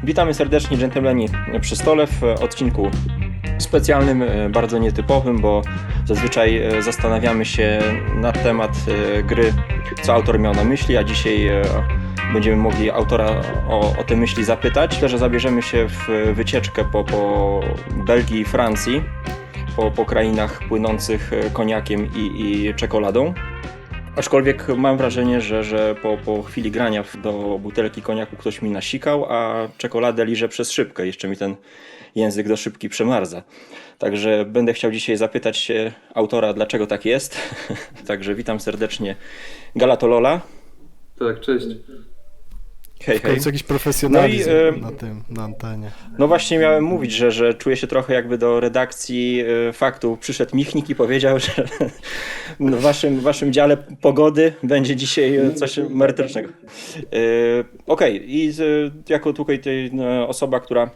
Witamy serdecznie, dżentelmeni przy stole w odcinku specjalnym, bardzo nietypowym, bo zazwyczaj zastanawiamy się na temat gry, co autor miał na myśli, a dzisiaj będziemy mogli autora o te myśli zapytać. Myślę, że zabierzemy się w wycieczkę po Belgii i Francji, po krainach płynących koniakiem i czekoladą. Aczkolwiek mam wrażenie, że po chwili grania do butelki koniaku ktoś mi nasikał, a czekoladę liżę przez szybkę. Jeszcze mi ten język do szybki przemarza. Także będę chciał dzisiaj zapytać się autora, dlaczego tak jest. Także witam serdecznie Galatolola. Tak, cześć. Hej, hej. Jest jakiś profesjonalizm No na antenie. No właśnie miałem mówić, że czuję się trochę jakby do redakcji Faktu przyszedł Michnik i powiedział, że w waszym dziale pogody będzie dzisiaj coś merytorycznego. Okej, i jako tutaj osoba, która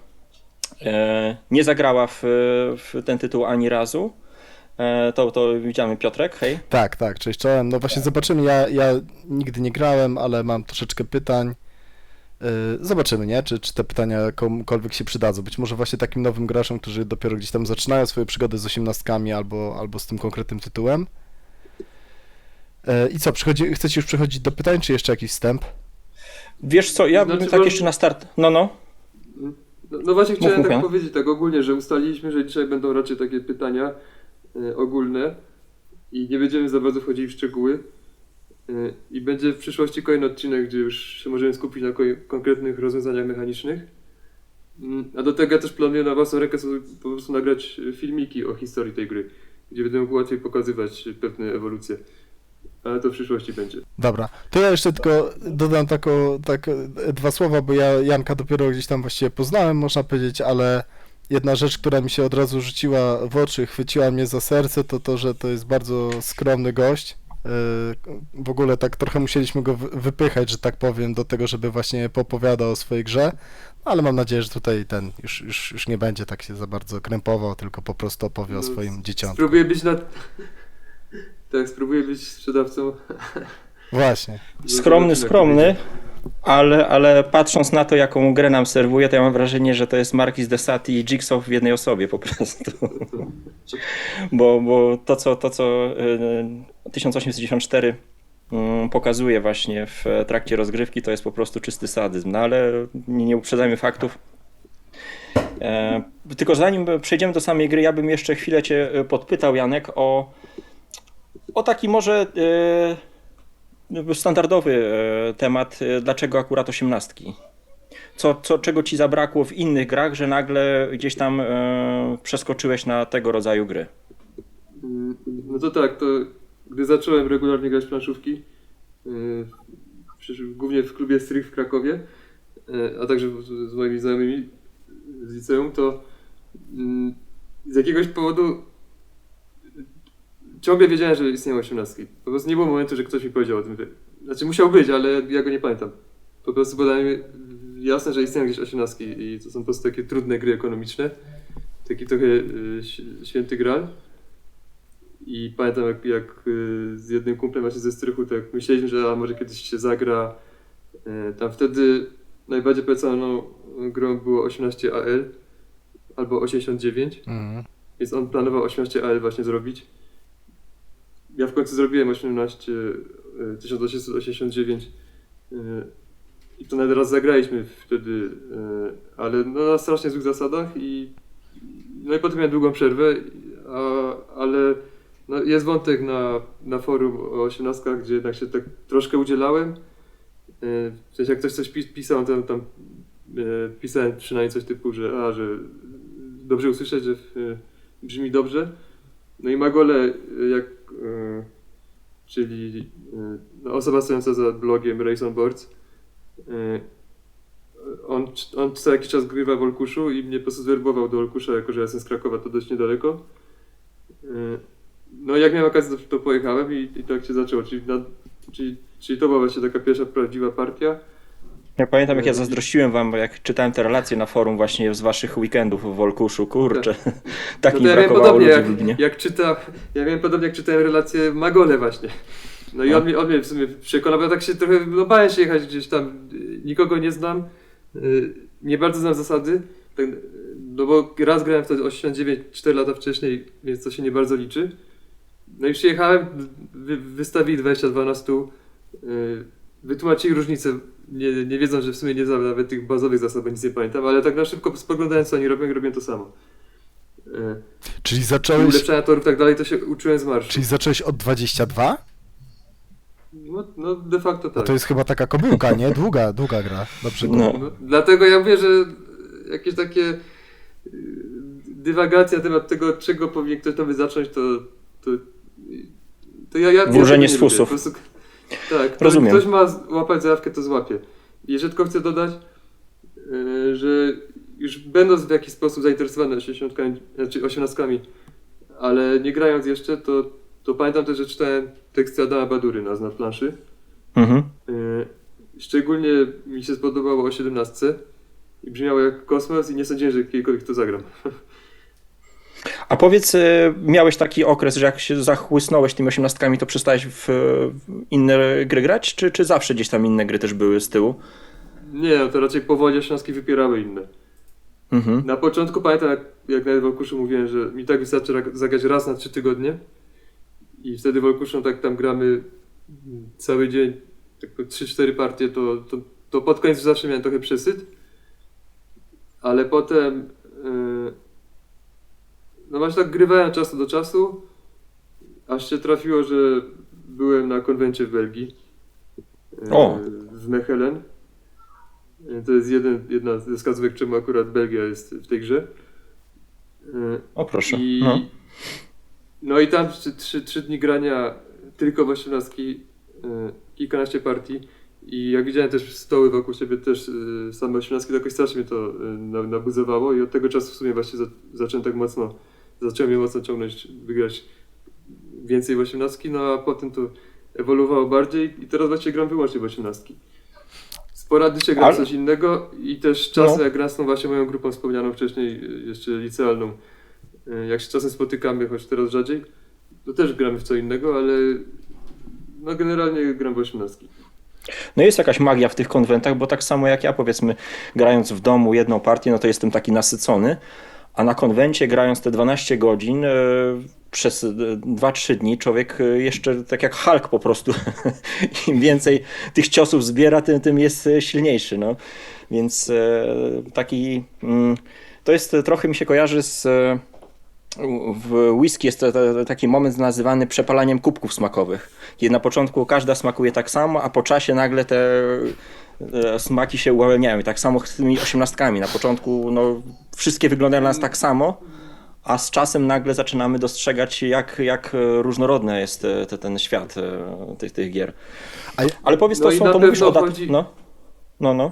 nie zagrała w ten tytuł ani razu, to widziamy Piotrek, hej. Tak, cześć, czołem. No właśnie zobaczymy, ja nigdy nie grałem, ale mam troszeczkę pytań. Zobaczymy, nie? Czy te pytania komukolwiek się przydadzą. Być może właśnie takim nowym graczom, którzy dopiero gdzieś tam zaczynają swoje przygody z 18 albo z tym konkretnym tytułem. I co, chcecie już przechodzić do pytań, czy jeszcze jakiś wstęp? Wiesz co, ja bym tak jeszcze na start... No właśnie chciałem mów, tak ja. powiedzieć tak ogólnie, że ustaliliśmy, że dzisiaj będą raczej takie pytania ogólne i nie będziemy za bardzo wchodzili w szczegóły. I będzie w przyszłości kolejny odcinek, gdzie już się możemy skupić na konkretnych rozwiązaniach mechanicznych. A do tego ja też planuję na własną rękę sobie po prostu nagrać filmiki o historii tej gry, gdzie będę mógł łatwiej pokazywać pewne ewolucje. Ale to w przyszłości będzie. Dobra, to ja jeszcze tylko dodam dwa słowa, bo ja Janka dopiero gdzieś tam właściwie poznałem, można powiedzieć, ale jedna rzecz, która mi się od razu rzuciła w oczy, chwyciła mnie za serce, to że to jest bardzo skromny gość. W ogóle tak trochę musieliśmy go wypychać, że tak powiem, do tego, żeby właśnie poopowiadał o swojej grze, no, ale mam nadzieję, że tutaj już nie będzie tak się za bardzo krępował, tylko po prostu opowie o swoim dzieciątku. Spróbuję być sprzedawcą. Właśnie. Skromny, ale patrząc na to, jaką grę nam serwuje, to ja mam wrażenie, że to jest Marquis de Sade i Jigsaw w jednej osobie po prostu. Bo to, co 1894 pokazuje właśnie w trakcie rozgrywki, to jest po prostu czysty sadyzm. No ale nie uprzedzajmy faktów. Tylko zanim przejdziemy do samej gry, ja bym jeszcze chwilę cię podpytał, Janek, o taki może standardowy temat, dlaczego akurat 18? Czego ci zabrakło w innych grach, że nagle gdzieś tam przeskoczyłeś na tego rodzaju gry? No to tak, to gdy zacząłem regularnie grać w planszówki, głównie w klubie Strych w Krakowie, a także z moimi znajomymi z liceum, to z jakiegoś powodu ciągle wiedziałem, że istnieją 18. Po prostu nie było momentu, że ktoś mi powiedział o tym. Znaczy musiał być, ale ja go nie pamiętam. Po prostu było dla mnie jasne, że istnieją gdzieś 18 i to są po prostu takie trudne gry ekonomiczne. Taki trochę święty gral. I pamiętam jak z jednym kumplem właśnie ze Strychu tak myśleliśmy, że może kiedyś się zagra. Tam wtedy najbardziej polecaną grą było 18AL albo 89. Więc on planował 18AL właśnie zrobić. Ja w końcu zrobiłem 1889 i to nawet raz zagraliśmy wtedy, ale no na strasznie złych zasadach no i potem miałem długą przerwę, ale no jest wątek na forum o 18, gdzie jednak się tak troszkę udzielałem. W sensie jak ktoś coś pisał, to tam pisałem przynajmniej coś typu, że dobrze usłyszeć, że brzmi dobrze. No i Magole, czyli osoba stojąca za blogiem Race on Boards, on co jakiś czas grywa w Olkuszu i mnie po prostu zwerbował do Olkusza, jako że ja jestem z Krakowa, to dość niedaleko. No jak miałem okazję, to pojechałem i tak się zaczęło, czyli to była właśnie taka pierwsza prawdziwa partia. Ja pamiętam, jak ja zazdrościłem wam, bo jak czytałem te relacje na forum właśnie z waszych weekendów w Olkuszu, kurczę, tak mi brakowało ludzi w Lublinie. Ja miałem podobnie, jak czytałem relacje Magole właśnie. No i on mnie w sumie przekonał, bo ja tak się trochę, bałem się jechać gdzieś tam, nikogo nie znam. nie bardzo znam zasady, tak, no bo raz grałem wtedy 89 4 lata wcześniej, więc to się nie bardzo liczy. No i przyjechałem, wystawili 22 na stół, wytłumaczyli różnicę, nie wiedząc, że w sumie nie znam nawet tych bazowych zasad, bo nic nie pamiętam, ale tak na szybko spoglądając co oni robią to samo. Czyli I zacząłeś, ulepszania torów i tak dalej, to się uczyłem z marszu. czyli zacząłeś od 22? No de facto No tak. to jest chyba taka kobyłka, nie? Długa gra. Dobrze. No. No, dlatego ja mówię, że jakieś takie dywagacje na temat tego, od czego powinien ktoś nowy zacząć, to ja Wróżenie tego z nie lubię. fusów. Po prostu, tak, Rozumiem. ktoś ma łapać zajawkę, to złapie. Jeszcze tylko chcę dodać, że już będąc w jakiś sposób zainteresowany 18, ale nie grając jeszcze, to pamiętam też, że czytałem teksty Adama Badury na planszy. Mhm. Szczególnie mi się spodobało o 17 i brzmiało jak kosmos i nie sądziłem, że kiedykolwiek to zagram. A powiedz, miałeś taki okres, że jak się zachłysnąłeś tymi 18, to przestałeś w inne gry grać, czy zawsze gdzieś tam inne gry też były z tyłu? Nie, no to raczej powoli 18 wypierały inne. Mhm. Na początku pamiętam, jak nawet w Wolkuszu mówiłem, że mi tak wystarczy zagrać raz na 3 tygodnie i wtedy w Wolkuszu tak tam gramy cały dzień, tak 3-4 partie, to pod koniec zawsze miałem trochę przesyt, ale potem no właśnie tak grywałem od czasu do czasu, aż się trafiło, że byłem na konwencie w Belgii, O. w Mechelen. To jest jedna ze wskazówek, czemu akurat Belgia jest w tej grze. O proszę. I, no i tam 3 dni grania tylko w 18, kilkanaście partii i jak widziałem też stoły wokół siebie, też same 18, to jakoś strasznie mnie to nabuzowało i od tego czasu w sumie właśnie zacząłem je mocno ciągnąć, wygrać więcej w 18, no a potem to ewoluowało bardziej i teraz właśnie gram wyłącznie w 18. Sporadycznie gram coś innego i też czasem jak gram z tą właśnie moją grupą wspomnianą wcześniej, jeszcze licealną, jak się czasem spotykamy, choć teraz rzadziej, to też gramy w co innego, ale no generalnie gram w 18. No jest jakaś magia w tych konwentach, bo tak samo jak ja, powiedzmy, grając w domu jedną partię, no to jestem taki nasycony, a na konwencie grając te 12 godzin przez 2-3 dni człowiek jeszcze tak jak Hulk po prostu im więcej tych ciosów zbiera, tym jest silniejszy, no. Więc taki to jest trochę mi się kojarzy z w whisky jest taki moment nazywany przepalaniem kubków smakowych. Kiedy na początku każda smakuje tak samo, a po czasie nagle te smaki się uwalniają. I tak samo z tymi 18. Na początku no, wszystkie wyglądają na nas tak samo, a z czasem nagle zaczynamy dostrzegać, jak różnorodny jest ten świat tych gier. Ale powiedz, no to mówisz o chodzi... No.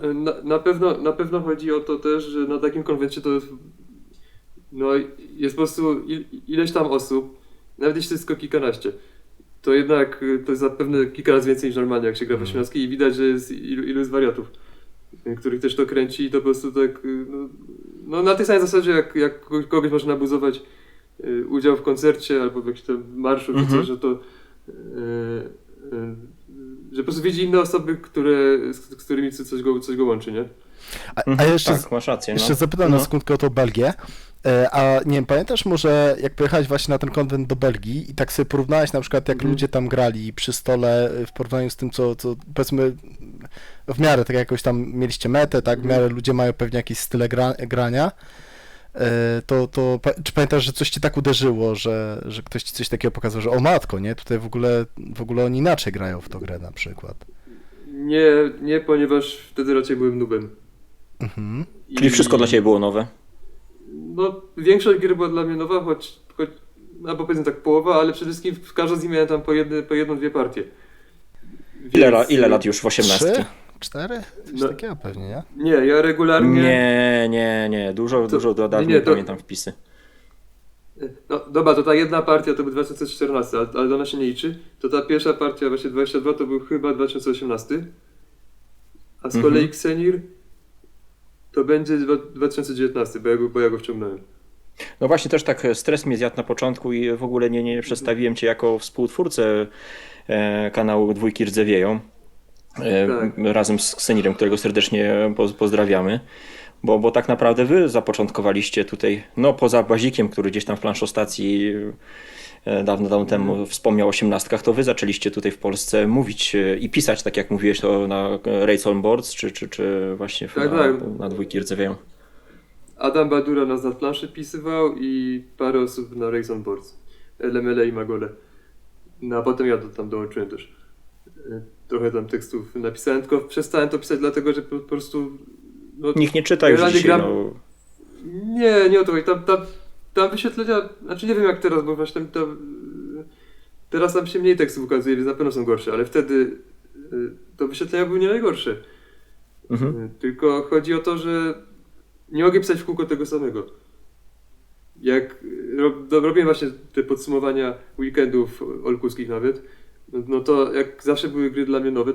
Na pewno chodzi o to też, że na takim konwencie to no jest po prostu ileś tam osób, nawet jeśli to jest tylko kilkanaście, to jednak to jest zapewne kilka razy więcej niż normalnie, jak się gra w 18 i widać, że jest ilu jest wariatów, których też to kręci i to po prostu tak, no na tej samej zasadzie, jak kogoś można nabuzować udział w koncercie albo w jakimś tam marszu, czy coś, że to że po prostu widzi inne osoby, z którymi coś go łączy, nie? A jeszcze, tak, masz rację, jeszcze zapytam na sekundkę o tą Belgię. A nie wiem, pamiętasz może, jak pojechałeś właśnie na ten konwent do Belgii i tak sobie porównałeś na przykład, jak ludzie tam grali przy stole w porównaniu z tym, co powiedzmy w miarę tak jakoś tam mieliście metę, tak, w miarę ludzie mają pewnie jakieś style grania, czy pamiętasz, że coś ci tak uderzyło, że ktoś ci coś takiego pokazał, że o matko, nie, tutaj w ogóle oni inaczej grają w tą grę na przykład? Nie, ponieważ wtedy raczej byłem noobem. Mhm. Czyli wszystko dla ciebie było nowe? No, większość gier była dla mnie nowa, choć albo powiedzmy tak połowa, ale przede wszystkim w każdej z nich miałem tam po jedną, dwie partie. Więc, Ile lat już w 18? 3? 4? Coś takiego pewnie, nie? Nie, ja regularnie... Nie. Dużo dawniej pamiętam wpisy. No dobra, to ta jedna partia to był 2014, ale ona się nie liczy. To ta pierwsza partia, właśnie 22, to był chyba 2018. A z kolei Xenir to będzie 2019, bo ja go wciągnąłem. No właśnie, też tak stres mnie zjadł na początku i w ogóle nie przedstawiłem cię jako współtwórcę kanału Dwójki Rdzewieją. Tak. Razem z Ksenirem, którego serdecznie pozdrawiamy. bo tak naprawdę wy zapoczątkowaliście tutaj, no poza Bazikiem, który gdzieś tam w planszostacji dawno temu wspomniał o osiemnastkach, to wy zaczęliście tutaj w Polsce mówić i pisać, tak jak mówiłeś, to na Race on Boards, czy właśnie Tak, na, tak. na dwójki rdzewieją. Adam Badura nas na planszy pisywał i parę osób na Race on Boards. LML i Magole. No a potem ja tam dołączyłem też. Trochę tam tekstów napisałem, tylko przestałem to pisać dlatego, że po prostu... No, Nikt nie czyta już generalnie dzisiaj, gram- no. Nie o to chodzi. Tam wyświetlenia... Znaczy nie wiem jak teraz, bo właśnie teraz tam się mniej tekstów ukazuje, więc na pewno są gorsze, ale wtedy to wyświetlenia były nie najgorsze. Tylko chodzi o to, że nie mogę pisać w kółko tego samego. Jak robiłem właśnie te podsumowania weekendów olkuskich nawet, no to jak zawsze były gry dla mnie nowe,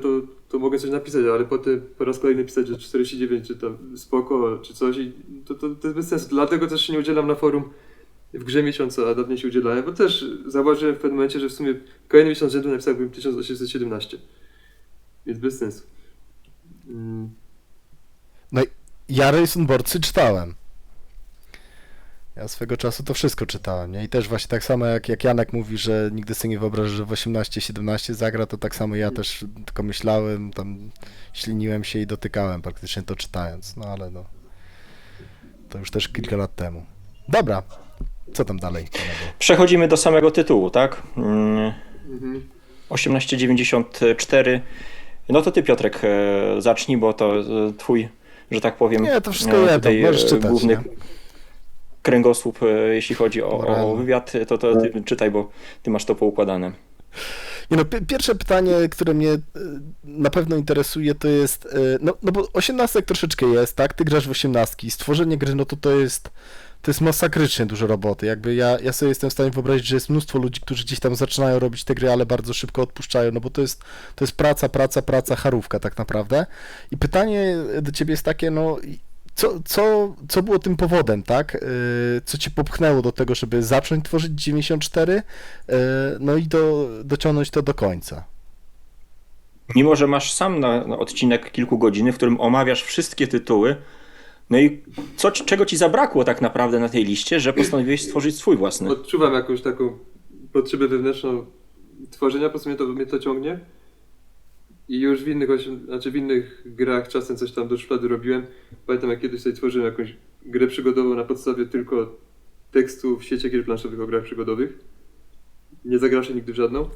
to mogę coś napisać, ale potem po raz kolejny pisać, że 49 czy tam spoko, czy coś i to jest bez sensu. Dlatego też się nie udzielam na forum w grze miesiąca, a dawniej się udzielałem, bo też zauważyłem w pewnym momencie, że w sumie kolejny miesiąc rzędu napisałbym 1817. Więc bez sensu. No i ja Race on Boardsy czytałem. Ja swego czasu to wszystko czytałem, nie? I też właśnie tak samo jak Janek mówi, że nigdy sobie nie wyobraża, że w 18-17 zagra, to tak samo ja też tylko myślałem, tam śliniłem się i dotykałem praktycznie to czytając, no ale no. To już też kilka lat temu. Dobra, co tam dalej? Przechodzimy do samego tytułu, tak? Mhm. 1894. No to ty, Piotrek, zacznij, bo to twój, że tak powiem, Nie, to wszystko jedno, tutaj możesz czytać, główny nie? kręgosłup, jeśli chodzi o Moralny. wywiad, to ty czytaj, bo ty masz to poukładane. Nie no, pierwsze pytanie, które mnie na pewno interesuje, to jest, no bo 18 troszeczkę jest, tak? Ty grasz w 18, stworzenie gry, no to jest masakrycznie dużo roboty, jakby ja sobie jestem w stanie wyobrazić, że jest mnóstwo ludzi, którzy gdzieś tam zaczynają robić te gry, ale bardzo szybko odpuszczają, no bo to jest praca, charówka tak naprawdę. I pytanie do ciebie jest takie, no co było tym powodem, tak? Co cię popchnęło do tego, żeby zacząć tworzyć 94, no i dociągnąć to do końca? Mimo, że masz sam na odcinek kilku godzin, w którym omawiasz wszystkie tytuły, no i czego ci zabrakło tak naprawdę na tej liście, że postanowiłeś stworzyć swój własny? Odczuwam jakąś taką potrzebę wewnętrzną tworzenia, po prostu mnie to ciągnie. I już w innych grach czasem coś tam do szuflady robiłem. Pamiętam jak kiedyś sobie tworzyłem jakąś grę przygodową na podstawie tylko tekstu w sieci gier planszowych o grach przygodowych. Nie zagrałem nigdy w żadną.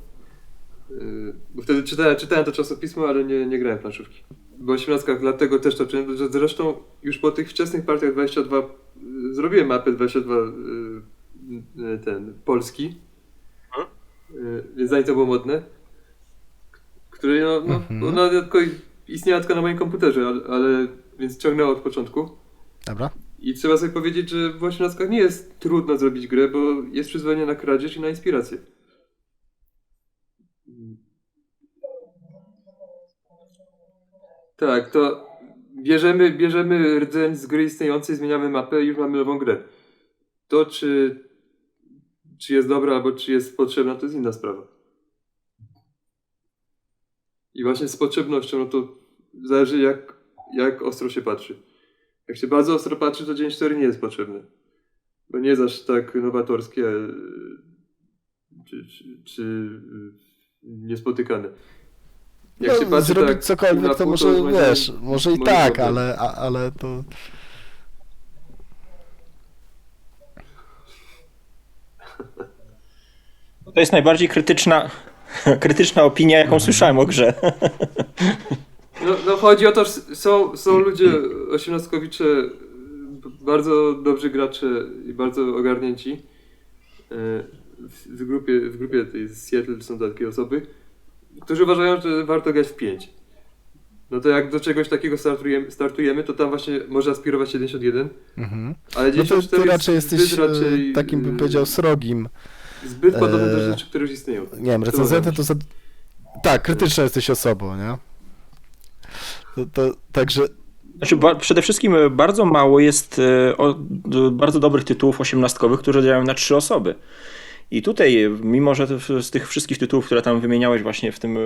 Bo wtedy czytałem to czasopismo, ale nie grałem w planszówki. Bo 18 dlatego też to czyniłem, że zresztą już po tych wczesnych partiach 22 zrobiłem mapę 22 polski. Więc zanim to było modne. Który ona tylko istniała tylko na moim komputerze, ale więc ciągnęło od początku. Dobra. I trzeba sobie powiedzieć, że w 18 nie jest trudno zrobić grę, bo jest przyzwolenie na kradzież i na inspirację. Tak, to bierzemy rdzeń z gry istniejącej, zmieniamy mapę i już mamy nową grę. To czy jest dobra albo czy jest potrzebna, to jest inna sprawa. I właśnie z potrzebnością, no to zależy jak ostro się patrzy. Jak się bardzo ostro patrzy, to dzień 4 nie jest potrzebny. Bo nie jest aż tak nowatorskie czy niespotykane. Jak się patrzy zrobić tak cokolwiek, na to pół, może, moim wiesz, zdaniem może i moim tak, zdaniem. ale to... To jest najbardziej krytyczna opinia, jaką słyszałem o grze. No chodzi o to, że są ludzie osiemnastkowicze, bardzo dobrzy gracze i bardzo ogarnięci. W grupie tej z Seattle są takie osoby, którzy uważają, że warto grać w 5. No to jak do czegoś takiego startujemy, to tam właśnie może aspirować 71, ale No to 94 ty raczej jest jesteś raczej takim, bym powiedział, srogim. zbyt podobny do rzeczy, które już istnieją. Nie wiem, recenzentem to... Tak, krytyczna jesteś osobą, nie? Także... Znaczy, przede wszystkim bardzo mało jest bardzo dobrych tytułów osiemnastkowych, które działają na 3 osoby. I tutaj, mimo że z tych wszystkich tytułów, które tam wymieniałeś właśnie w tym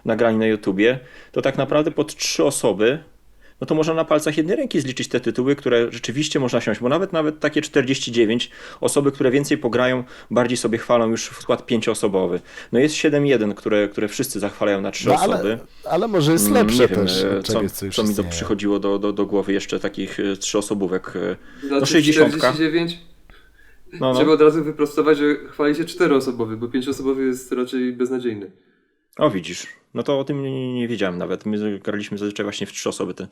nagraniu na YouTubie, to tak naprawdę pod 3 osoby no to można na palcach jednej ręki zliczyć te tytuły, które rzeczywiście można siąść, bo nawet takie 49 osoby, które więcej pograją, bardziej sobie chwalą już w skład 5-osobowy. No jest 7-1, które wszyscy zachwalają na 3 No, osoby. ale może jest lepsze Nie wiem, też od co, czegoś, co już co mi istnieje. przychodziło do głowy jeszcze takich 3-osobówek. No Znaczy 60. 49 No. trzeba od razu wyprostować, że chwali się 4-osobowy, bo 5-osobowy jest raczej beznadziejny. O, widzisz. No to o tym nie wiedziałem nawet. My graliśmy zazwyczaj właśnie w 3 osoby, te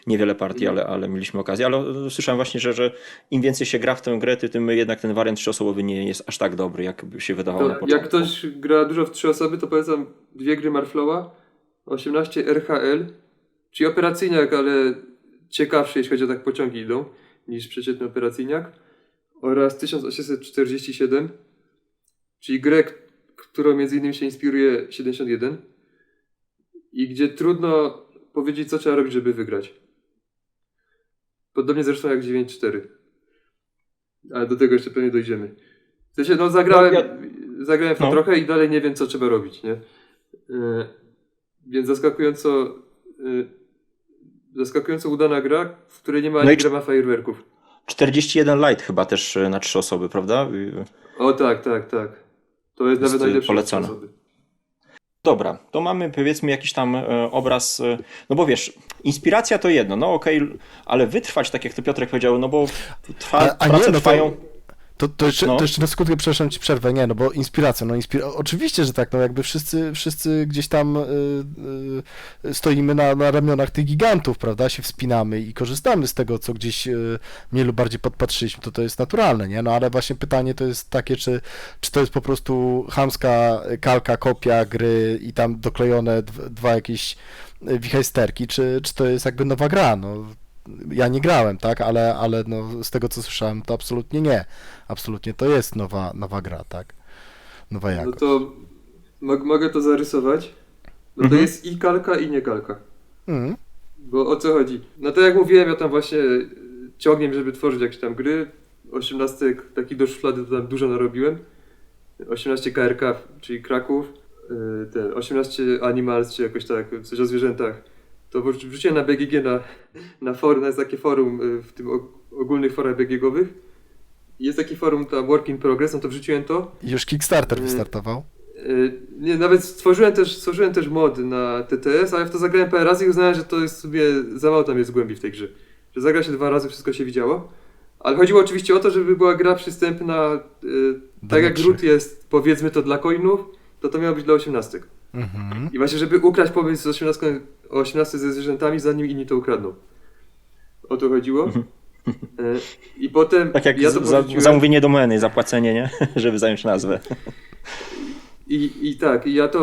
niewiele partii, ale mieliśmy okazję. Ale słyszałem właśnie, że im więcej się gra w tę grę, tym jednak ten wariant 3-osobowy nie jest aż tak dobry, jak by się wydawało na To początku. jak ktoś gra dużo w 3 osoby, to polecam 2 gry Marflowa, 18 RHL, czyli operacyjniak, ale ciekawszy, jeśli chodzi o tak pociągi idą, niż przeciętny operacyjniak, oraz 1847, czyli grę, którą między innymi się inspiruje 71 i gdzie trudno powiedzieć, co trzeba robić, żeby wygrać. Podobnie zresztą jak 9-4. Ale do tego jeszcze pewnie dojdziemy. W sensie, no zagrałem w to trochę i dalej nie wiem, co trzeba robić, nie? Więc zaskakująco udana gra, w której nie ma ani grama fajerwerków. 41 Light chyba też na 3 osoby, prawda? O tak. To jest nawet najlepsze polecane. osoby. Dobra, to mamy powiedzmy jakiś tam obraz, no bo wiesz, inspiracja to jedno, no okej, ale wytrwać, tak jak to Piotrek powiedział, no bo prace trwają... To jeszcze na skutkę, przepraszam ci przerwę, nie, no bo inspiracja, oczywiście, że tak, no jakby wszyscy gdzieś tam stoimy na ramionach tych gigantów, prawda, się wspinamy i korzystamy z tego, co gdzieś mniej lub bardziej podpatrzyliśmy, to jest naturalne, nie, no ale właśnie pytanie to jest takie, czy to jest po prostu chamska kalka, kopia gry i tam doklejone dwa jakieś wichajsterki, czy to jest jakby nowa gra, no. Ja nie grałem, tak, ale no, z tego co słyszałem, to absolutnie nie. Absolutnie to jest nowa gra, tak? Nowa jakość. No to mogę to zarysować. No to jest i kalka, i nie kalka. Bo o co chodzi? No to jak mówiłem, ja tam właśnie ciągniem, żeby tworzyć jakieś tam gry. 18 taki do szuflady to tam dużo narobiłem. 18 KRK, czyli Kraków. 18 Animals, czy jakoś tak, coś o zwierzętach. To wrzuciłem na BGG na forum, jest takie forum w tym ogólnych forach BGG-owych. Jest taki forum tam Work in Progress, no to wrzuciłem to. Już Kickstarter wystartował? Nie, nawet stworzyłem też mod na TTS, ale ja w to zagrałem parę razy i uznałem, że to jest sobie za mało tam jest głębi w tej grze. Że zagra się 2 razy, wszystko się widziało. Ale chodziło oczywiście o to, żeby była gra przystępna, tak jak Root jest, powiedzmy to dla coinów, to miało być dla 18. I właśnie, żeby ukraść pomysł z 18 ze zwierzętami, zanim inni to ukradną. O to chodziło. I potem tak jak ja to zamówienie domeny, zapłacenie, nie? Żeby zająć nazwę. I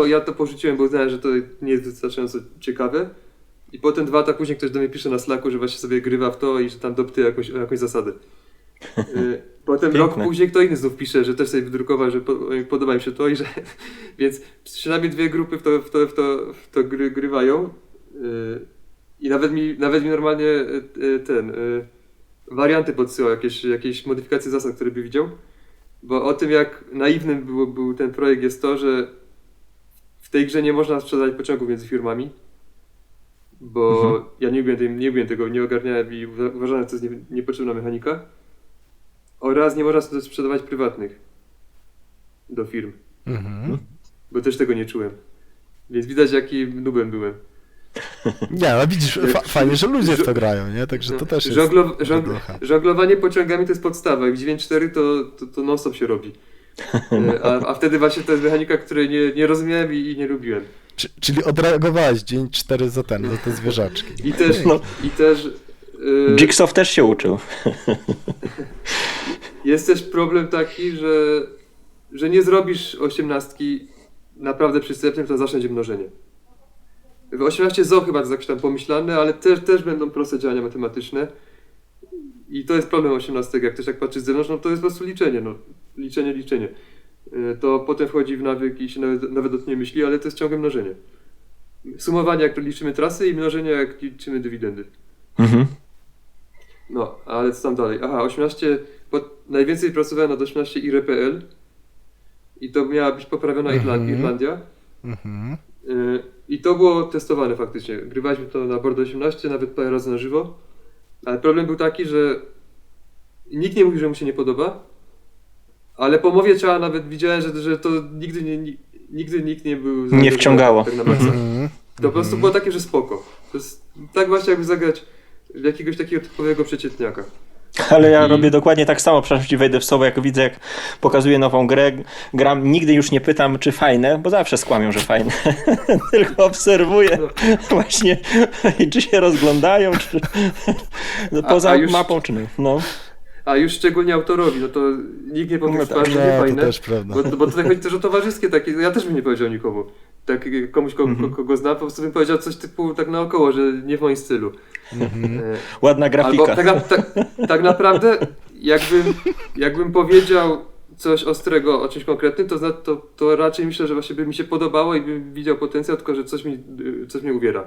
ja to porzuciłem, bo uznałem, że to nie jest wystarczająco ciekawe. I potem 2 lata później ktoś do mnie pisze na Slacku, że właśnie sobie grywa w to i że tam dopty jakąś zasadę. Potem Piękne. rok później kto inny znów pisze, że też sobie wydrukował, że podoba im się to i że... Więc przynajmniej 2 grupy w to grywają. I nawet mi normalnie warianty podsyłał, jakieś modyfikacje zasad, które by widział. Bo o tym, jak naiwnym był ten projekt, jest to, że w tej grze nie można sprzedać pociągów między firmami. Bo ja nie lubiłem tego, nie ogarniałem i uważałem, że to jest niepotrzebna mechanika. Oraz nie można sobie sprzedawać prywatnych do firm. Bo też tego nie czułem. Więc widać, jaki nubem byłem. Nie, ale widzisz, fajnie, że ludzie w to grają, nie? Także to też jest... Żonglowanie pociągami to jest podstawa i w 9.4 to non-stop się robi. A wtedy właśnie to jest mechanika, której nie rozumiałem i nie lubiłem. Czyli odreagowałeś dzień 4 za te zwierzaczki. I też Jigsaw też się uczył. Jest też problem taki, że nie zrobisz 18 naprawdę przystępnym, to zawsze będzie mnożenie. W 18 ZO chyba to jest jakoś tam pomyślane, ale też będą proste działania matematyczne. I to jest problem 18, jak ktoś tak patrzy z zewnątrz, no to jest po prostu liczenie, liczenie. To potem wchodzi w nawyk i się nawet o tym nie myśli, ale to jest ciągłe mnożenie. Sumowanie jak liczymy trasy i mnożenie jak liczymy dywidendy. No, ale co tam dalej? Aha, 18, najwięcej pracowałem nad 18 IRPL i to miała być poprawiona Irlandia. I to było testowane faktycznie. Grywaliśmy to na Board 18, nawet parę razy na żywo. Ale problem był taki, że nikt nie mówił, że mu się nie podoba. Ale po mowie ciała nawet widziałem, że to nigdy nikt nie był... Nie wciągało. Tak na maksa. To po prostu było takie, że spoko. To jest tak właśnie jakby zagrać w jakiegoś takiego typowego przeciętniaka. Ale ja robię dokładnie tak samo, przepraszam, ci wejdę w słowo, jak widzę, jak pokazuję nową grę, gram, nigdy już nie pytam, czy fajne, bo zawsze skłamią, że fajne. Tylko obserwuję właśnie, czy się rozglądają, czy poza już- mapą, czy nie. No. A już szczególnie autorowi, no to nikt nie powie, No że tak, to nie to fajne. też prawda. Bo tutaj chodzi też o towarzyskie takie, ja też bym nie powiedział nikomu. Tak komuś, kogo znam, po prostu bym powiedział coś typu tak naokoło, że nie w moim stylu. Ładna grafika. Albo tak naprawdę, jakbym powiedział coś ostrego o czymś konkretnym, to raczej myślę, że właśnie by mi się podobało i bym widział potencjał, tylko że coś mnie uwiera.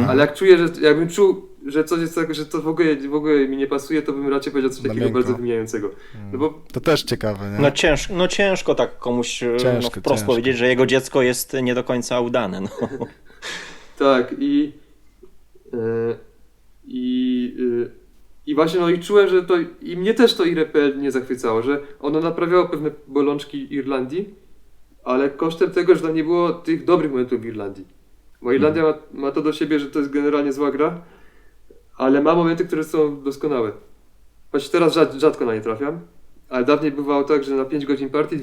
Ale jak czuję, jakbym czuł, że coś jest tak, że to w ogóle mi nie pasuje, to bym raczej powiedział coś Na takiego miękko. bardzo wymijającego. No bo To też ciekawe, nie? No ciężko tak komuś Ciężko, wprost ciężko. powiedzieć, że jego dziecko jest nie do końca udane. No. tak i właśnie no i czułem, że to i mnie też to IRPL nie zachwycało, że ono naprawiało pewne bolączki Irlandii, ale kosztem tego, że tam nie było tych dobrych momentów w Irlandii. Bo Irlandia ma to do siebie, że to jest generalnie zła gra, ale ma momenty, które są doskonałe. Choć teraz rzadko na nie trafiam, ale dawniej bywało tak, że na 5 godzin partii,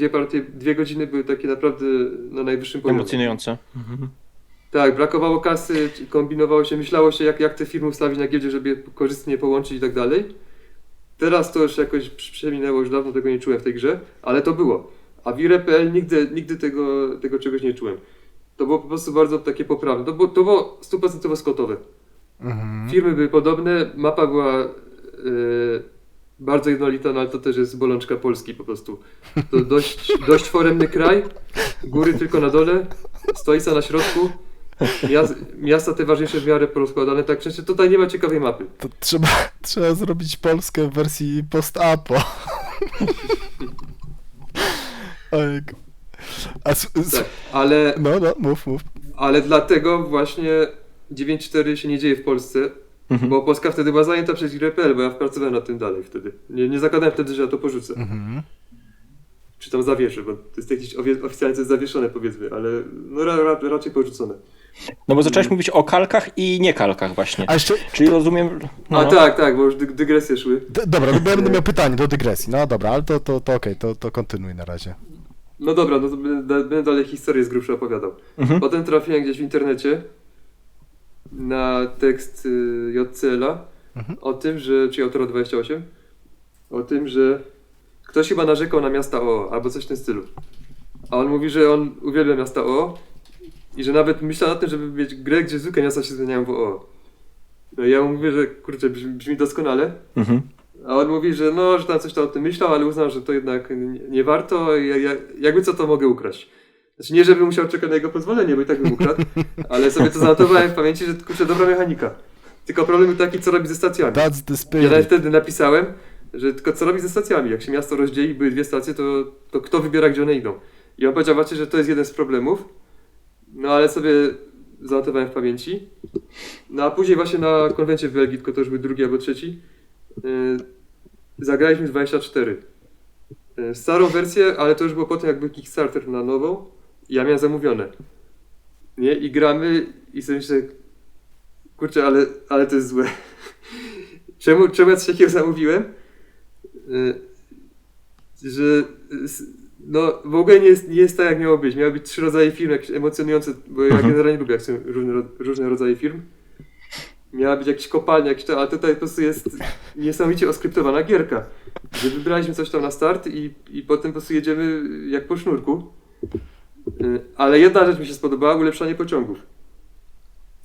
2 godziny były takie naprawdę na najwyższym poziomie. Emocjonujące. Tak, brakowało kasy, kombinowało się, myślało się jak te firmy ustawić na giełdzie, żeby je korzystnie połączyć i tak dalej. Teraz to już jakoś przeminęło, już dawno tego nie czułem w tej grze, ale to było. A w IRPL nigdy tego czegoś nie czułem. To było po prostu bardzo takie poprawne. To było 100% skotowe. Firmy były podobne, mapa była bardzo jednolita, no ale to też jest bolączka Polski po prostu. To dość foremny kraj, góry tylko na dole, stolica na środku, miasta te ważniejsze w miarę porozkładane, tak przecież tutaj nie ma ciekawej mapy. To trzeba zrobić Polskę w wersji post-apo. Ojejku. Tak, ale No, mów. Ale dlatego właśnie 9.4 się nie dzieje w Polsce, bo Polska wtedy była zajęta przez IRPL, bo ja pracowałem nad tym dalej wtedy. Nie zakładałem wtedy, że ja to porzucę. Czy tam zawieszę, bo to jest jakieś oficjalnie to jest zawieszone powiedzmy, ale no raczej porzucone. No bo zacząłeś mówić o kalkach i nie kalkach właśnie. A jeszcze... Czyli rozumiem... No. A tak, bo już dygresje szły. Dobra, no bo ja będę miał pytanie do dygresji. No dobra, ale to okej, to kontynuuj na razie. No dobra, no to będę dalej historię z grubsza opowiadał. Potem trafiłem gdzieś w internecie na tekst JCL-a o tym, że, czy autora 28, o tym, że ktoś chyba narzekał na miasta OO, albo coś w tym stylu. A on mówi, że on uwielbia miasta OO i że nawet myślał nad tym, żeby mieć grę, gdzie zwykłe miasta się zmieniają w OO. No i ja mu mówię, że kurczę, brzmi doskonale. A on mówi, że no, że tam coś tam o tym myślał, ale uznał, że to jednak nie warto. Jakby co to mogę ukraść. Znaczy nie, żebym musiał czekać na jego pozwolenie, bo i tak bym ukradł, ale sobie to zanotowałem w pamięci, że kurczę, dobra mechanika. Tylko problem był taki, co robi ze stacjami. That's the Ja spirit. nawet wtedy napisałem, że tylko co robi ze stacjami. Jak się miasto rozdzieli, były 2 stacje, to kto wybiera, gdzie one idą. I on powiedział właśnie, że to jest jeden z problemów. No ale sobie zanotowałem w pamięci. No a później właśnie na konwencie w Belgii, tylko to już był 2. albo 3, zagraliśmy 24. Starą wersję, ale to już było potem jakby Kickstarter na nową. I ja miałem zamówione. Nie? I gramy i sobie myślę, kurczę, ale to jest złe. Czemu ja coś takiego zamówiłem? Że no w ogóle nie jest tak jak miało być. Miały być 3 rodzaje firm, jakieś emocjonujące, bo ja generalnie lubię jak są różne rodzaje firm. Miała być jakieś kopalnia, ale tutaj po prostu jest niesamowicie oskryptowana gierka. Że wybraliśmy coś tam na start i potem po prostu jedziemy jak po sznurku. Ale jedna rzecz mi się spodobała, ulepszanie pociągów.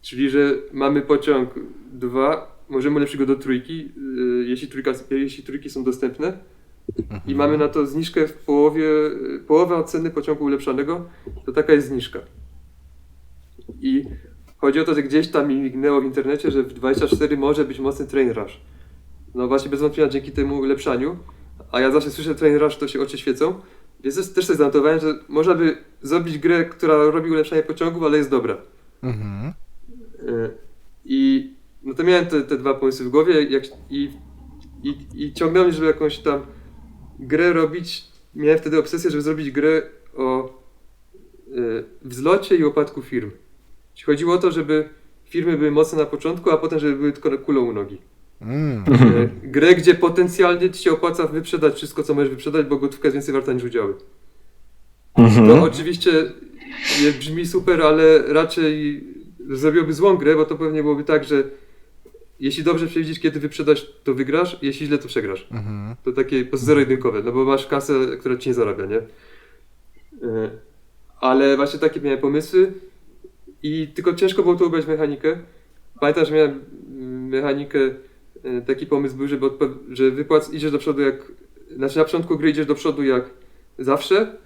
Czyli, że mamy pociąg 2, możemy ulepszyć go do 3, jeśli trójki są dostępne. I mamy na to zniżkę w połowa ceny pociągu ulepszanego, to taka jest zniżka. I chodzi o to, że gdzieś tam mi mignęło w internecie, że w 24 może być mocny train rush. No właśnie bez wątpienia dzięki temu ulepszaniu, a ja zawsze słyszę train rush, to się oczy świecą, Więc też sobie zanotowałem, że można by zrobić grę, która robi ulepszanie pociągów, ale jest dobra. Mhm. I no to miałem te dwa pomysły w głowie i ciągnąłem, żeby jakąś tam grę robić. Miałem wtedy obsesję, żeby zrobić grę o wzlocie i upadku firm. Czyli chodziło o to, żeby firmy były mocne na początku, a potem żeby były tylko kulą u nogi. Grę, gdzie potencjalnie ci się opłaca wyprzedać wszystko, co możesz wyprzedać, bo gotówka jest więcej warta niż udziały. To oczywiście brzmi super, ale raczej zrobiłoby złą grę, bo to pewnie byłoby tak, że jeśli dobrze przewidzisz, kiedy wyprzedać, to wygrasz, jeśli źle, to przegrasz. To takie po prostu zero-jedynkowe, no bo masz kasę, która ci nie zarabia, nie? Ale właśnie takie miałem pomysły i tylko ciężko było to ubrać mechanikę. Pamiętam, że miałem mechanikę, taki pomysł był, że idziesz do przodu znaczy na początku gry idziesz do przodu jak zawsze,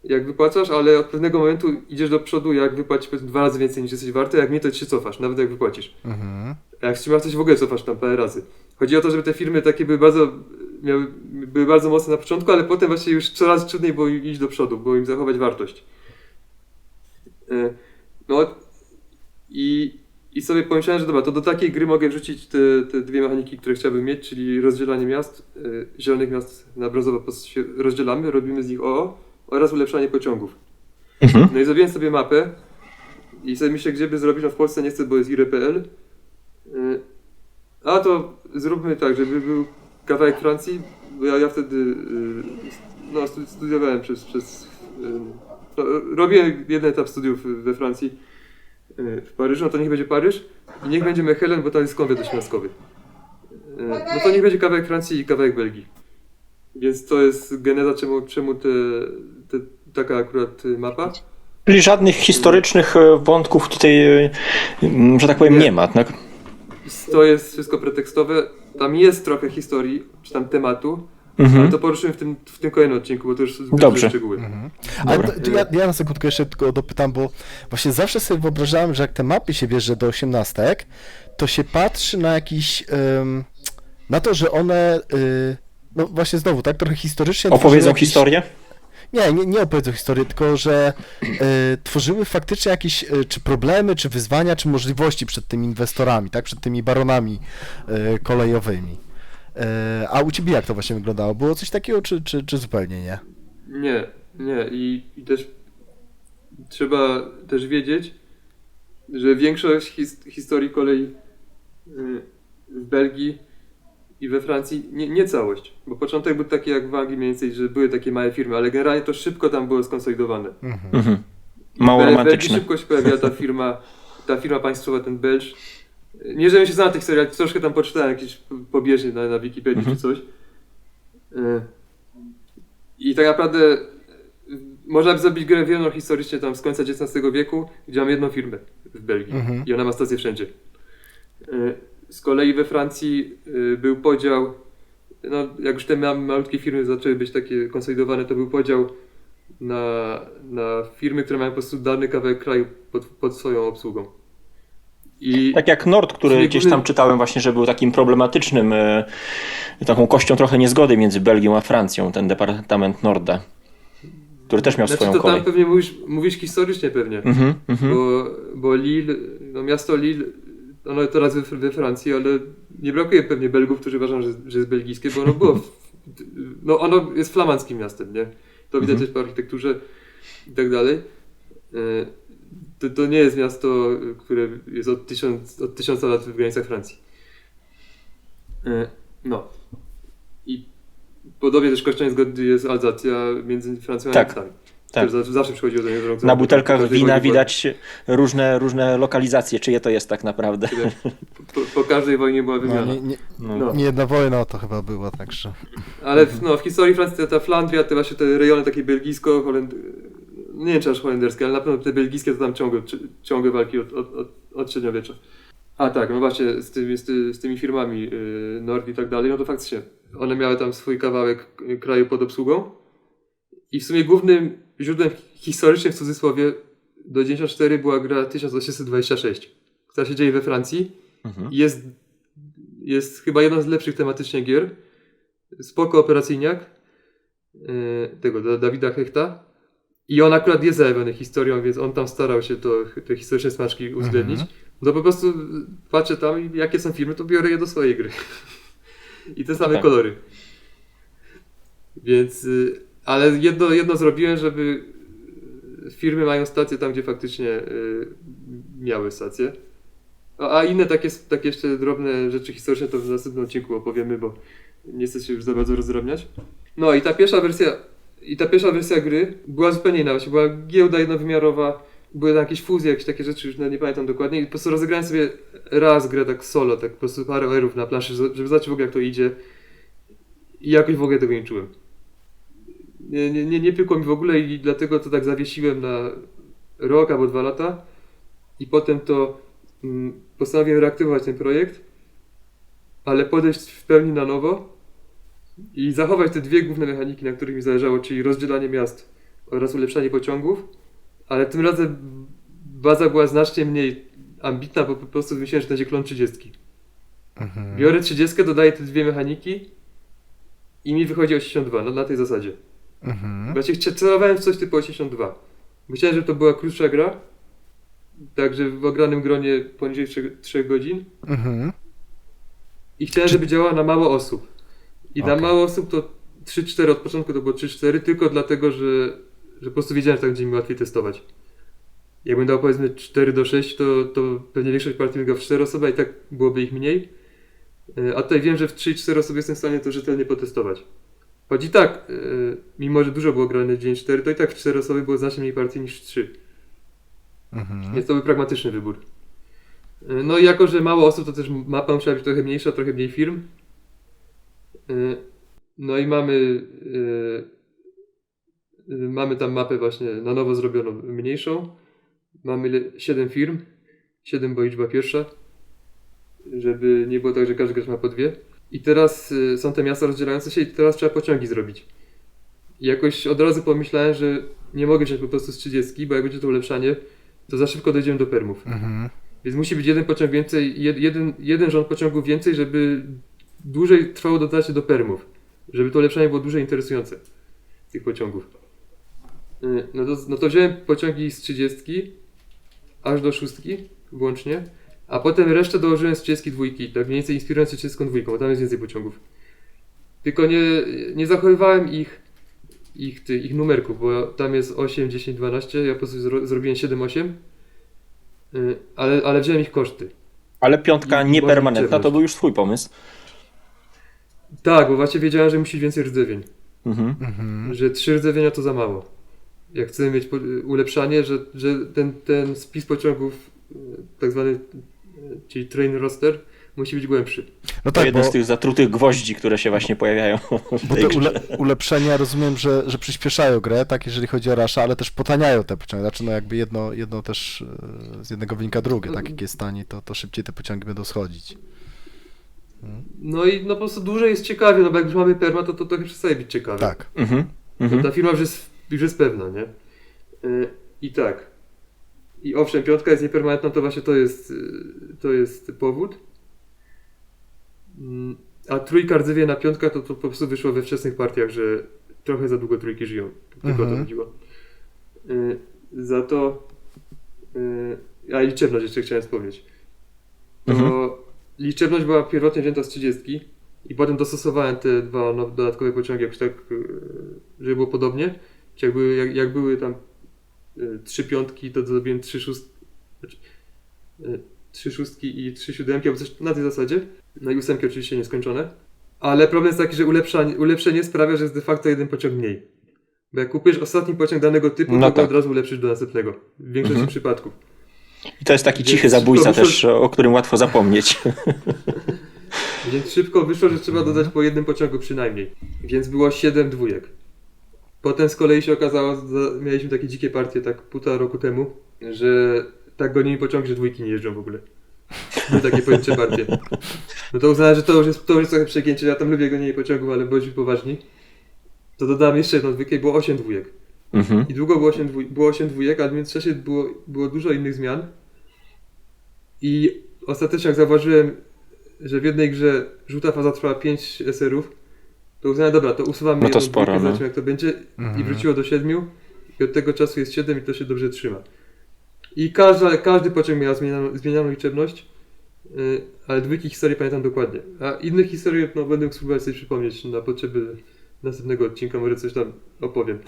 jak wypłacasz, ale od pewnego momentu idziesz do przodu, jak wypłacisz powiedzmy 2 razy więcej niż jesteś warty, jak nie, to się cofasz, nawet jak wypłacisz. A jak trzymasz coś, w ogóle cofasz tam parę razy. Chodzi o to, żeby te firmy takie były bardzo mocne na początku, ale potem właśnie już coraz trudniej było im iść do przodu, było im zachować wartość. No i sobie pomyślałem, że dobra, to do takiej gry mogę wrzucić te dwie mechaniki, które chciałbym mieć, czyli rozdzielanie miast, zielonych miast na brązowo się rozdzielamy, robimy z nich OO oraz ulepszanie pociągów. No i zrobiłem sobie mapę i sobie myślę, gdzie by zrobić, no w Polsce nie chcę, bo jest IRE.pl. A to zróbmy tak, żeby był kawałek Francji, bo ja wtedy studiowałem robiłem jeden etap studiów we Francji, w Paryżu, no to niech będzie Paryż i niech będzie Mechelen, bo tam jest konwent ośmiastkowy. No to niech będzie kawałek Francji i kawałek Belgii. Więc to jest geneza, czemu taka akurat mapa. Czyli żadnych historycznych wątków tutaj, że tak powiem, nie ma, tak? To jest wszystko pretekstowe. Tam jest trochę historii, czy tam tematu, ale to poruszymy w tym kolejnym odcinku, bo to już zbyt szczegóły. Ale ja na sekundkę jeszcze tylko dopytam, bo właśnie zawsze sobie wyobrażałem, że jak te mapy się bierze do 18, to się patrzy na jakiś, na to, że one, no właśnie znowu, tak, trochę historycznie... Opowiedzą historię? Nie opowiedzą historii, tylko że tworzyły faktycznie jakieś czy problemy, czy wyzwania, czy możliwości przed tymi inwestorami, tak, przed tymi baronami kolejowymi. A u ciebie jak to właśnie wyglądało? Było coś takiego, czy zupełnie nie? Nie. I też trzeba też wiedzieć, że większość historii kolei w Belgii i we Francji, nie całość, bo początek był taki jak w Anglii mniej więcej, że były takie małe firmy, ale generalnie to szybko tam było skonsolidowane. Mało romantyczne. W Belgii szybko się pojawiła ta firma państwowa, ten Belge. Nie, żebym się znał na tej historii, ale troszkę tam poczytałem jakieś pobieżnie na Wikipedii czy coś. I tak naprawdę można by zrobić grę wielką historycznie tam z końca XIX wieku, gdzie mamy jedną firmę w Belgii i ona ma stację wszędzie. Z kolei we Francji był podział, no jak już te malutkie firmy zaczęły być takie konsolidowane, to był podział na firmy, które mają po prostu dany kawałek kraju pod swoją obsługą. Tak jak Nord, który gdzieś tam czytałem właśnie, że był takim problematycznym, taką kością trochę niezgody między Belgią a Francją, ten departament Norda, który też miał swoją to kolej. Tam pewnie mówisz historycznie pewnie, bo Lille, no miasto Lille, ono teraz we Francji, ale nie brakuje pewnie Belgów, którzy uważają, że jest belgijskie, bo ono było, ono jest flamandzkim miastem, nie? To widać też po architekturze i tak dalej. To nie jest miasto, które jest od 1000 lat w granicach Francji. No. I podobnie też kością niezgody jest Alzacja między Francją a Niemcami. Tak. Zawsze przychodziło do niego. Na butelkach wina widać różne lokalizacje, czyje to jest tak naprawdę. Po każdej wojnie była wymiana. Nie jedna wojna to chyba była, także... Ale w historii Francji ta Flandria, te rejony takie belgijsko, nie wiem czy aż holenderskie, ale na pewno te belgijskie to tam ciągłe walki od średniowiecza. A tak, no właśnie z tymi firmami Nord i tak dalej, no to faktycznie one miały tam swój kawałek kraju pod obsługą i w sumie głównym źródłem historycznym w cudzysłowie do 94 była gra 1826, która się dzieje we Francji i jest chyba jedną z lepszych tematycznie gier, spoko operacyjniak. tego Dawida Hechta. I on akurat jest zajawiony historią, więc on tam starał się te historyczne smaczki uwzględnić. No po prostu patrzę tam i jakie są filmy, to biorę je do swojej gry. I te same Tak. kolory. Więc, ale jedno zrobiłem, żeby firmy mają stacje tam, gdzie faktycznie miały stacje. A inne takie jeszcze drobne rzeczy historyczne to w następnym odcinku opowiemy, bo nie chcę się już za bardzo rozdrabniać. No i ta pierwsza wersja gry była zupełnie inna. Właśnie była giełda jednowymiarowa, były tam jakieś fuzje, jakieś takie rzeczy, już nie pamiętam dokładnie. I po prostu rozegrałem sobie raz grę tak solo, tak po prostu parę erów na planszy, żeby zobaczyć w ogóle jak to idzie. I jakoś w ogóle tego nie czułem. Nie pykło mi w ogóle i dlatego to tak zawiesiłem na rok albo 2 lata. I potem to postanowiłem reaktywować ten projekt, ale podejść w pełni na nowo i zachować te dwie główne mechaniki, na których mi zależało, czyli rozdzielanie miast oraz ulepszanie pociągów, ale tym razem baza była znacznie mniej ambitna, bo po prostu myślałem, że to będzie klon 30. Biorę 30, dodaję te dwie mechaniki i mi wychodzi 82, no na tej zasadzie. Właśnie celowałem w coś typu 82. Myślałem, że to była krótsza gra, także w ogranym gronie poniżej 3 godzin. I chciałem, żeby działała na mało osób. I na mało osób to 3-4 od początku to było 3-4, tylko dlatego, że po prostu wiedziałem, że tak będzie mi łatwiej testować. Jakbym dał powiedzmy 4-6, to pewnie większość partii bym grał w 4 osoby, a i tak byłoby ich mniej. A tutaj wiem, że w 3-4 osoby jestem w stanie to rzetelnie potestować. Choć i tak, mimo że dużo było grane w dzień 4, to i tak w 4 osoby było znacznie mniej partii niż w 3. Więc to był pragmatyczny wybór. No i jako, że mało osób, to też mapa musiała być trochę mniejsza, trochę mniej firm. No i mamy tam mapę właśnie na nowo zrobioną, mniejszą. Mamy 7 firm, 7 bo liczba pierwsza, żeby nie było tak, że każdy gracz ma po 2. I teraz są te miasta rozdzielające się i teraz trzeba pociągi zrobić. I jakoś od razu pomyślałem, że nie mogę wziąć po prostu z 30, bo jak będzie to ulepszanie, to za szybko dojdziemy do permów. Więc musi być jeden pociąg więcej, jeden rząd pociągów więcej, żeby dłużej trwało dotarcie do permów. Żeby to ulepszanie było dłużej interesujące tych pociągów. No to wziąłem pociągi z 30 aż do 6 włącznie, a potem resztę dołożyłem z 32, tak mniej więcej inspirując się 32, bo tam jest więcej pociągów. Tylko nie zachowywałem ich numerków, bo tam jest 8, 10, 12, ja po prostu zrobiłem 7, 8, ale wziąłem ich koszty. Ale piątka I niepermanentna liczebność. to był już twój pomysł. Tak, bo właśnie wiedziałem, że musi więcej rdzewień. Że 3 rdzewienia to za mało. Jak chcemy mieć ulepszanie, że ten spis pociągów, tak zwany, czyli train roster, musi być głębszy. No To tak, jeden bo, z tych zatrutych gwoździ, które się właśnie pojawiają w bo tej te grze. ulepszenia rozumiem, że przyspieszają grę, tak, jeżeli chodzi o Rusha, ale też potaniają te pociągi. Znaczy, no jakby jedno też z jednego wynika drugie, tak, jak jest tani, to szybciej te pociągi będą schodzić. No i po prostu dłużej jest ciekawie, no bo jak już mamy perma, to trochę przestaje być ciekawe. Tak. Ta firma już jest pewna, nie? I tak. I owszem, piątka jest niepermanentna, to właśnie to jest powód. A trójka rdzewiena piątka to po prostu wyszło we wczesnych partiach, że trochę za długo trójki żyją. Tylko o to chodziło. Za to... A liczebność jeszcze chciałem wspomnieć. To liczebność była pierwotnie wzięta z 30 i potem dostosowałem te dwa dodatkowe pociągi jakoś tak, żeby było podobnie. Jak były tam 3 piątki, to zrobiłem 3 szóstki, znaczy 3 szóstki i 3 siódemki, albo coś na tej zasadzie. No i 8 oczywiście nieskończone. Ale problem jest taki, że ulepszenie sprawia, że jest de facto jeden pociąg mniej. Bo jak kupujesz ostatni pociąg danego typu, No to go tak. od razu ulepszysz do następnego. W większości przypadków. I to jest taki Więc cichy zabójca szybko też, o którym łatwo zapomnieć. Więc szybko wyszło, że trzeba dodać po jednym pociągu przynajmniej. Więc było 7 dwójek. Potem z kolei się okazało, mieliśmy takie dzikie partie tak 1,5 roku temu, że tak gonili pociągi, że dwójki nie jeżdżą w ogóle. Były takie pojedyncze partie. No to uznałem, że to już jest trochę przegięcie. Ja tam lubię gonienie pociągów, ale bądźmy poważni. To dodałem jeszcze jedną dwójkę i było 8 dwójek. I długo było 8 dwójek, ale w międzyczasie było dużo innych zmian. I ostatecznie jak zauważyłem, że w jednej grze żółta faza trwała 5 SR-ów, to uznałem, dobra, to usuwamy No to jedną sporo, dwójkę, no. zobaczymy jak to będzie i Mhm. wróciło do 7 i od tego czasu jest 7 i to się dobrze trzyma. I każdy pociąg miał zmienianą liczebność, ale dwójki historii pamiętam dokładnie. A innych historii no, będę spróbować sobie przypomnieć na potrzeby następnego odcinka, może coś tam opowiem,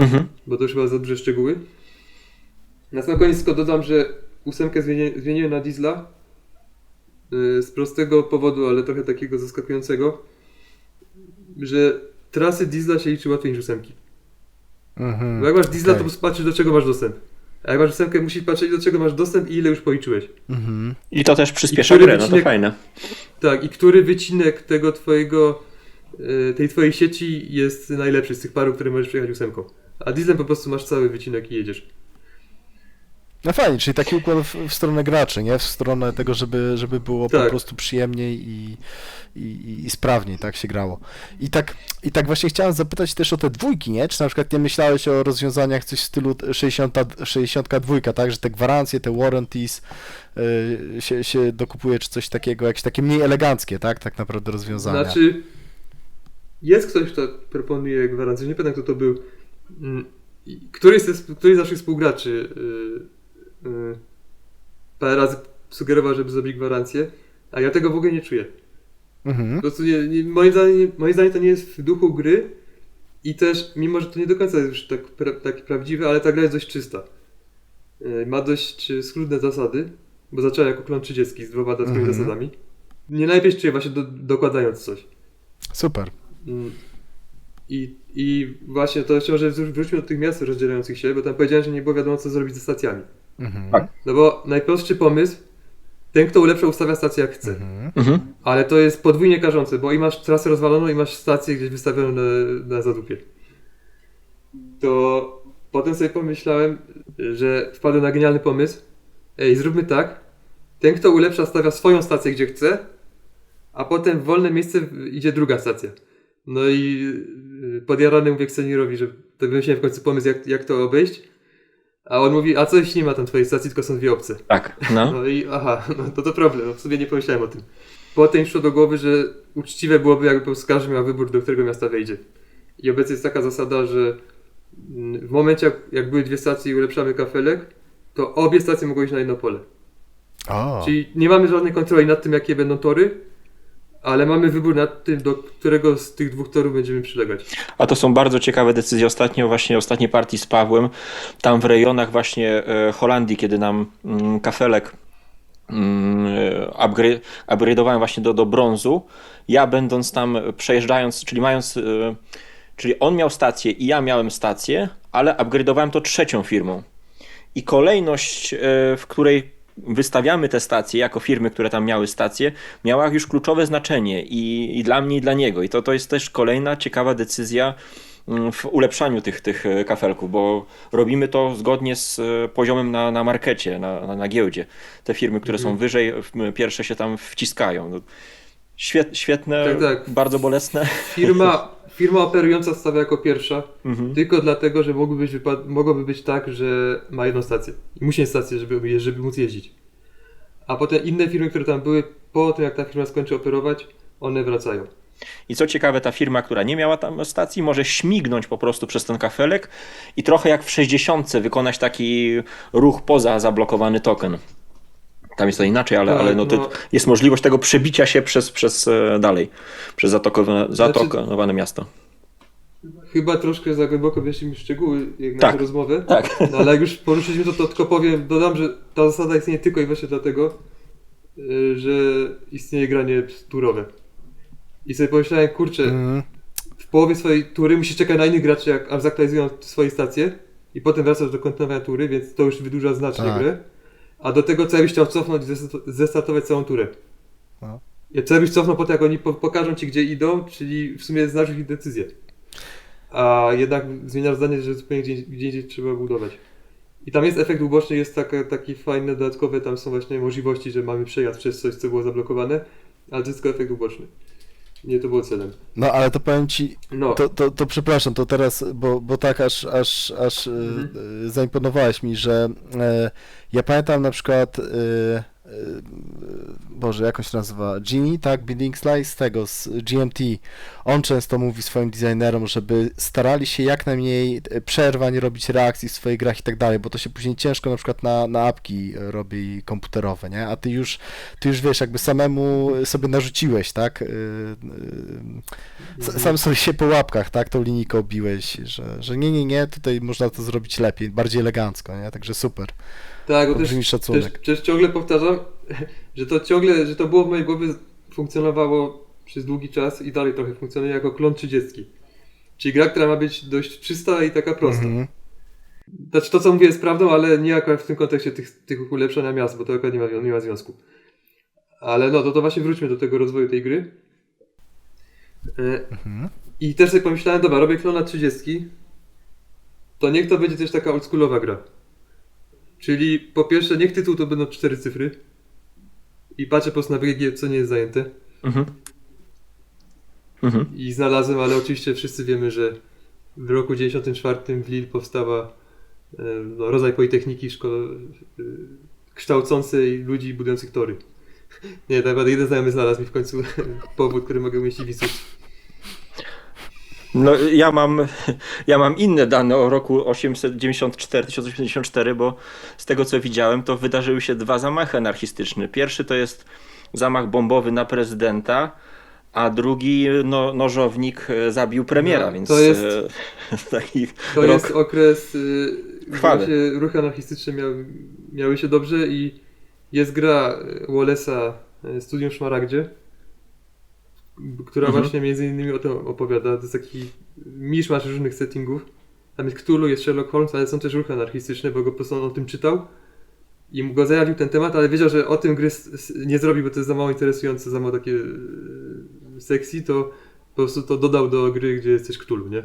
bo to już chyba za duże szczegóły. Na sam koniec tylko dodam, że 8 zmieniłem na diesla z prostego powodu, ale trochę takiego zaskakującego, że trasy diesla się liczy łatwiej niż 8. Mhm. Bo jak masz diesla, Okej. to patrzysz do czego masz dostęp. A jak masz 8, musisz patrzeć do czego masz dostęp i ile już policzyłeś. Mhm. I to też przyspiesza I który grę, no to wycinek- fajne. Tak, i który wycinek tego tej twojej sieci jest najlepszy z tych paru, które możesz przejechać 8. A dieslem po prostu masz cały wycinek i jedziesz. No fajnie, czyli taki układ w stronę graczy, nie? W stronę tego, żeby było po Tak. prostu przyjemniej i sprawniej tak się grało. I tak właśnie chciałem zapytać też o te dwójki, nie? Czy na przykład nie myślałeś o rozwiązaniach coś w stylu 62, tak? Że te gwarancje, te warranties się dokupuje, czy coś takiego, jakieś takie mniej eleganckie, tak? Tak naprawdę rozwiązania. Znaczy, jest ktoś, kto proponuje gwarancję, nie pamiętam kto to był. Któryś z naszych współgraczy parę razy sugerował, żeby zrobić gwarancję, a ja tego w ogóle nie czuję. Mhm. Po prostu moim zdaniem to nie jest w duchu gry i też, mimo że to nie do końca jest już tak prawdziwe, ale ta gra jest dość czysta. Ma dość schludne zasady, bo zaczęła jako klon 30 z 2 dodatkowymi Mhm. zasadami. Nie najlepiej się czuję właśnie dokładając coś. Super. I właśnie to jeszcze może wróćmy do tych miast rozdzielających się, bo tam powiedziałem, że nie było wiadomo co zrobić ze stacjami. Mhm. Tak. No bo najprostszy pomysł, ten kto ulepsza ustawia stację jak chce. Mhm. Ale to jest podwójnie karzące, bo i masz trasę rozwaloną i masz stację gdzieś wystawioną na zadupie. To potem sobie pomyślałem, że wpadłem na genialny pomysł. Ej, zróbmy tak, ten kto ulepsza stawia swoją stację gdzie chce, a potem w wolne miejsce idzie druga stacja. No i podjarany mówię Ksenirowi, że to wymyśliłem w końcu pomysł jak to obejść. A on mówi, a coś nie ma tam twojej stacji, tylko są dwie opcje. Tak, no. No i aha, no to problem, no w sumie nie pomyślałem o tym. Potem mi przyszło do głowy, że uczciwe byłoby, jakby po prostu każdy miał wybór, do którego miasta wejdzie. I obecnie jest taka zasada, że w momencie jak były dwie stacje i ulepszamy kafelek, to obie stacje mogą iść na jedno pole. O. Czyli nie mamy żadnej kontroli nad tym, jakie będą tory, ale mamy wybór nad tym, do którego z tych dwóch torów będziemy przylegać. A to są bardzo ciekawe decyzje. Ostatniej partii z Pawłem, tam w rejonach właśnie Holandii, kiedy nam kafelek upgrade'owałem właśnie do brązu, ja będąc tam przejeżdżając, czyli on miał stację i ja miałem stację, ale upgrade'owałem to trzecią firmą. I kolejność, w której wystawiamy te stacje jako firmy, które tam miały stacje, miała już kluczowe znaczenie i dla mnie, i dla niego. I to jest też kolejna ciekawa decyzja w ulepszaniu tych kafelków, bo robimy to zgodnie z poziomem na markecie, na giełdzie. Te firmy, które są wyżej, pierwsze się tam wciskają. No, świetne, Tak. bardzo bolesne. Firma operująca stawia jako pierwsza, tylko dlatego, że mogłoby być tak, że ma jedną stację. I musi mieć stację, żeby móc jeździć. A potem inne firmy, które tam były, po tym jak ta firma skończy operować, one wracają. I co ciekawe, ta firma, która nie miała tam stacji, może śmignąć po prostu przez ten kafelek i trochę jak w 60 wykonać taki ruch poza zablokowany token. Tam jest to inaczej, ale jest możliwość tego przebicia się przez dalej, przez zatokowane miasto. Chyba troszkę za głęboko weszliśmy w szczegóły, jak na Tak. tę rozmowę. Tak. No, ale jak już poruszyliśmy to tylko dodam, że ta zasada istnieje tylko i właśnie dlatego, że istnieje granie turowe. I sobie pomyślałem, kurczę, w połowie swojej tury musisz czekać na innych graczy, jak zaktualizują swoje stacje i potem wracasz do kontynuowania tury, więc to już wydłuża znacznie grę. A do tego co ja byś chciał cofnąć i zestartować całą turę. No. Ja co ja byś cofnął po tym, jak oni pokażą ci, gdzie idą, czyli w sumie znasz ich decyzję. A jednak zmieniasz zdanie, że zupełnie gdzie indziej trzeba budować. I tam jest efekt uboczny, jest taki fajny, dodatkowe, tam są właśnie możliwości, że mamy przejazd przez coś, co było zablokowane, ale to jest tylko efekt uboczny. Nie, to było celem. No ale to powiem ci, No. to przepraszam, to teraz, bo tak aż zaimponowałeś mi, że ja pamiętam na przykład Boże, jak on się nazywa? Genie, tak? Binding Slice z tego, z GMT. On często mówi swoim designerom, żeby starali się jak najmniej przerwań robić, reakcji w swoich grach i tak dalej, bo to się później ciężko na przykład na apki robi komputerowe, nie? A ty już wiesz, jakby samemu sobie narzuciłeś, tak? Sam sobie się po łapkach, tak? Tą linijką biłeś, że nie, tutaj można to zrobić lepiej, bardziej elegancko, nie? Także super. Tak, bo Olbrzymi szacunek. też ciągle powtarzam, że to było w mojej głowie, funkcjonowało przez długi czas i dalej trochę funkcjonuje jako klon 30. Czyli gra, która ma być dość czysta i taka prosta. Mhm. Znaczy to, co mówię, jest prawdą, ale nie akurat w tym kontekście tych ulepszenia miast, bo to akurat nie ma związku. Ale no, to właśnie wróćmy do tego rozwoju tej gry. I też sobie pomyślałem, dobra, robię klona 30, to niech to będzie też taka oldschoolowa gra. Czyli po pierwsze, niech tytuł to będą 4 cyfry. I patrzę po prostu na BGG, co nie jest zajęte. I znalazłem, ale oczywiście wszyscy wiemy, że w roku 94 w Lille powstała rodzaj politechniki kształcącej ludzi budujących tory. Nie, tak naprawdę jeden znajomy znalazł mi w końcu powód, który mogę umieścić w instrukcji. No, ja mam inne dane o roku 1894, bo z tego co widziałem, to wydarzyły się 2 zamachy anarchistyczne. Pierwszy to jest zamach bombowy na prezydenta, a drugi nożownik zabił premiera, No, więc to jest- taki To rok jest okres, chwały. gdzie ruchy anarchistyczne miały się dobrze i jest gra Wallace'a Studium Szmaragdzie, która właśnie między innymi o tym opowiada. To jest taki miszmasz różnych settingów. Tam jest Cthulhu, jest Sherlock Holmes, ale są też ruchy anarchistyczne, bo go po prostu on o tym czytał i mu go zajawił ten temat, ale wiedział, że o tym gry nie zrobi, bo to jest za mało interesujące, za mało takie sexy, to po prostu to dodał do gry, gdzie jest też Cthulhu, nie?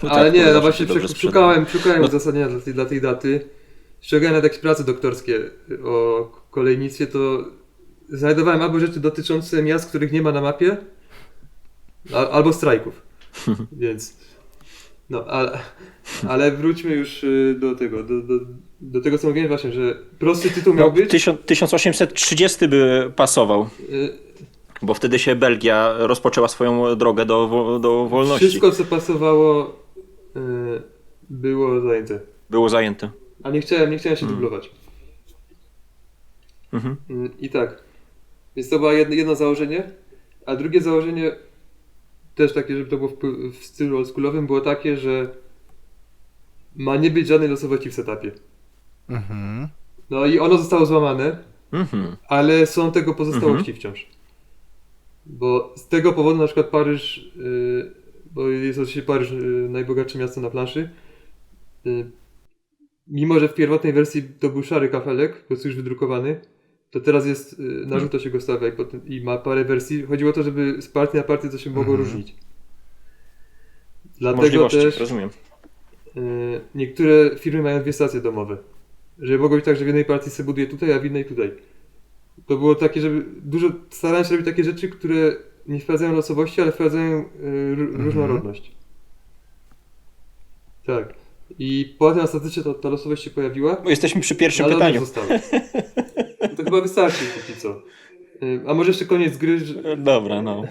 No Ale tak, nie, to no zawsze właśnie się dobrze sprzedaje. szukałem uzasadnienia dla tej daty. Ściągałem nawet jakieś prace doktorskie o kolejnictwie, to znajdowałem albo rzeczy dotyczące miast, których nie ma na mapie, albo strajków. Więc no, ale wróćmy już do tego, co mówiłem właśnie, że prosty tytuł miał No, być. 1830 by pasował, bo wtedy się Belgia rozpoczęła swoją drogę do wolności. Wszystko, co pasowało, było zajęte. Było zajęte. A nie chciałem się dublować. I tak. Więc to było jedno założenie. A drugie założenie, też takie, żeby to było w stylu oldschoolowym, było takie, że ma nie być żadnej losowości w setupie. No i ono zostało złamane, ale są tego pozostałości wciąż. Bo z tego powodu na przykład Paryż, bo jest oczywiście Paryż najbogatsze miasto na planszy, mimo że w pierwotnej wersji to był szary kafelek, po prostu już wydrukowany, to teraz jest, na żółto się go stawia i ma parę wersji. Chodziło o to, żeby z partii na partię to się mogło różnić. Dlatego Możliwości, też rozumiem. niektóre firmy mają 2 stacje domowe. Że mogło być tak, że w jednej partii się buduje tutaj, a w innej tutaj. To było takie, żeby starałem się robić takie rzeczy, które nie wprowadzają losowości, ale wprowadzają różnorodność. Tak. I potem ostatecznie ta losowość się pojawiła. Bo jesteśmy przy pierwszym ale pytaniu. ona została. To chyba wystarczy póki co. A może jeszcze koniec gry? Dobra, no.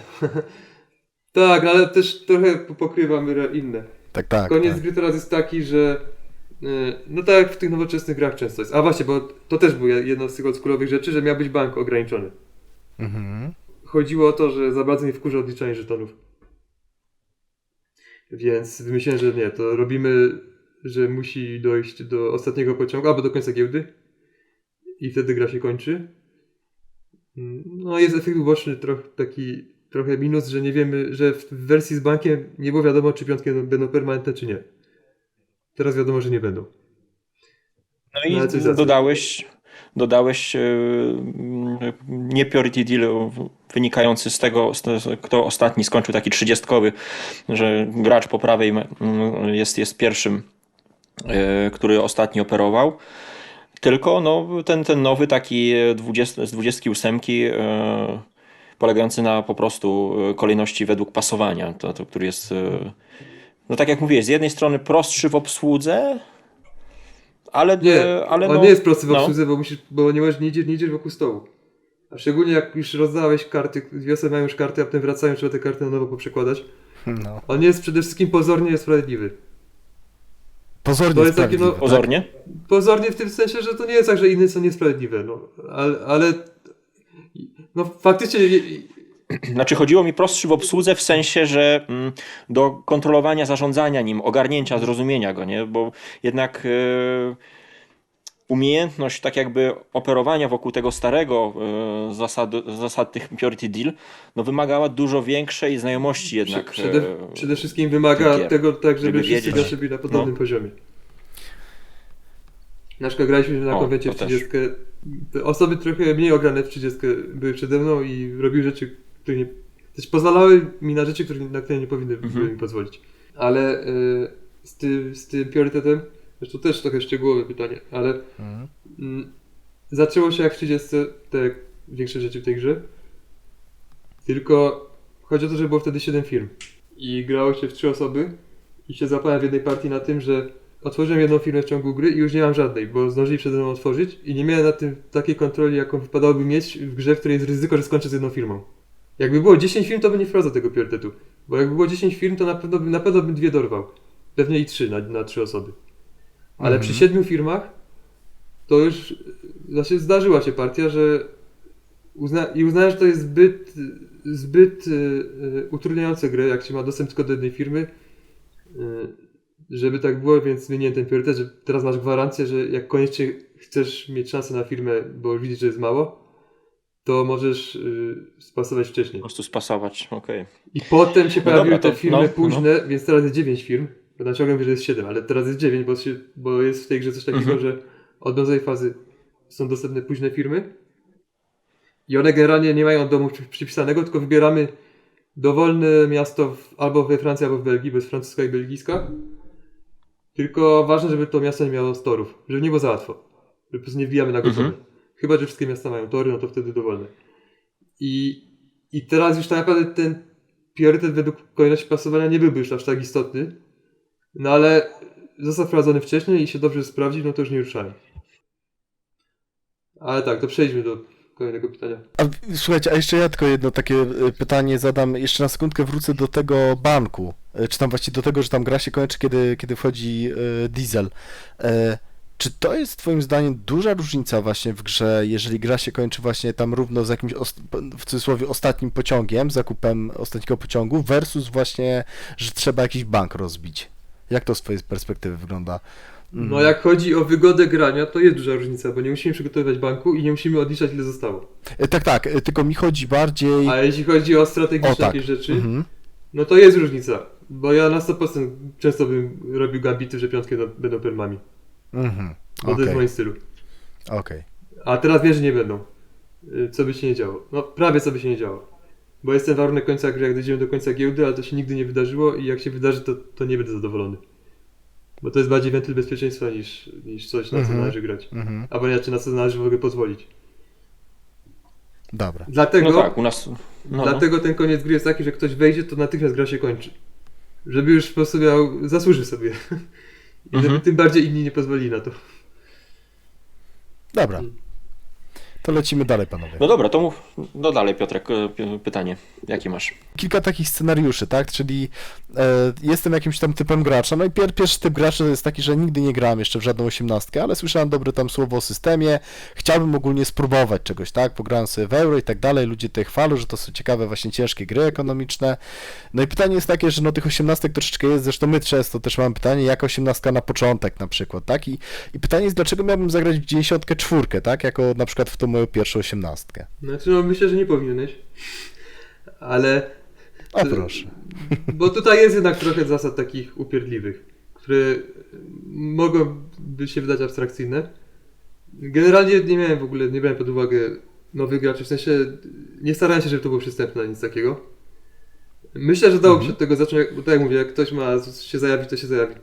Tak, ale też trochę pokrywam inne. Tak. Koniec gry teraz jest taki, że no tak jak w tych nowoczesnych grach często jest. A właśnie, bo to też była jedna z tych oldschoolowych rzeczy, że miał być bank ograniczony. Chodziło o to, że za bardzo nie wkurza odliczanie żetonów. Więc wymyśliłem, że nie, to robimy, że musi dojść do ostatniego pociągu, albo do końca giełdy. I wtedy gra się kończy. No jest efekt uboczny, trochę minus, że nie wiemy, że w wersji z bankiem nie było wiadomo, czy piątki będą permanentne, czy nie. Teraz wiadomo, że nie będą. No i dodałeś nie priority deal wynikający z tego, kto ostatni skończył taki 30-kowy, że gracz po prawej jest pierwszym, który ostatni operował. Tylko ten nowy taki z 28 polegający na po prostu kolejności według pasowania, to który jest, no tak jak mówiłeś, z jednej strony prostszy w obsłudze, ale, ale on no, nie jest prosty w no. obsłudze, bo nie idziesz wokół stołu. A szczególnie jak już rozdałeś karty, dwie osoby mają już karty, a potem wracają, trzeba te karty na nowo poprzekładać. No. On jest przede wszystkim pozornie niesprawiedliwy. Pozornie To jest takie, sprawiedliwe, no, Pozornie? Pozornie w tym sensie, że to nie jest tak, że inne są niesprawiedliwe, no, ale no faktycznie Znaczy chodziło mi prostszy w obsłudze w sensie, że do kontrolowania, zarządzania nim, ogarnięcia, zrozumienia go, nie? Bo jednak umiejętność tak jakby operowania wokół tego starego zasad tych Purity Deal, no wymagała dużo większej znajomości jednak. przede wszystkim wymaga gier, tego tak, żeby żeby wszyscy wiedzieć. gracze byli na podobnym poziomie. Na przykład graliśmy na O, konwencie to w też. 30. Te osoby trochę mniej ograne w 30 były przede mną i robiły rzeczy, które nie... Też pozwalały mi na rzeczy, na które nie powinny były mi pozwolić. Ale z tym priorytetem, zresztą też trochę szczegółowe pytanie, ale zaczęło się jak w 30, tak jak większe rzeczy w tej grze. Tylko chodzi o to, że było wtedy 7 firm i grało się w 3 osoby i się złapałem w jednej partii na tym, że otworzyłem jedną firmę w ciągu gry i już nie mam żadnej, bo zdążyli przede mną otworzyć i nie miałem na tym takiej kontroli, jaką wypadałoby mieć w grze, w której jest ryzyko, że skończę z jedną firmą. Jakby było 10 firm, to by nie wprowadzał tego priorytetu, bo jakby było 10 firm, to na pewno bym 2 dorwał. Pewnie i 3 na 3 osoby. Ale przy 7 firmach to już znaczy zdarzyła się partia, że uznałem, że to jest zbyt utrudniające grę, jak się ma dostęp tylko do jednej firmy, żeby tak było, więc zmieniłem ten priorytet, że teraz masz gwarancję, że jak koniecznie chcesz mieć szansę na firmę, bo widzisz, że jest mało, to możesz spasować wcześniej. Po prostu spasować, okej. I potem się pojawiły dobra, to- te firmy no, późne, więc teraz jest 9 firm. Bo na ciągle mówię, że jest 7, ale teraz jest 9, bo jest w tej grze coś takiego, że od brązowej fazy są dostępne późne firmy. I one generalnie nie mają domu przypisanego, tylko wybieramy dowolne miasto albo we Francji, albo w Belgii, bo jest francuska i belgijska. Tylko ważne, żeby to miasto nie miało torów, żeby nie było za łatwo. Że po prostu nie wbijamy na gotowe. Chyba że wszystkie miasta mają tory, no to wtedy dowolne. I teraz już tak naprawdę ten priorytet według kolejności pasowania nie byłby już aż tak istotny. No ale został wprowadzony wcześniej i się dobrze sprawdził, no to już nie ruszałem. Ale tak, to przejdźmy do kolejnego pytania. Słuchajcie, a jeszcze ja tylko jedno takie pytanie zadam. Jeszcze na sekundkę wrócę do tego banku. Czy tam właściwie do tego, że tam gra się kończy, kiedy wchodzi diesel. Czy to jest twoim zdaniem duża różnica właśnie w grze, jeżeli gra się kończy właśnie tam równo z jakimś, w cudzysłowie, ostatnim pociągiem, zakupem ostatniego pociągu, versus właśnie, że trzeba jakiś bank rozbić? Jak to z twojej perspektywy wygląda? No jak chodzi o wygodę grania, to jest duża różnica, bo nie musimy przygotowywać banku i nie musimy odliczać ile zostało. Tak, tylko mi chodzi bardziej... A jeśli chodzi o strategiczne O, tak. jakieś rzeczy, no to jest różnica. Bo ja na 100% często bym robił gambity, że piątki będą permami. Bo to jest w moim stylu. Okej. A teraz wiem, że nie będą. Co by się nie działo. No prawie co by się nie działo. Bo jest ten warunek końca gry, jak dojdziemy do końca giełdy, ale to się nigdy nie wydarzyło i jak się wydarzy, to nie będę zadowolony. Bo to jest bardziej wentyl bezpieczeństwa niż coś, na co należy grać. Albo inaczej, na co należy w ogóle pozwolić. Dobra. Dlatego, No tak, u nas... dlatego ten koniec gry jest taki, że ktoś wejdzie, to natychmiast gra się kończy. Żeby już po prostu zasłużył sobie. I żeby tym bardziej inni nie pozwolili na to. Dobra. To lecimy dalej, panowie. No dobra, to mów, no dalej Piotrek, pytanie, jakie masz? Kilka takich scenariuszy, tak? Czyli jestem jakimś tam typem gracza. No i pierwszy typ gracza to jest taki, że nigdy nie grałem jeszcze w żadną 18, ale słyszałem dobre tam słowo o systemie. Chciałbym ogólnie spróbować czegoś, tak? Pograłem sobie w euro i tak dalej. Ludzie tutaj chwalą, że to są ciekawe właśnie ciężkie gry ekonomiczne. No i pytanie jest takie, że no tych 18 troszeczkę jest, zresztą my często też mamy pytanie, jak 18 na początek na przykład, tak? I pytanie jest, dlaczego miałbym zagrać w 94, tak? Jako na przykład w tą moją pierwszą 18. Znaczy, no myślę, że nie powinieneś. Ale... O proszę. Bo tutaj jest jednak trochę zasad takich upierdliwych, które mogłyby się wydać abstrakcyjne. Generalnie nie brałem pod uwagę nowych graczy, w sensie nie starałem się, żeby to było przystępne, nic takiego. Myślę, że dałoby się od tego zacząć, bo tak jak mówię, jak ktoś ma się zajawić, to się zajawi.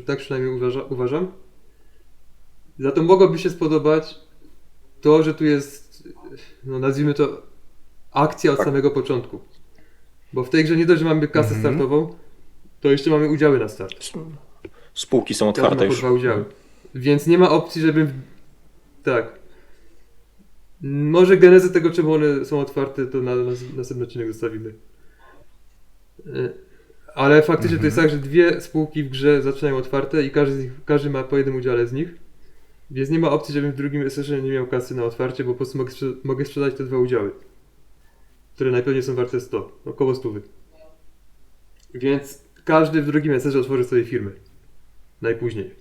Tak przynajmniej uważam. Za to mogłoby się spodobać to, że tu jest, no nazwijmy to, akcja od samego początku. Bo w tej grze nie dość, że mamy kasę startową, to jeszcze mamy udziały na start. Spółki są Każdy ma otwarte po już. 2 udziały. Więc nie ma opcji, żebym... Tak. Może genezę tego, czemu one są otwarte, to na następny odcinek zostawimy. Ale faktycznie to jest tak, że dwie spółki w grze zaczynają otwarte i każdy ma po jednym udziale z nich. Więc nie ma opcji, żebym w drugim sessionie nie miał kasy na otwarcie, bo po prostu mogę sprzedać te dwa udziały. Które najpewniej są warte 100, około 100. Więc każdy w drugim sessionie otworzy sobie firmę. Najpóźniej.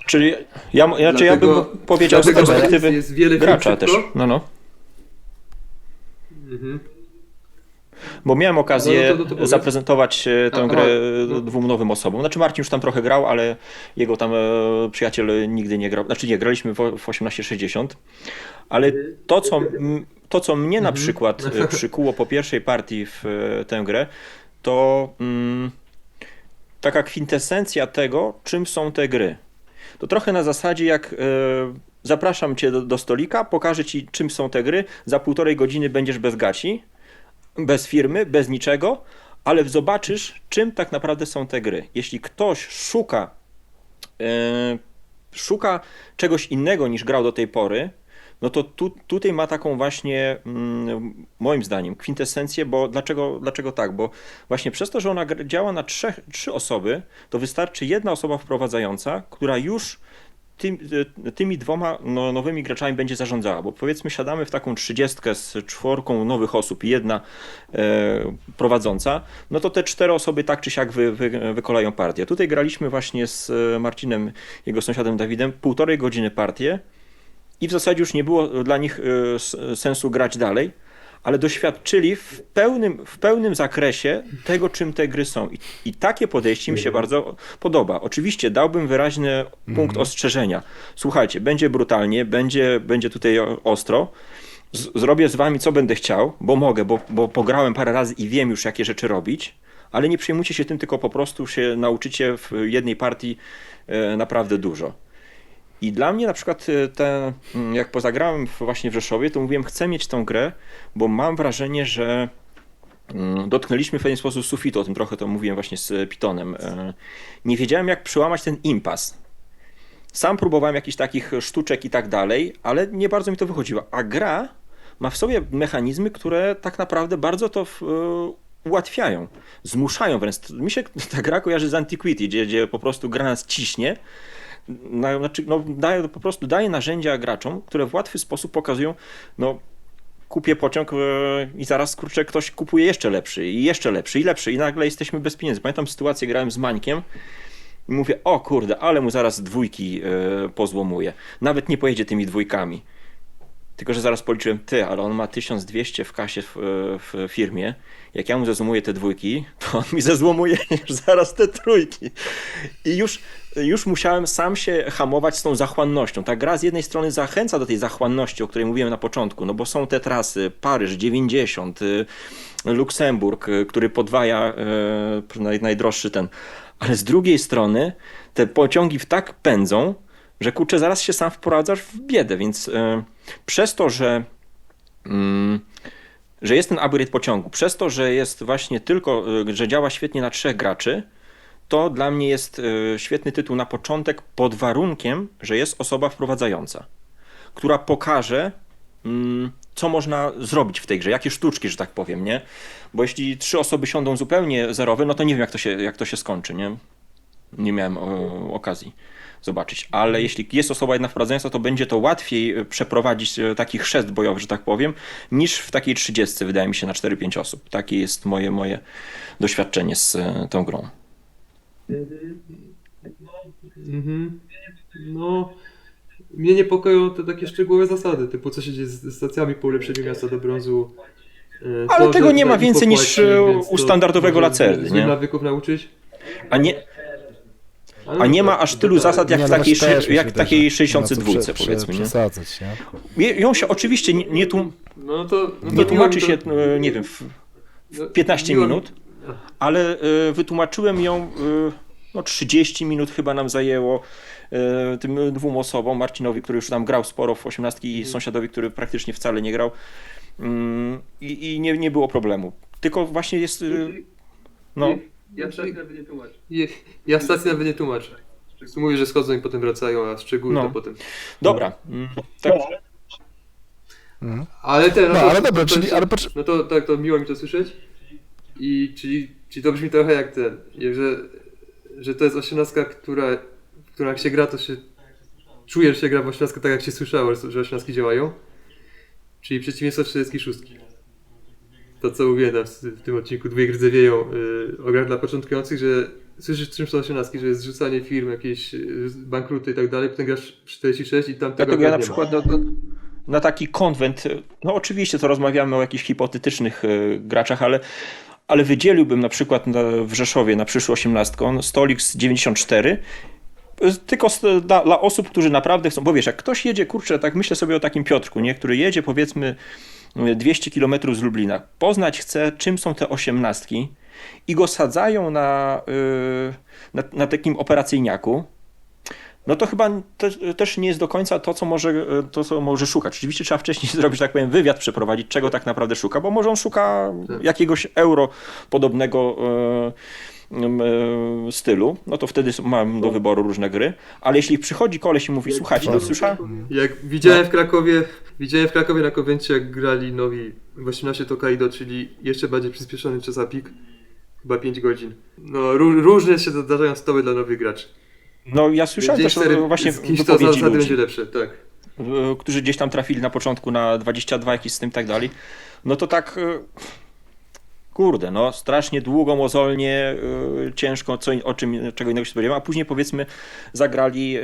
Czyli ja bym powiedział z dlatego perspektywy jest wiele firm gracza też. szybko. No. Mhm. Bo miałem okazję No to powiedz. zaprezentować tę Aha, grę no. dwóm nowym osobom. Znaczy Marcin już tam trochę grał, ale jego tam przyjaciel nigdy nie grał. Znaczy nie, graliśmy w 1860. Ale to, co mnie na przykład przykuło po pierwszej partii w tę grę, to taka kwintesencja tego, czym są te gry. To trochę na zasadzie jak zapraszam cię do stolika, pokażę ci czym są te gry, za 1,5 godziny będziesz bez gaci, bez firmy, bez niczego, ale zobaczysz czym tak naprawdę są te gry. Jeśli ktoś szuka czegoś innego niż grał do tej pory, no to tutaj ma taką właśnie, moim zdaniem, kwintesencję, bo dlaczego tak? Bo właśnie przez to, że ona działa na 3 osoby, to wystarczy jedna osoba wprowadzająca, która już tymi 2 nowymi graczami będzie zarządzała, bo powiedzmy siadamy w taką 30 z 4 nowych osób i jedna prowadząca, no to te 4 osoby tak czy siak wykoleją partię. Tutaj graliśmy właśnie z Marcinem, jego sąsiadem Dawidem, 1,5 godziny partię i w zasadzie już nie było dla nich sensu grać dalej, ale doświadczyli w pełnym zakresie tego, czym te gry są. I takie podejście mi się bardzo podoba. Oczywiście dałbym wyraźny punkt ostrzeżenia. Słuchajcie, będzie brutalnie, będzie tutaj ostro. Zrobię z wami, co będę chciał, bo mogę, bo pograłem parę razy i wiem już, jakie rzeczy robić, ale nie przejmujcie się tym, tylko po prostu się nauczycie w jednej partii naprawdę dużo. I dla mnie na przykład jak pozagrałem właśnie w Rzeszowie, to mówiłem, chcę mieć tę grę, bo mam wrażenie, że dotknęliśmy w pewien sposób sufitu, o tym trochę to mówiłem właśnie z Pitonem. Nie wiedziałem jak przełamać ten impas. Sam próbowałem jakichś takich sztuczek i tak dalej, ale nie bardzo mi to wychodziło. A gra ma w sobie mechanizmy, które tak naprawdę bardzo to ułatwiają, zmuszają wręcz. Mi się ta gra kojarzy z Antiquity, gdzie po prostu gra nas ciśnie. Po prostu daje narzędzia graczom, które w łatwy sposób pokazują, kupię pociąg i zaraz kurczę ktoś kupuje jeszcze lepszy i jeszcze lepszy i lepszy i nagle jesteśmy bez pieniędzy. Pamiętam sytuację, grałem z Mańkiem i mówię, o kurde, ale mu zaraz 2 pozłomuję. Nawet nie pojedzie tymi 2. Tylko że zaraz policzyłem, ale on ma 1200 w kasie w firmie. Jak ja mu zezłomuję te 2, to on mi zezłomuje już zaraz te 3. I już musiałem sam się hamować z tą zachłannością. Ta gra z jednej strony zachęca do tej zachłanności, o której mówiłem na początku, no bo są te trasy, Paryż 90, Luksemburg, który podwaja najdroższy ten. Ale z drugiej strony te pociągi tak pędzą, że kurczę, zaraz się sam wprowadzasz w biedę, więc przez to, że jest ten upgrade pociągu, przez to, że jest właśnie że działa świetnie na 3 graczy, to dla mnie jest świetny tytuł na początek pod warunkiem, że jest osoba wprowadzająca, która pokaże, co można zrobić w tej grze, jakie sztuczki, że tak powiem, nie? Bo jeśli 3 osoby siądą zupełnie zerowe, no to nie wiem, jak to się skończy, nie? Nie miałem okazji zobaczyć, ale jeśli jest osoba jedna wprowadzająca, to będzie to łatwiej przeprowadzić taki chrzest bojowy, że tak powiem, niż w takiej 30, wydaje mi się, na 4-5 osób. Takie jest moje doświadczenie z tą grą. No, mnie niepokoją te takie szczegółowe zasady, typu co się dzieje z stacjami po ulepszeniu miasta do brązu. Ale tego nie ma tutaj więcej niż popłaci, u standardowego może Lacerdy, złych nie? nawyków nauczyć. A nie ma aż tylu zasad jak Nie, w no takiej, właśnie też mi się jak w takiej wydaje, 62, nie ma co powiedzmy. Nie? przesadzać, nie? Ją się oczywiście nie to tłumaczy miło się, mi to- nie wiem, w 15 miło mi- minut, ale wytłumaczyłem ją, 30 minut chyba nam zajęło tym 2 osobom, Marcinowi, który już tam grał sporo w 18 i sąsiadowi, który praktycznie wcale nie grał i nie było problemu. Tylko właśnie jest, Ja w stacji nawet nie tłumaczę. Tu mówię, że schodzą i potem wracają, a szczegóły No. to potem. Dobra. Tak. Ale No, ale dobra, czyli... Ale No to tak, to miło mi to słyszeć. Czyli to brzmi trochę jak że to jest 18, która jak się gra, to się czujesz, że się gra w 18 tak jak się słyszało, że 18 działają. Czyli przeciwieństwo 46. To co mówiłem w tym odcinku, dwie rdzewieją o grach dla początkujących, że słyszysz czym są 18, że jest zrzucanie firm, jakieś bankruty i tak dalej, potem grasz 46 i tam tego Dlatego ja na nie ma. przykład na taki konwent, no oczywiście to rozmawiamy o jakichś hipotetycznych graczach, ale wydzieliłbym na przykład w Rzeszowie na przyszłą 18 stolik z 94, tylko dla osób, którzy naprawdę chcą, bo wiesz, jak ktoś jedzie, kurczę, tak myślę sobie o takim Piotrku, nie, który jedzie powiedzmy 200 km z Lublina, poznać chce, czym są te 18 i go sadzają na takim operacyjniaku, no to chyba też nie jest do końca to, co może szukać. Oczywiście trzeba wcześniej zrobić, tak powiem, wywiad przeprowadzić, czego tak naprawdę szuka, bo może on szuka jakiegoś euro podobnego stylu, no to wtedy mam do wyboru różne gry, ale jeśli przychodzi koleś i mówi, słuchajcie, no słyszałem? Jak widziałem w Krakowie na konwencie, jak grali nowi w 18 Tokaido, czyli jeszcze bardziej przyspieszony Chesapeake, chyba 5 godzin. No różne się zdarzają stoły dla nowych graczy. No ja słyszałem też właśnie z kimś to wypowiedzi zasady ludzi, będzie lepsze, tak. którzy gdzieś tam trafili na początku na 22 jakiś z tym i tak dalej, no to tak kurde, no strasznie długo, mozolnie, ciężko, czego innego się spodziewałem, a później powiedzmy zagrali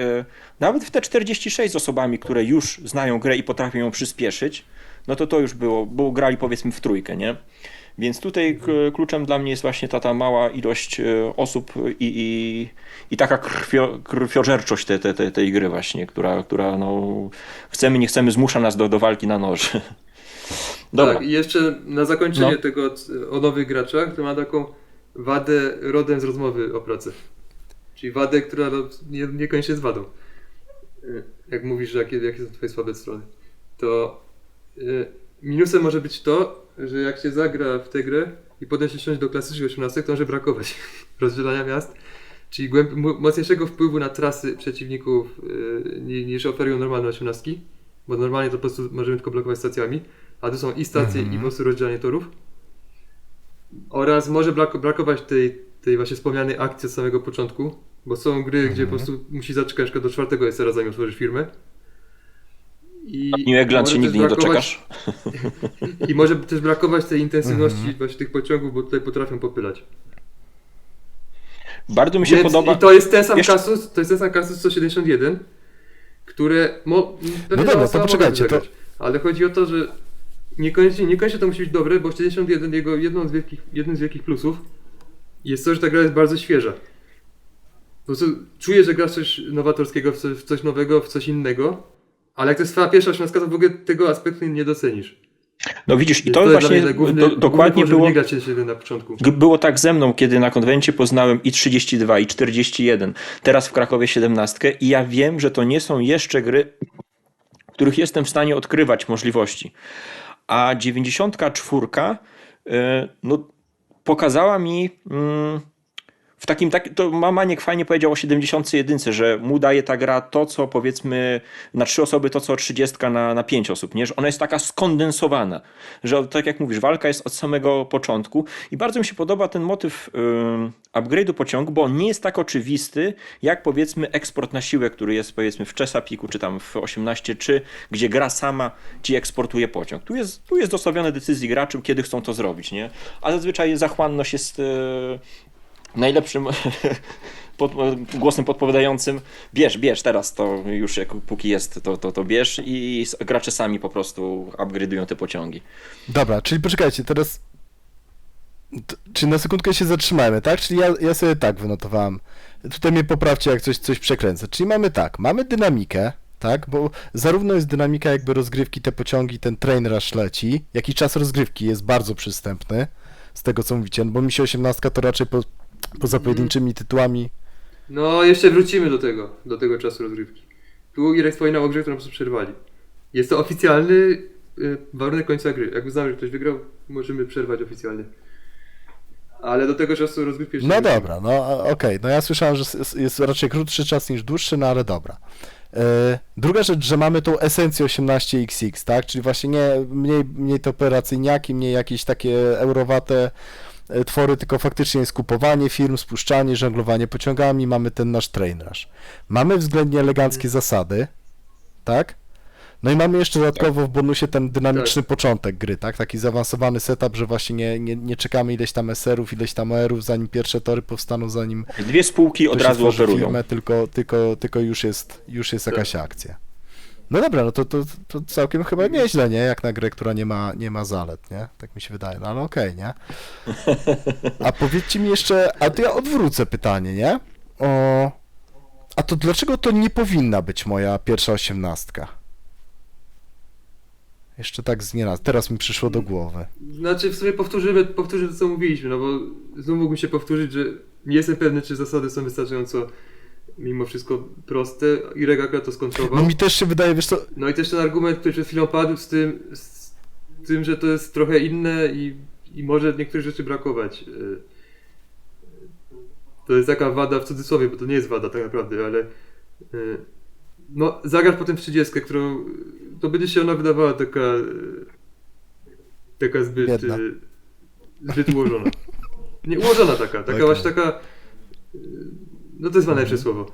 nawet w te 46 z osobami, które już znają grę i potrafią ją przyspieszyć, no to już było, bo grali powiedzmy w trójkę, nie? Więc tutaj kluczem dla mnie jest właśnie ta mała ilość osób i taka krwiożerczość tej gry właśnie, która no chcemy, nie chcemy, zmusza nas do walki na noży. Dobra. Tak, i jeszcze na zakończenie No. tego o nowych graczach, to ma taką wadę rodem z rozmowy o pracy. Czyli wadę, która niekoniecznie jest wadą. Jak mówisz, że jakie są twoje słabe strony. To minusem może być to, że jak się zagra w tę grę i potem się siąść do klasycznych 18, to może brakować rozdzielania miast. Czyli mocniejszego wpływu na trasy przeciwników niż oferują normalne 18. Bo normalnie to po prostu możemy tylko blokować stacjami. A tu są i stacje, i po prostu rozdzielanie torów. Oraz może brakować tej właśnie wspomnianej akcji od samego początku, bo są gry, gdzie po prostu musi zaczekać do 4 SR-a, zanim otworzysz firmę. New England może się też nigdy nie doczekasz. I może też brakować tej intensywności właśnie tych pociągów, bo tutaj potrafią popylać. Bardzo mi się podoba. I to jest ten sam Jeszcze- kasus, to jest ten sam kasus 171, które pewnie dobra, osoba to poczekajcie, mogłaby zagrać. Ale chodzi o to, że niekoniecznie to musi być dobre, bo 71 jednym z wielkich plusów jest to, że ta gra jest bardzo świeża. Po prostu czujesz, że grasz coś nowatorskiego, w coś nowego, w coś innego, ale jak to jest twoja pierwsza 18, to w ogóle tego aspektu nie docenisz. No widzisz, i Więc to jest właśnie dla mnie dokładnie żeby było. nie grać 71 na początku. Było tak ze mną, kiedy na konwencie poznałem i 32, i 41, teraz w Krakowie 17 i ja wiem, że to nie są jeszcze gry, w których jestem w stanie odkrywać możliwości. A 94 no, pokazała mi w takim, to Maniek fajnie powiedział o 71, że mu daje ta gra to, co powiedzmy na 3 osoby, to co 30 na 5 osób, nie? Że ona jest taka skondensowana, że tak jak mówisz, walka jest od samego początku i bardzo mi się podoba ten motyw upgrade'u pociągu, bo on nie jest tak oczywisty, jak powiedzmy eksport na siłę, który jest powiedzmy w Chesapeake'u, czy tam w 18, gdzie gra sama ci eksportuje pociąg. Tu jest dostawione decyzji graczy, kiedy chcą to zrobić, nie? A zazwyczaj zachłanność jest najlepszym głosem podpowiadającym bierz teraz, to już jak póki jest, to bierz i gracze sami po prostu upgrade'ują te pociągi. Dobra, czyli poczekajcie, teraz... Czy na sekundkę się zatrzymajmy, tak? Czyli ja sobie tak wynotowałem. Tutaj mnie poprawcie, jak coś przekręcę. Czyli mamy tak, mamy dynamikę, tak? Bo zarówno jest dynamika jakby rozgrywki, te pociągi, ten train rush leci, jak i czas rozgrywki jest bardzo przystępny, z tego co mówicie, no bo mi się 18 to raczej poza pojedynczymi tytułami. No, jeszcze wrócimy do tego czasu rozgrywki. Tu Irek wspominał o grze, którą po prostu przerwali. Jest to oficjalny warunek końca gry. Jak uznamy, że ktoś wygrał, możemy przerwać oficjalnie. Ale do tego czasu rozgrywki jeszcze No nie dobra, no okej. No ja słyszałem, że jest raczej krótszy czas niż dłuższy, no ale dobra. Druga rzecz, że mamy tą esencję 18XX, tak? Czyli właśnie mniej to operacyjniaki, mniej jakieś takie eurowate twory, tylko faktycznie jest kupowanie firm, spuszczanie, żonglowanie pociągami, mamy ten nasz train rush. Mamy względnie eleganckie zasady, tak? No i mamy jeszcze dodatkowo w bonusie ten dynamiczny początek gry, tak? Taki zaawansowany setup, że właśnie nie czekamy ileś tam SR-ów, ileś tam OR-ów, zanim pierwsze tory powstaną, zanim Dwie spółki od ktoś razu otworzy operują. firmę, tylko już jest jakaś akcja. No dobra, no to całkiem chyba nieźle, nie? Jak na grę, która nie ma zalet, nie? Tak mi się wydaje, no ale okej, nie? A powiedzcie mi jeszcze, a to ja odwrócę pytanie, nie? A to dlaczego to nie powinna być moja pierwsza 18? Jeszcze tak teraz mi przyszło do głowy. Znaczy w sumie powtórzę to, co mówiliśmy, no bo znów mógłbym się powtórzyć, że nie jestem pewny, czy zasady są wystarczająco mimo wszystko proste. Irek akurat to skontrował. No mi też się wydaje, wiesz co... No i też ten argument, który przed chwilą padł z tym, że to jest trochę inne i może niektórych rzeczy brakować. To jest taka wada w cudzysłowie, bo to nie jest wada tak naprawdę, ale no zagrasz potem w 30, którą to będzie się ona wydawała taka zbyt ułożona. Nie ułożona taka Okay. właśnie taka, no to jest chyba najlepsze słowo.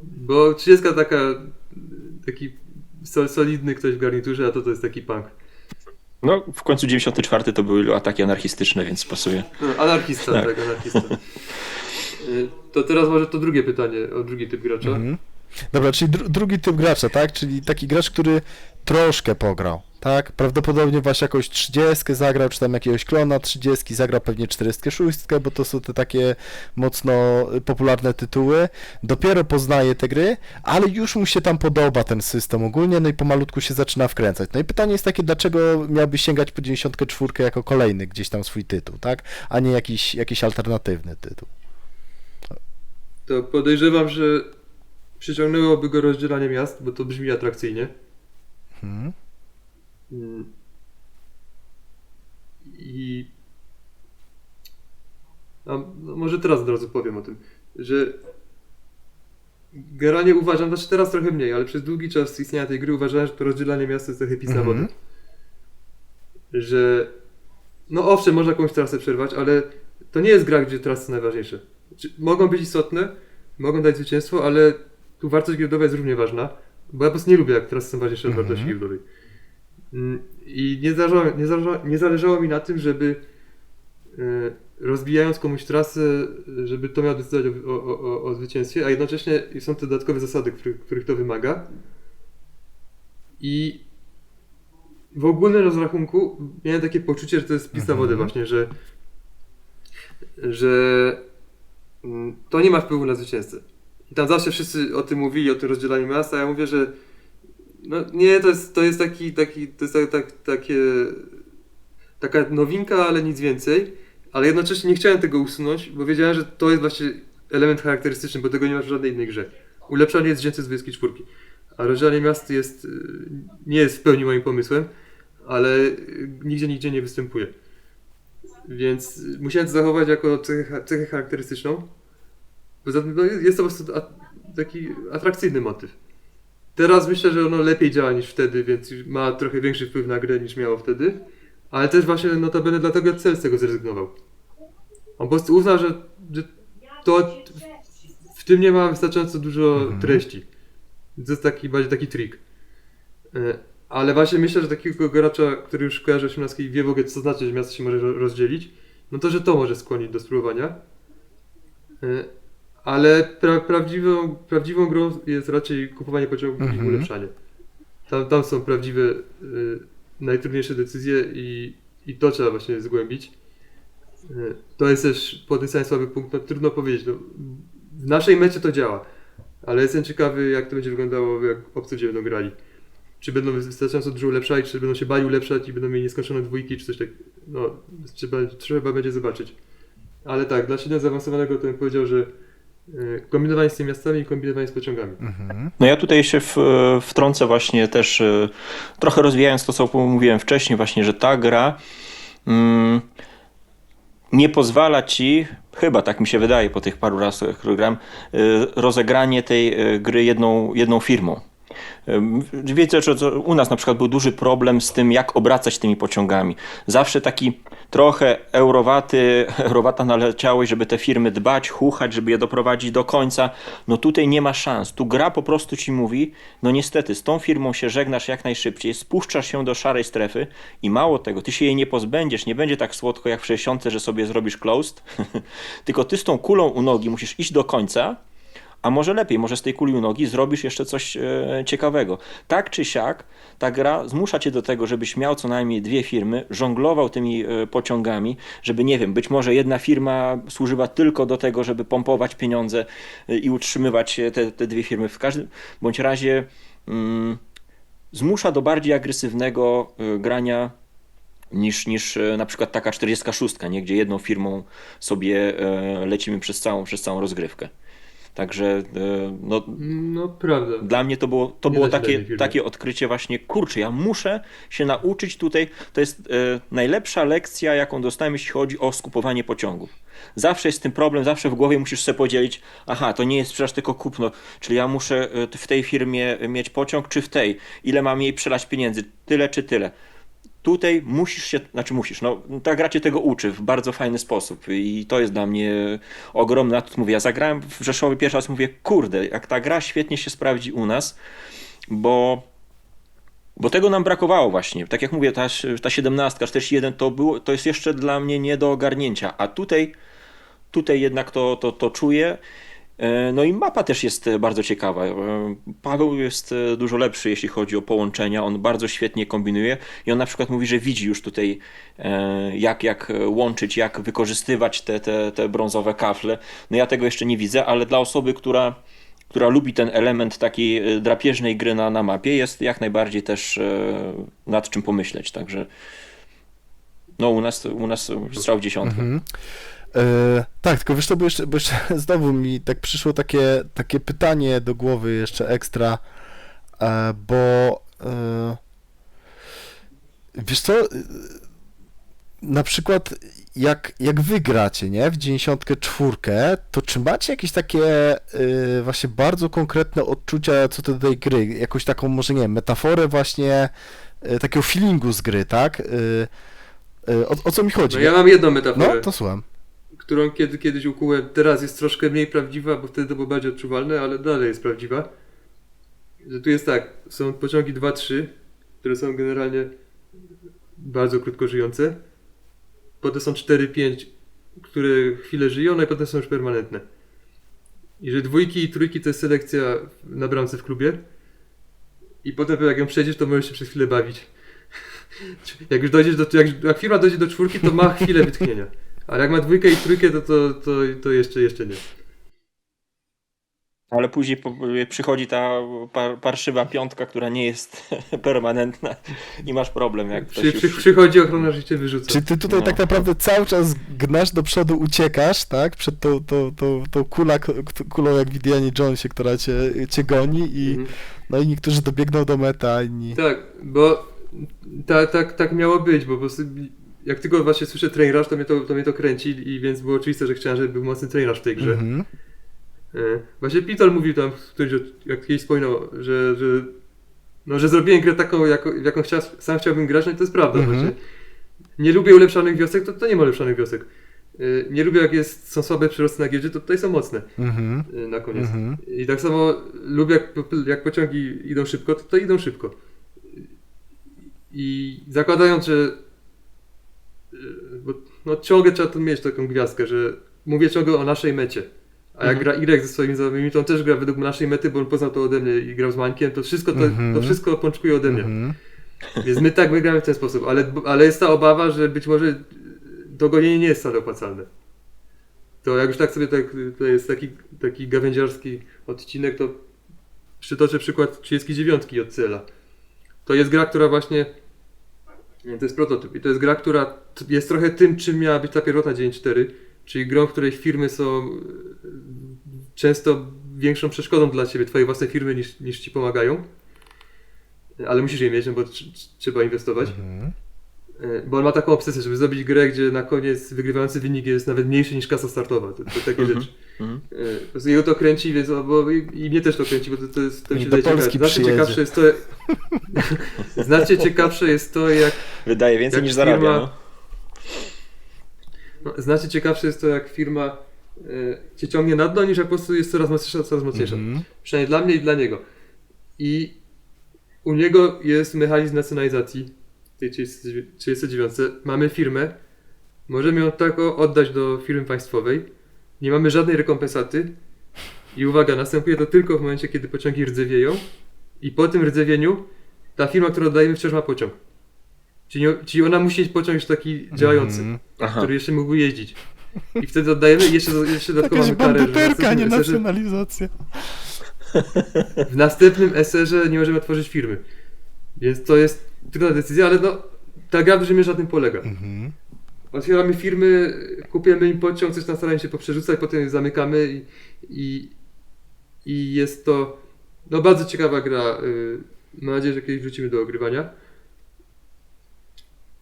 Bo 30 taki solidny ktoś w garniturze, a to jest taki punk. No, w końcu 94 to były ataki anarchistyczne, więc pasuje. No, anarchista, tak, anarchista. To teraz może to drugie pytanie o drugi typ gracza. Mhm. Dobra, czyli drugi typ gracza, tak? Czyli taki gracz, który troszkę pograł, tak? Prawdopodobnie właśnie jakąś 30 zagrał, czy tam jakiegoś klona 30, zagrał pewnie 46, bo to są te takie mocno popularne tytuły. Dopiero poznaje te gry, ale już mu się tam podoba ten system ogólnie, no i pomalutku się zaczyna wkręcać. No i pytanie jest takie, dlaczego miałby sięgać po 94 jako kolejny gdzieś tam swój tytuł, tak? A nie jakiś alternatywny tytuł. To podejrzewam, że przyciągnęłoby go rozdzielanie miast, bo to brzmi atrakcyjnie. I no może teraz od razu powiem o tym, że generalnie uważam, znaczy teraz trochę mniej, ale przez długi czas istnienia tej gry uważałem, że to rozdzielanie miasta jest trochę pis na wodę. Że no owszem, można jakąś trasę przerwać, ale to nie jest gra, gdzie trasy są najważniejsze. Mogą być istotne, mogą dać zwycięstwo, ale tu wartość giełdowa jest równie ważna, bo ja po prostu nie lubię, jak trasy są ważniejsze od wartości giełdowej. I nie zależało mi na tym, żeby rozbijając komuś trasę, żeby to miało decydować o zwycięstwie, a jednocześnie są te dodatkowe zasady, których to wymaga. I w ogólnym rozrachunku miałem takie poczucie, że to jest pis na wodę właśnie, że to nie ma wpływu na zwycięzcę. I tam zawsze wszyscy o tym mówili, o tym rozdzielaniu miasta, a ja mówię, że no nie, to jest taka nowinka, ale nic więcej. Ale jednocześnie nie chciałem tego usunąć, bo wiedziałem, że to jest właśnie element charakterystyczny, bo tego nie ma w żadnej innej grze. Ulepszanie jest wzięte z 24, a rozdzielanie miast nie jest w pełni moim pomysłem, ale nigdzie nie występuje. Więc musiałem to zachować jako cechę charakterystyczną. Poza tym no, jest to po prostu taki atrakcyjny motyw. Teraz myślę, że ono lepiej działa niż wtedy, więc ma trochę większy wpływ na grę niż miało wtedy. Ale też właśnie notabene dlatego Cel z tego zrezygnował. On po prostu uznał, że to w tym nie ma wystarczająco dużo treści. To jest bardziej taki trik. Ale właśnie myślę, że takiego gracza, który już kojarzy 18 i wie w ogóle co znaczy, że miasto się może rozdzielić, no to, że to może skłonić do spróbowania. Ale prawdziwą grą jest raczej kupowanie pociągów i ulepszanie. Tam są prawdziwe, najtrudniejsze decyzje i to trzeba właśnie zgłębić. To jest też potencjalnie słaby punkt, no, trudno powiedzieć. No, w naszej mecie to działa, ale jestem ciekawy, jak to będzie wyglądało, jak obcy będą grali. Czy będą wystarczająco dużo ulepszali, czy będą się bali ulepszać i będą mieli nieskończone dwójki, czy coś takiego. No, trzeba będzie zobaczyć. Ale tak, dla średnio zaawansowanego to bym powiedział, że kombinowanie z tymi miastami i kombinowanie z pociągami. No ja tutaj się wtrącę właśnie też trochę rozwijając to, co mówiłem wcześniej właśnie, że ta gra nie pozwala ci, chyba tak mi się wydaje po tych paru razach, które gram, rozegranie tej gry jedną firmą. Wiecie, że u nas na przykład był duży problem z tym, jak obracać tymi pociągami. Zawsze taki trochę eurowata naleciałość, żeby te firmy dbać, chuchać, żeby je doprowadzić do końca. No tutaj nie ma szans. Tu gra po prostu ci mówi, no niestety z tą firmą się żegnasz jak najszybciej, spuszczasz się do szarej strefy i mało tego, ty się jej nie pozbędziesz, nie będzie tak słodko jak w 60, że sobie zrobisz closed, tylko ty z tą kulą u nogi musisz iść do końca. A może lepiej, może z tej kuli u nogi zrobisz jeszcze coś ciekawego. Tak czy siak, ta gra zmusza cię do tego, żebyś miał co najmniej 2 firmy, żonglował tymi pociągami, żeby, nie wiem, być może jedna firma służyła tylko do tego, żeby pompować pieniądze i utrzymywać te 2 firmy. W każdym bądź razie zmusza do bardziej agresywnego grania niż na przykład taka 46, nie? Gdzie jedną firmą sobie lecimy przez całą rozgrywkę. Także no, No, prawda. dla mnie to było da się jednej firmy. takie odkrycie właśnie, kurczę, ja muszę się nauczyć tutaj, to jest najlepsza lekcja, jaką dostałem, jeśli chodzi o skupowanie pociągów. Zawsze jest z tym problem, zawsze w głowie musisz sobie podzielić, aha, to nie jest sprzedaż, tylko kupno, czyli ja muszę w tej firmie mieć pociąg, czy w tej, ile mam jej przelać pieniędzy, tyle czy tyle. Tutaj no ta gra cię tego uczy w bardzo fajny sposób i to jest dla mnie ogromny atut. Mówię, ja zagrałem w Rzeszowie pierwszy raz, mówię, kurde, jak ta gra świetnie się sprawdzi u nas, bo tego nam brakowało właśnie. Tak jak mówię, ta 17, 41 to jest jeszcze dla mnie nie do ogarnięcia, a tutaj jednak to czuję. No i mapa też jest bardzo ciekawa. Paweł jest dużo lepszy, jeśli chodzi o połączenia. On bardzo świetnie kombinuje i on na przykład mówi, że widzi już tutaj jak łączyć, jak wykorzystywać te brązowe kafle. No ja tego jeszcze nie widzę, ale dla osoby, która lubi ten element takiej drapieżnej gry na mapie, jest jak najbardziej też nad czym pomyśleć. Także no u nas strzał w dziesiątkę. Tak, tylko wiesz co, bo jeszcze znowu mi tak przyszło takie pytanie do głowy jeszcze ekstra, bo wiesz co, na przykład jak wy gracie, nie, w 94, to czy macie jakieś takie właśnie bardzo konkretne odczucia co do tej gry, jakąś taką może, nie wiem, metaforę właśnie takiego feelingu z gry, tak? O co mi chodzi? No ja mam jedną metaforę. No, to słucham. Którą kiedyś ukułem, teraz jest troszkę mniej prawdziwa, bo wtedy to było bardziej odczuwalne, ale dalej jest prawdziwa. Że tu jest tak, są pociągi 2-3, które są generalnie bardzo krótko żyjące. Potem są 4-5, które chwilę żyją, no i potem są już permanentne. I że 2 i 3 to jest selekcja na bramce w klubie. I potem jak ją przejdziesz, to możesz się przez chwilę bawić. Jak już dojdziesz jak firma dojdzie do 4, to ma chwilę wytchnienia. Ale jak ma 2 i 3, to jeszcze nie. Ale później przychodzi ta parszywa 5, która nie jest permanentna i masz problem, jak ktoś już... Przychodzi ochrona życia, wyrzuca. Czy ty tutaj No. tak naprawdę cały czas gnasz do przodu, uciekasz, tak? Przed tą kulą jak w Indianie Jonesie, która cię goni i no i niektórzy dobiegną do meta, a inni... Tak, bo tak miało być, bo po prostu jak tylko właśnie słyszę train rush, to mnie to kręci i więc było oczywiste, że chciałem, żeby był mocny train rush w tej grze. Mhm. Właśnie Pitol mówił tam, jak kiedyś wspominał, że zrobiłem grę taką, w jaką sam chciałbym grać, no i to jest prawda. Właśnie. Nie lubię ulepszanych wiosek, to nie ma ulepszanych wiosek. Nie lubię, jak są słabe przyrosty na giełdzie, to tutaj są mocne na koniec. I tak samo lubię, jak pociągi idą szybko, to idą szybko. I zakładając, że no ciągle trzeba tu mieć taką gwiazdkę, że mówię ciągle o naszej mecie. A jak gra Irek ze swoimi znajomymi, to on też gra według naszej mety, bo on poznał to ode mnie i grał z Mańkiem, to wszystko pączkuje ode mnie. Więc my gramy w ten sposób, ale jest ta obawa, że być może dogonienie nie jest wcale opłacalne. To jak już tak sobie to jest taki gawędziarski odcinek, to przytoczę przykład 39 od Cela. To jest gra, która właśnie, to jest prototyp i to jest gra, która jest trochę tym, czym miała być ta pierwotna 9.4, czyli grą, w której firmy są często większą przeszkodą dla ciebie, twojej własnej firmy niż ci pomagają. Ale musisz je mieć, no bo trzeba inwestować. Bo on ma taką obsesję, żeby zrobić grę, gdzie na koniec wygrywający wynik jest nawet mniejszy niż kasa startowa. To takie rzeczy. Po prostu jego to kręci, więc, i mnie też to kręci, bo to mi się Do wydaje Polski ciekawe. Znacznie ciekawsze jest to, jak Wydaje więcej jak niż zarabia, firma- no. znacznie ciekawsze jest to, jak firma cię ciągnie na dno, niż jak po prostu jest coraz mocniejsza. Przynajmniej dla mnie i dla niego. I u niego jest mechanizm nacjonalizacji w tej 39. Mamy firmę, możemy ją tak oddać do firmy państwowej, nie mamy żadnej rekompensaty i uwaga, następuje to tylko w momencie, kiedy pociągi rdzewieją i po tym rdzewieniu ta firma, którą oddajemy, wciąż ma pociąg. Czyli ona musi mieć pociąg już taki działający, Aha. który jeszcze mógłby jeździć. I wtedy oddajemy i jeszcze dodatkowo Jakaś mamy karę, że w bandyterka, nie następnym nacjonalizacja. w następnym SR-ze nie możemy otworzyć firmy. Więc to jest trudna decyzja, ale no, ta gra w dużej mierze na tym polega. Otwieramy firmy, kupujemy im pociąg, coś tam staramy się poprzerzucać, potem je zamykamy i jest to no, bardzo ciekawa gra. Mam nadzieję, że kiedyś wrócimy do ogrywania.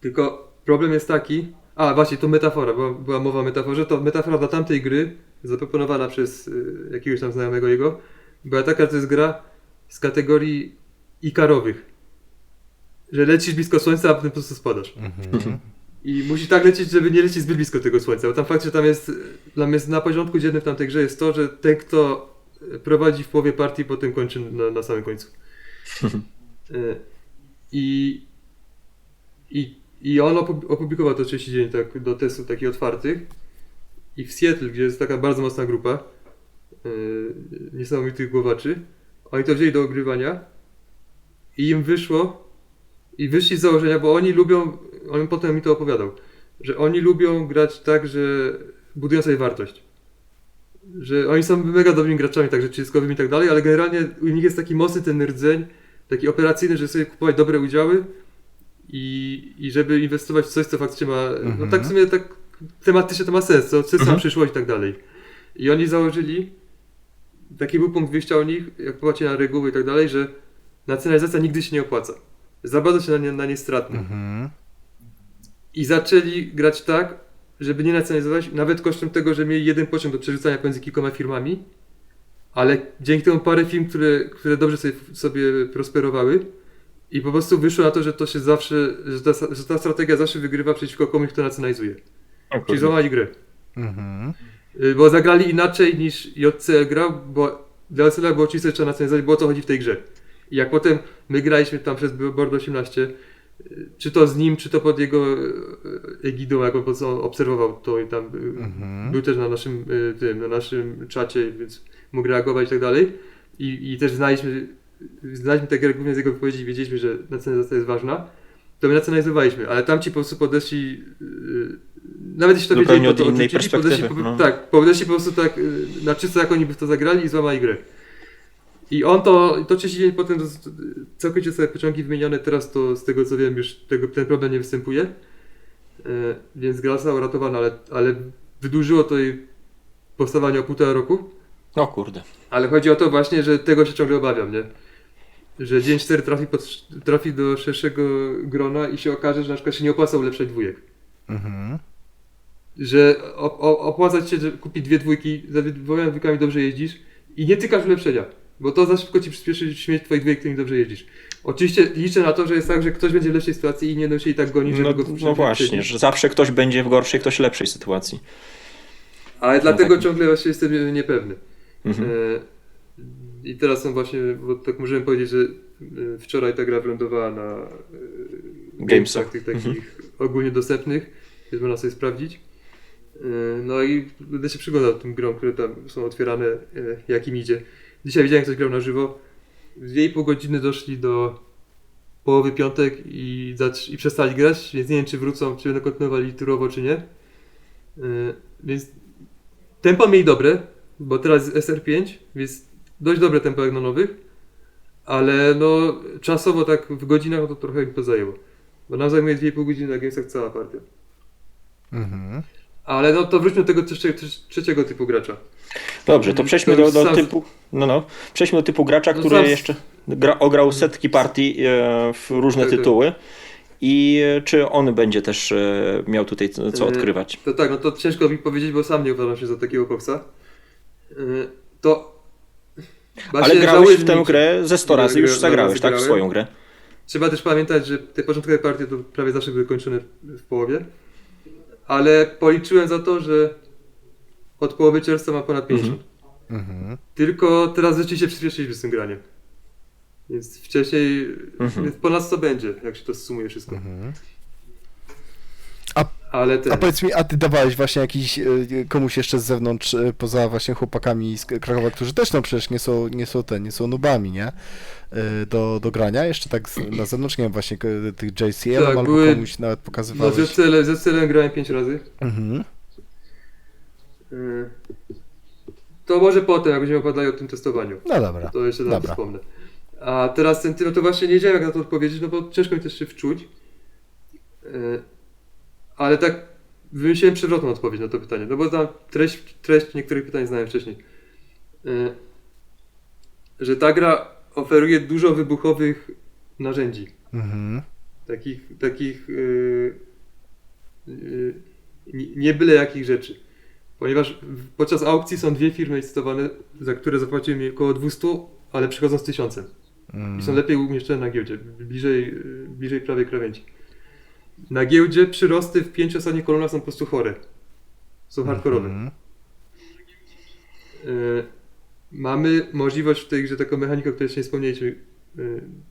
Tylko problem jest taki, właśnie to metafora, była mowa o metaforze, to metafora dla tamtej gry, zaproponowana przez jakiegoś tam znajomego jego, była taka, że to jest gra z kategorii ikarowych. Że lecisz blisko słońca, a potem po prostu spadasz. I musi tak lecieć, żeby nie lecieć zbyt blisko tego słońca, bo tam fakt, że tam jest na porządku dziennym w tamtej grze jest to, że ten, kto prowadzi w połowie partii, potem kończy na samym końcu. I on opublikował to 30 dzień tak, do testów takich otwartych i w Seattle, gdzie jest taka bardzo mocna grupa niesamowitych głowaczy, oni to wzięli do ogrywania i im wyszło i wyszli z założenia, bo oni lubią, on potem mi to opowiadał, że oni lubią grać tak, że budują sobie wartość. Że oni są mega dobrymi graczami, także ciskowymi i tak dalej, ale generalnie u nich jest taki mocny ten rdzeń, taki operacyjny, że sobie kupować dobre udziały i żeby inwestować w coś, co faktycznie ma, no tak w sumie tak tematycznie to ma sens, co jest przyszłość i tak dalej. I oni założyli, taki był punkt wyjścia u nich, jak popatrzcie na reguły i tak dalej, że nacjonalizacja nigdy się nie opłaca. Za bardzo się na nie stratne. I zaczęli grać tak, żeby nie nacjonalizować, nawet kosztem tego, że mieli jeden pociąg do przerzucania pomiędzy kilkoma firmami, ale dzięki temu parę firm, które dobrze sobie prosperowały i po prostu wyszło na to, że to się zawsze, że ta strategia zawsze wygrywa przeciwko komuś, kto nacjonalizuje. Czyli złamali grę. Bo zagrali inaczej niż JCL grał, bo dla JCL było oczywiste, że trzeba nacjonalizować, bo o to chodzi w tej grze. I jak potem my graliśmy tam przez Board 18, czy to z nim, czy to pod jego egidą, jak on obserwował to i tam był też na naszym czacie, więc mógł reagować i tak dalej. I też znaliśmy tę grę głównie z jego wypowiedzi i wiedzieliśmy, że nacjonalizacja jest ważna. To my nacjonalizowaliśmy, ale tamci po prostu podeszli, nawet jeśli to wiedzieli, to innej odrzucili, perspektywy. tak, podeszli po prostu tak na czysto, jak oni by w to zagrali i złamali grę. I on to 30 dzień potem całkowicie sobie pociągi wymienione, teraz to z tego co wiem już ten problem nie występuje. Więc gra została uratowana, ale wydłużyło to jej powstawanie o 1,5 roku. O kurde. Ale chodzi o to właśnie, że tego się ciągle obawiam, nie? Że dzień 4 trafi do szerszego grona i się okaże, że na przykład się nie opłaca ulepszać dwójek. Że opłaca ci się, że kupić 2 dwójki, za 2 dwójkami dobrze jeździsz i nie tykasz ulepszenia. Bo to za szybko ci przyspieszy śmierć twoich dwójek, którymi dobrze jeździsz. Oczywiście liczę na to, że jest tak, że ktoś będzie w lepszej sytuacji i nie będą się i tak gonić, żeby go No właśnie, że zawsze ktoś będzie w gorszej, ktoś lepszej sytuacji. Ale dlatego tak. ciągle właśnie jestem niepewny. I teraz są właśnie, bo tak możemy powiedzieć, że wczoraj ta gra wylądowała na gamesach tych takich ogólnie dostępnych, więc można sobie sprawdzić. No i będę się przyglądał tym grom, które tam są otwierane, jak im idzie. Dzisiaj widziałem, jak ktoś grał na żywo. W 2,5 godziny doszli do połowy piątek i przestali grać, więc nie wiem, czy wrócą, czy będą kontynuowali turowo, czy nie. Więc tempo mieli dobre, bo teraz jest SR5, więc dość dobre tempo jak na nowych, ale no czasowo tak w godzinach no to trochę mi to zajęło. Bo nam zajmuje 2,5 godziny na gamesach cała partia. Ale no to wróćmy do tego trzeciego typu gracza. Dobrze, to przejdźmy do typu. Przejdźmy do typu gracza, który jeszcze ograł setki partii w różne tytuły. I czy on będzie też miał tutaj co odkrywać? To tak, no to ciężko mi powiedzieć, bo sam nie uważam się za takiego koksa. To... Ale właśnie grałeś żałuję, w że tę nie- grę ze 100 razy, już Gra- zagrałeś, tak? W zagrałem. swoją grę. Trzeba też pamiętać, że te początkowe partie to prawie zawsze były kończone w połowie. Ale policzyłem za to, że od połowy czerwca ma ponad 50. Mhm. Tylko teraz rzeczywiście przyspieszyliśmy z tym graniem. Więc wcześniej więc ponad 100 będzie, jak się to sumuje wszystko. Ale A powiedz mi, a ty dawałeś właśnie jakiś komuś jeszcze z zewnątrz, poza właśnie chłopakami z Krakowa, którzy też no przecież nie są nubami, nie? Do grania, jeszcze tak na zewnątrz, nie wiem, właśnie tych JCL Tak, albo były- komuś nawet no, pokazywałeś. z celem grałem 5 razy. Mhm. To może potem, jak będziemy opowiadali o tym testowaniu. No dobra. To jeszcze tam Dobra. wspomnę. A teraz ten no to właśnie nie wiedziałem, jak na to odpowiedzieć, no bo ciężko mi też się wczuć. Ale tak wymyśliłem przewrotną odpowiedź na to pytanie, no bo tam treść niektórych pytań znałem wcześniej. Że ta gra oferuje dużo wybuchowych narzędzi. Mhm. Takich nie byle jakich rzeczy. Ponieważ podczas aukcji są dwie firmy licytowane, za które zapłaciłem mi około 200, ale przychodzą z 1000. I są lepiej umieszczone na giełdzie, bliżej prawej krawędzi. Na giełdzie przyrosty w 5 ostatnich kolumnach są po prostu chore. Są hardkorowe. Mhm. Mamy możliwość w tej grze taką mechanikę, o której jeszcze nie wspomnieliśmy,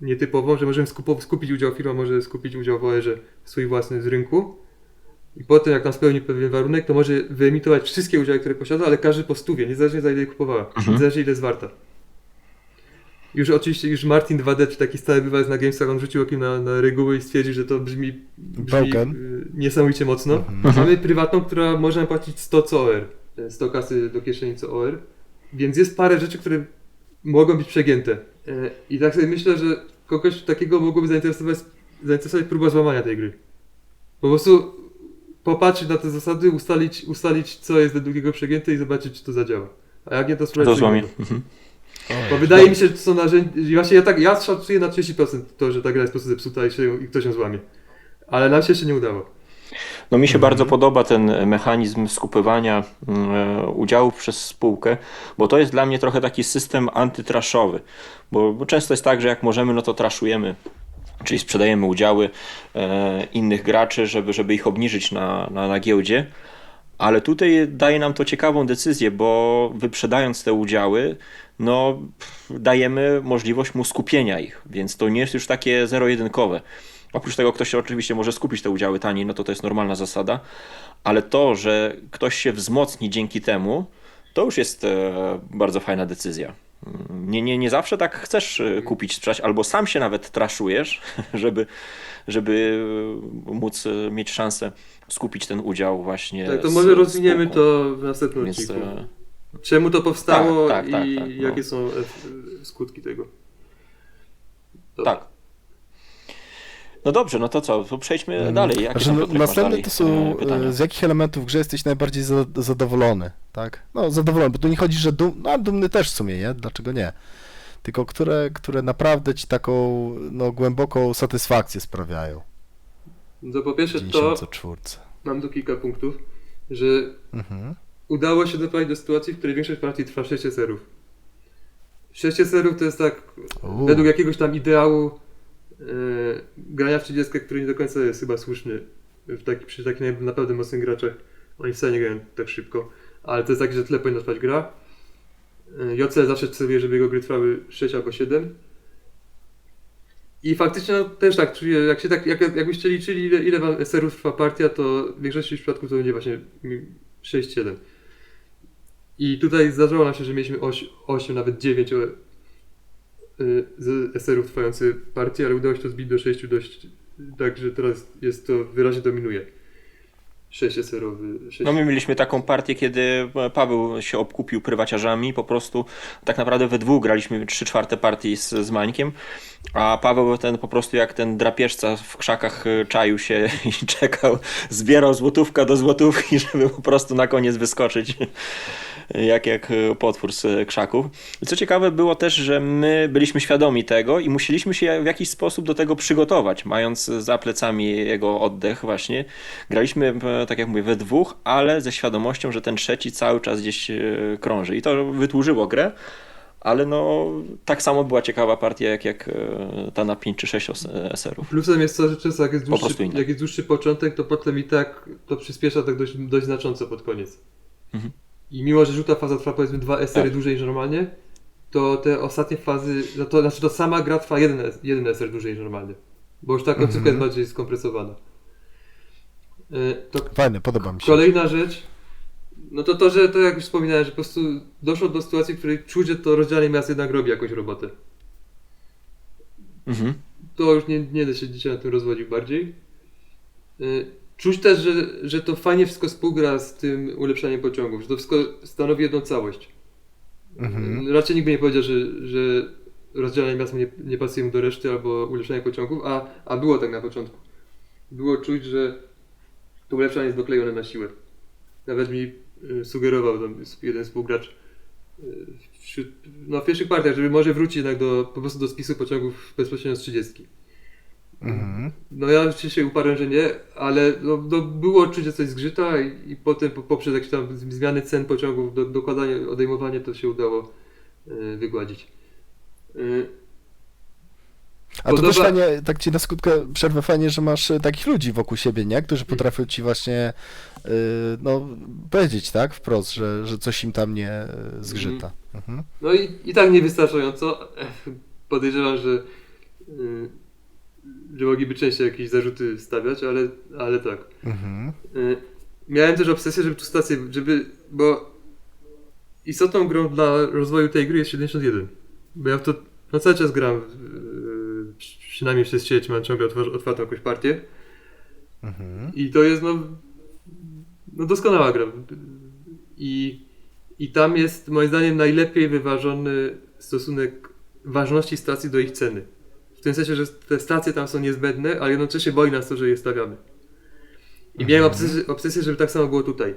nietypową, że możemy skupić udział, firma może skupić udział w OR-ze swój własny z rynku i potem jak tam spełni pewien warunek, to może wyemitować wszystkie udziały, które posiada, ale każdy po 100, niezależnie za ile je kupowała, niezależnie ile jest warta. Już Martin 2D, czy taki stały bywalec na Gamesach, on rzucił okiem na reguły i stwierdził, że to brzmi Broken. niesamowicie mocno. Mamy prywatną, która można płacić 100 co OR, 100 kasy do kieszeni co OR, więc jest parę rzeczy, które mogą być przegięte. I tak sobie myślę, że kogoś takiego mogłoby zainteresować próba złamania tej gry. Po prostu popatrzeć na te zasady, ustalić co jest według niego przegięte i zobaczyć, czy to zadziała. A jak nie, to spróbować. To złamie. Bo wydaje mi się, że to są narzędzia. Właśnie ja szacuję na 30% to, że ta gra jest po prostu zepsuta i ktoś ją złamie. Ale nam się jeszcze nie udało. No mi się bardzo podoba ten mechanizm skupywania udziałów przez spółkę, bo to jest dla mnie trochę taki system antytraszowy, bo często jest tak, że jak możemy, no to traszujemy, czyli sprzedajemy udziały innych graczy, żeby ich obniżyć na giełdzie, ale tutaj daje nam to ciekawą decyzję, bo wyprzedając te udziały, no dajemy możliwość mu skupienia ich, więc to nie jest już takie zero-jedynkowe. Oprócz tego ktoś oczywiście może skupić te udziały taniej, no to jest normalna zasada, ale to, że ktoś się wzmocni dzięki temu, to już jest bardzo fajna decyzja. Nie zawsze tak chcesz kupić, sprzedać, albo sam się nawet traszujesz, żeby móc mieć szansę skupić ten udział właśnie. Tak, to może rozwiniemy spółką. to w następnym Więc, odcinku. Czemu to powstało tak, i tak, no. jakie są skutki tego. Dobra. Tak. No dobrze, no to co, to przejdźmy dalej. Jakie Znaczy, są, no, Piotrek, masz następne dalej to są, pytania? z jakich elementów w grze jesteś najbardziej zadowolony, tak? No zadowolony, bo tu nie chodzi, że dumny też w sumie, nie? Dlaczego nie? Tylko które naprawdę ci taką, no, głęboką satysfakcję sprawiają. No to po pierwsze w to, 94. mam tu kilka punktów, że Mhm. udało się doprowadzić do sytuacji, w której większość partii trwa 6 serów. 6 serów to jest tak, według jakiegoś tam ideału grania w 30, który nie do końca jest chyba słuszny przy takich naprawdę mocnych graczach. Oni wcale nie grają tak szybko, ale to jest tak, że tyle powinna trwać gra. JCL zawsze celuje, żeby jego gry trwały 6 albo 7. I faktycznie no, też tak czuję, jakbyście liczyli ile wam serów trwa partia, to w większości przypadków to będzie właśnie 6-7. I tutaj zdarzało nam się, że mieliśmy 8, nawet 9 z SR-ów trwający partie, ale udało się to zbić do 6 dość, tak że teraz to wyraźnie dominuje. 6 SR-owy. No my mieliśmy taką partię, kiedy Paweł się obkupił prywaciarzami, po prostu tak naprawdę we dwóch graliśmy 3/4 partii z Mańkiem, a Paweł ten po prostu jak ten drapieżca w krzakach czaił się i czekał, zbierał złotówka do złotówki, żeby po prostu na koniec wyskoczyć jak potwór z krzaków. Co ciekawe było też, że my byliśmy świadomi tego i musieliśmy się w jakiś sposób do tego przygotować, mając za plecami jego oddech właśnie. Graliśmy, tak jak mówię, we dwóch, ale ze świadomością, że ten trzeci cały czas gdzieś krąży. I to wydłużyło grę, ale no tak samo była ciekawa partia jak ta na 5 czy 6 SR-ów. Plusem jest to, że często jak jest Po prostu inne. dłuższy początek, to potem i tak to przyspiesza tak dość znacząco pod koniec. Mhm. I mimo, że żółta faza trwa powiedzmy 2 SR-y Tak. dłużej niż normalnie, to te ostatnie fazy, no to znaczy to sama gra trwa jeden SR dłużej niż normalnie. Bo już ta końcówka jest bardziej skompresowana. To Fajne, podoba mi się. kolejna rzecz, no to że to jak już wspominałem, że po prostu doszło do sytuacji, w której czuć, że to rozdzielanie miast jednak robi jakąś robotę. Mhm. To już nie da się dzisiaj na tym rozwodzić bardziej. Czuć też, że to fajnie wszystko współgra z tym ulepszaniem pociągów, że to wszystko stanowi jedną całość. Raczej nikt by nie powiedział, że rozdzielanie miast nie pasuje mu do reszty albo ulepszanie pociągów, a było tak na początku. Było czuć, że to ulepszanie jest doklejone na siłę. Nawet mi sugerował tam jeden współgracz w pierwszych partiach, żeby może wrócić jednak po prostu do spisu pociągów bezpośrednio z 30. No ja się uparłem, że nie, ale no było czuć, że coś zgrzyta i potem poprzez jakieś tam zmiany cen pociągów, dokładanie, odejmowanie to się udało wygładzić. A to też fajnie, tak ci na skutkę przerwę, fajnie, że masz takich ludzi wokół siebie, nie? Którzy potrafią ci właśnie no, powiedzieć, tak, wprost, że coś im tam nie zgrzyta. No i tak niewystarczająco. Podejrzewam, że mogliby częściej jakieś zarzuty stawiać, ale tak. Miałem też obsesję, żeby tu stację, bo istotną grą dla rozwoju tej gry jest 71. Bo ja w to cały czas gram, przynajmniej przez sieć mam ciągle otwartą jakąś partię. I to jest no doskonała gra. I tam jest moim zdaniem najlepiej wyważony stosunek ważności stacji do ich ceny. W tym sensie, że te stacje tam są niezbędne, ale jednocześnie boli nas to, że je stawiamy. I miałem obsesję, żeby tak samo było tutaj.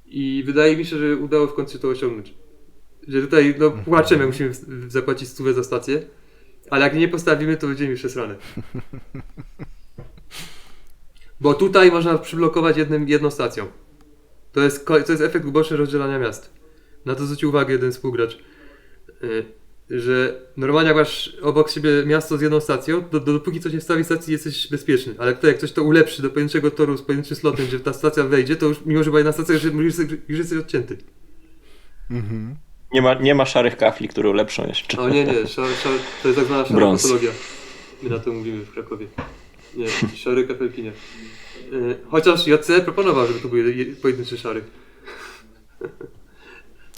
I wydaje mi się, że udało w końcu to osiągnąć. Że tutaj płaczemy, musimy zapłacić 100 za stację, ale jak nie postawimy, to będziemy już przesrane. Bo tutaj można przyblokować jedną stacją. To jest efekt uboczny rozdzielania miast. Na to zwrócił uwagę jeden współgracz, że normalnie jak masz obok siebie miasto z jedną stacją, dopóki coś nie wstawi stacji, jesteś bezpieczny. Ale tutaj jak coś to ulepszy do pojedynczego toru z pojedynczym slotem, gdzie ta stacja wejdzie, to już mimo, że była jedna stacja, już jesteś odcięty. Nie ma szarych kafli, które ulepszą jeszcze. O nie, to jest tak zwana szara patologia. My na to mówimy w Krakowie. Nie, szary kafelki nie. Chociaż JC proponował, żeby to był pojedynczy szary.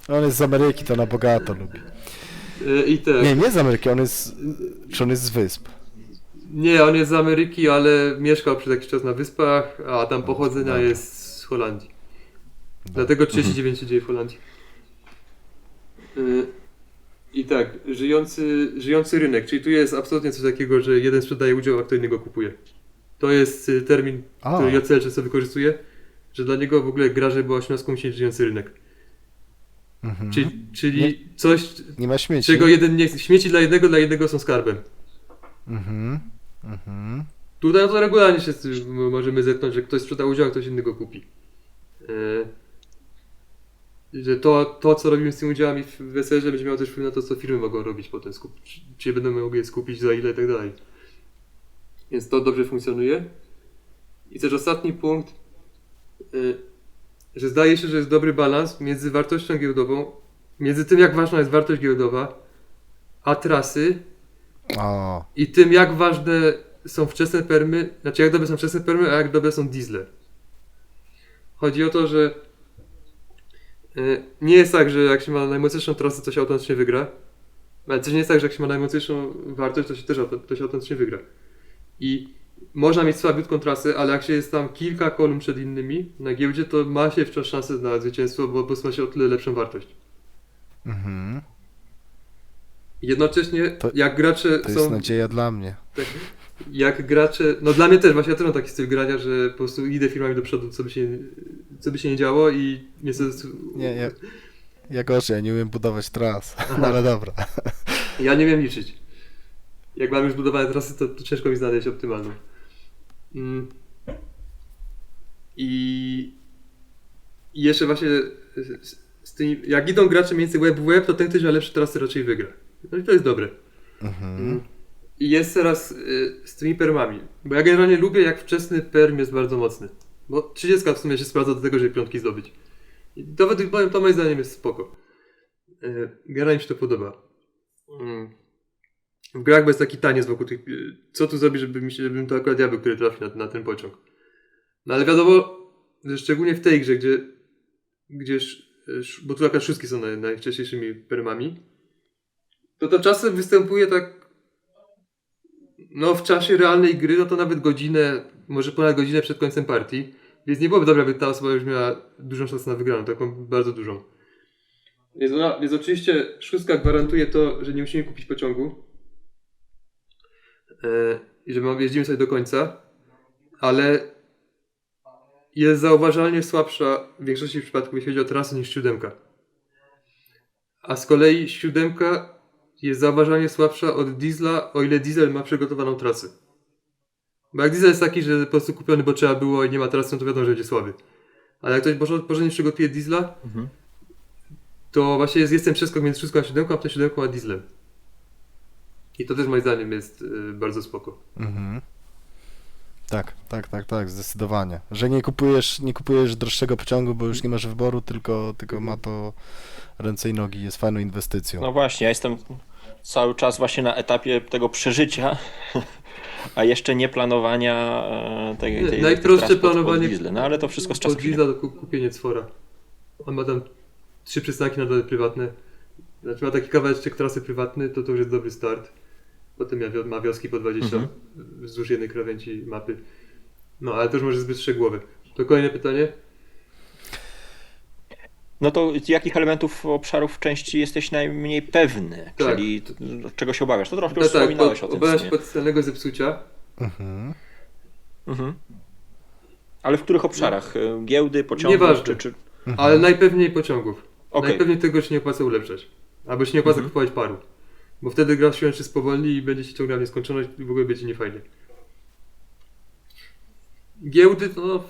On jest z Ameryki, to na bogato lubi. I tak. Nie z Ameryki, on jest z Wysp. Nie, on jest z Ameryki, ale mieszkał przez jakiś czas na Wyspach, a tam pochodzenia jest z Holandii. Dlatego 39 się dzieje w Holandii. I tak, żyjący rynek, czyli tu jest absolutnie coś takiego, że jeden sprzedaje udział, a kto innego kupuje. To jest termin, który JCL często wykorzystuje, że dla niego w ogóle gra, żeby była 18 musi mieć żyjący rynek. Czyli coś, nie ma śmieci. czego śmieci dla jednego są skarbem. Tutaj to regularnie się możemy zetknąć, że ktoś sprzeda udział, a ktoś innego kupi. Że to, co robimy z tymi udziałami w weselze, będzie miało też wpływ na to, co firmy mogą robić potem, czy będą mogły je skupić, za ile i tak dalej. Więc to dobrze funkcjonuje. I też ostatni punkt, że zdaje się, że jest dobry balans między wartością giełdową, między tym, jak ważna jest wartość giełdowa, a trasy i tym, jak ważne są wczesne permy, znaczy jak dobre są wczesne permy, a jak dobre są diesle. Chodzi o to, że nie jest tak, że jak się ma najmocniejszą trasę, to się automatycznie wygra. Ale też nie jest tak, że jak się ma najmocniejszą wartość, to się automatycznie wygra. I można mieć słabiutką trasę, ale jak się jest tam kilka kolumn przed innymi na giełdzie, to ma się wciąż szansę na zwycięstwo, bo po prostu ma się o tyle lepszą wartość. Jednocześnie, jak gracze to są... jest nadzieja dla mnie. Tak, jak gracze, no dla mnie też, właśnie ja też mam taki styl grania, że po prostu idę firmami do przodu, co by się nie działo i niestety... Nie, ja gorzej, ja nie umiem budować tras, ale dobra. Ja nie wiem liczyć. Jak mam już budowane trasy, to ciężko mi znaleźć optymalną. I jeszcze właśnie z tymi, jak idą gracze mniej więcej web w web, to ten, ktoś ma lepsze trasy, raczej wygra. No i to jest dobre. I jest teraz z tymi permami. Bo ja generalnie lubię, jak wczesny perm jest bardzo mocny. Bo 30 w sumie się sprawdza do tego, żeby piątki zdobyć. I to moim zdaniem jest spoko. Generalnie mi się to podoba. W grach bez taki taniec wokół tych... Co tu zrobić, żebym to akurat ja był, który trafi na ten pociąg. No ale wiadomo, że szczególnie w tej grze, bo tu akurat szóstki są najwcześniejszymi permami, to czasem występuje tak, no w czasie realnej gry, no to nawet godzinę, może ponad godzinę przed końcem partii, więc nie byłoby dobre, aby ta osoba już miała dużą szansę na wygraną, taką bardzo dużą. Więc oczywiście szóstka gwarantuje to, że nie musimy kupić pociągu i że jeździmy sobie do końca, ale jest zauważalnie słabsza w większości przypadków, jeśli chodzi o trasę, niż siódemka. A z kolei siódemka jest zauważalnie słabsza od Diesla, o ile Diesel ma przygotowaną trasę. Bo jak Diesel jest taki, że po prostu kupiony, bo trzeba było i nie ma trasy, no to wiadomo, że będzie słaby. Ale jak ktoś porządnie przygotuje Diesla, to właśnie jest ten przeskok między szóstką a siódemką, a potem siódemką a Dieslem. I to też moim zdaniem jest bardzo spoko. Tak, zdecydowanie. Że nie kupujesz droższego pociągu, bo już nie masz wyboru, tylko ma to ręce i nogi, jest fajną inwestycją. No właśnie, ja jestem cały czas właśnie na etapie tego przeżycia, a jeszcze nie planowania tej najprostsze trasy planowanie pod Diesle. No ale to wszystko z czasem pod Diesla to kupienie Cwora. On ma tam 3 przystanki na dole prywatne. Znaczy ma taki kawałeczek trasy prywatny, to już jest dobry start. Potem ma wioski po 20 wzdłuż jednej krawędzi mapy. No ale to już może zbyt szczegółowe. To kolejne pytanie? No to z jakich elementów obszarów części jesteś najmniej pewny? Tak. Czyli czego się obawiasz? To trochę już wspominałeś o tym. Obawiam się potencjalnego zepsucia. Ale w których obszarach? Giełdy, pociągów? Nieważne. Ale najpewniej pociągów. Okay. Najpewniej tego się nie opłaca ulepszać. Albo się nie opłaca kupować paru. Bo wtedy gra się spowolni i będzie się ciągnęła w nieskończoność i w ogóle będzie niefajnie. Giełdy to...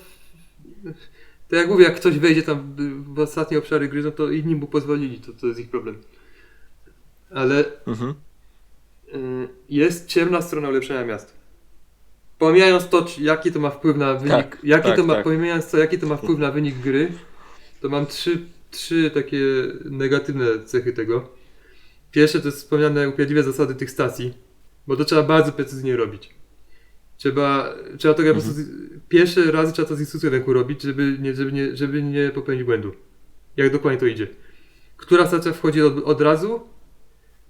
To jak mówię, jak ktoś wejdzie tam w ostatnie obszary gry, no to inni mu pozwolili, to jest ich problem. Ale jest ciemna strona ulepszenia miast. Pomijając to, jaki to ma wpływ na wynik, pomijając to, jaki to ma wpływ na wynik gry, to mam trzy takie negatywne cechy tego. Pierwsze to jest wspomniane upierdliwe zasady tych stacji, bo to trzeba bardzo precyzyjnie robić. Trzeba to po prostu pierwsze razy trzeba to z instrukcją ręku robić, żeby nie popełnić błędu. Jak dokładnie to idzie. Która stacja wchodzi od razu,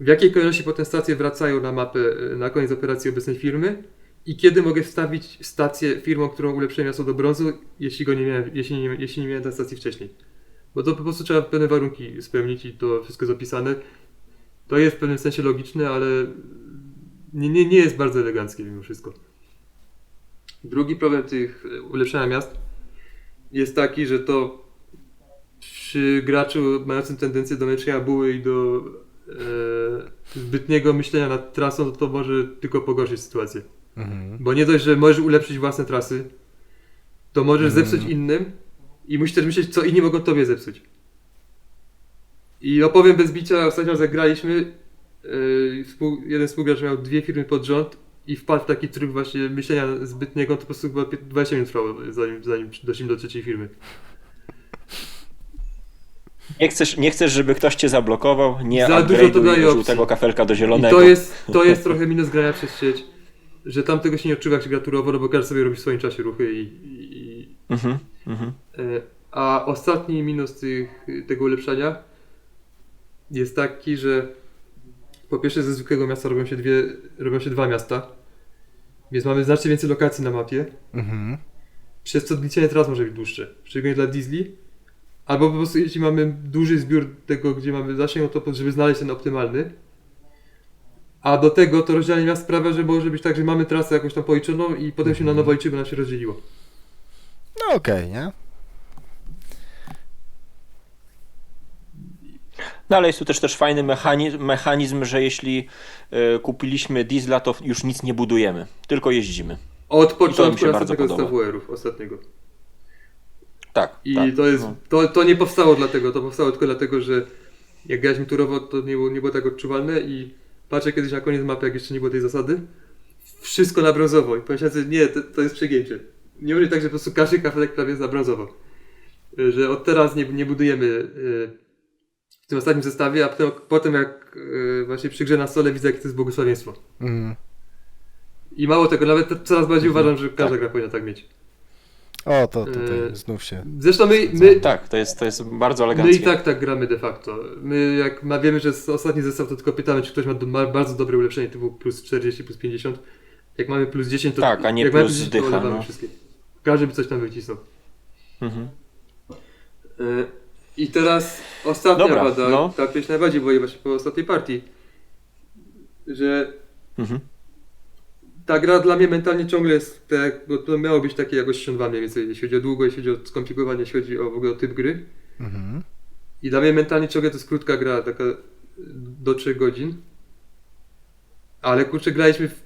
w jakiej kolejności potem stacje wracają na mapę na koniec operacji obecnej firmy i kiedy mogę wstawić stację firmą, którą ulepszyłem miasto do brązu, jeśli nie miałem tej stacji wcześniej. Bo to po prostu trzeba pewne warunki spełnić i to wszystko jest opisane. To jest w pewnym sensie logiczne, ale nie jest bardzo eleganckie mimo wszystko. Drugi problem tych ulepszania miast jest taki, że to przy graczu mającym tendencję do męczenia buły i do zbytniego myślenia nad trasą, to może tylko pogorszyć sytuację. Bo nie dość, że możesz ulepszyć własne trasy, to możesz zepsuć innym i musisz też myśleć, co inni mogą tobie zepsuć. I opowiem bez bicia, ostatnio zagraliśmy, jeden współgracz miał 2 firmy pod rząd i wpadł w taki tryb właśnie myślenia zbytniego, to po prostu chyba 20 minut trwało, zanim doszliśmy do trzeciej firmy. Nie chcesz, żeby ktoś cię zablokował, nie za dużo to daje upgrade'uj żółtego kafelka do zielonego. I to jest trochę minus grania przez sieć, że tam tego się nie odczuwa jak się gra turowo, no bo każdy sobie robi w swoim czasie ruchy A ostatni minus tego ulepszania jest taki, że po pierwsze ze zwykłego miasta robią się 2 miasta, więc mamy znacznie więcej lokacji na mapie, przez co odliczenie tras może być dłuższe, szczególnie dla diesli, albo po prostu jeśli mamy duży zbiór tego, gdzie mamy zasięg, no to żeby znaleźć ten optymalny, A do tego to rozdzielenie miast sprawia, że może być tak, że mamy trasę jakąś tam policzoną i potem się na nowo liczy, bo nam się rozdzieliło. No okej, nie? No ale jest tu też fajny mechanizm, że jeśli kupiliśmy diesla, to już nic nie budujemy, tylko jeździmy. Od mi się początku bardzo następnego podoba. zestawu WR-ów, ostatniego. Tak, I tak. to jest, No. to nie powstało dlatego, to powstało tylko dlatego, że jak graliśmy turowo, to nie było tak odczuwalne i patrzę kiedyś na koniec mapy, jak jeszcze nie było tej zasady, wszystko na brązowo i pomyślałem sobie, nie, to jest przegięcie. Nie może tak, że po prostu każdy kafelek prawie jest na brązowo. Że od teraz nie budujemy w tym ostatnim zestawie, a potem jak właśnie przy grze na stole widzę, jakie to jest błogosławieństwo. Mhm. I mało tego, nawet coraz bardziej uważam, że każda gra powinna tak mieć. O, to tutaj znów się... Zresztą my Tak, to jest bardzo my eleganckie. i tak gramy de facto. My jak wiemy, że jest ostatni zestaw, to tylko pytamy, czy ktoś ma bardzo dobre ulepszenie, typu plus 40, plus 50. Jak mamy plus 10, to Tak, a nie jak mamy plus plus 10, dycha, to olewamy no. wszystkie. Każdy by coś tam wycisnął. Mhm. I teraz ostatnia Dobra, wada, no. ta mnie się najbardziej boi właśnie po ostatniej partii, że Mhm. ta gra dla mnie mentalnie ciągle jest, tak, bo to miało być takie jakoś 62 mniej więcej, jeśli chodzi o długość, jeśli chodzi o skomplikowanie, jeśli chodzi o w ogóle o typ gry. Mhm. I dla mnie mentalnie ciągle to jest krótka gra, taka do 3 godzin. Ale kurczę, graliśmy w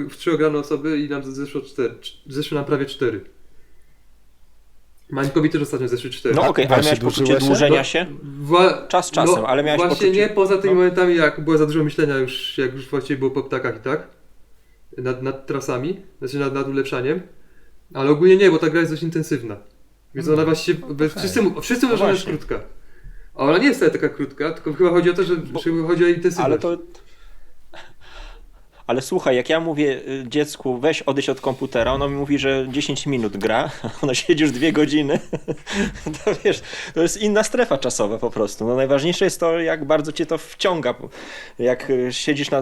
3 ograne osoby i nam zeszło nam prawie 4. Mańkowi też ostatnio zeszły 4. No okej, ale właśnie miałeś poczucie dłużyła się? dłużenia się? Czas czasem, ale miałeś właśnie poczucie... nie, poza tymi no. momentami, jak było za dużo myślenia już, jak już właściwie było po ptakach i tak, nad trasami, znaczy nad ulepszaniem, ale ogólnie nie, bo ta gra jest dość intensywna. Więc ona właściwie, wszyscy mówią, że ona jest właśnie. krótka. A ona nie jest wcale taka krótka, tylko chyba chodzi o to, że chyba chodzi o intensywność. Ale to... Ale słuchaj, jak ja mówię dziecku, weź odejdź od komputera, ono mi mówi, że 10 minut gra, ono siedzi już 2 godziny, to wiesz, to jest inna strefa czasowa po prostu. No najważniejsze jest to, jak bardzo cię to wciąga. Jak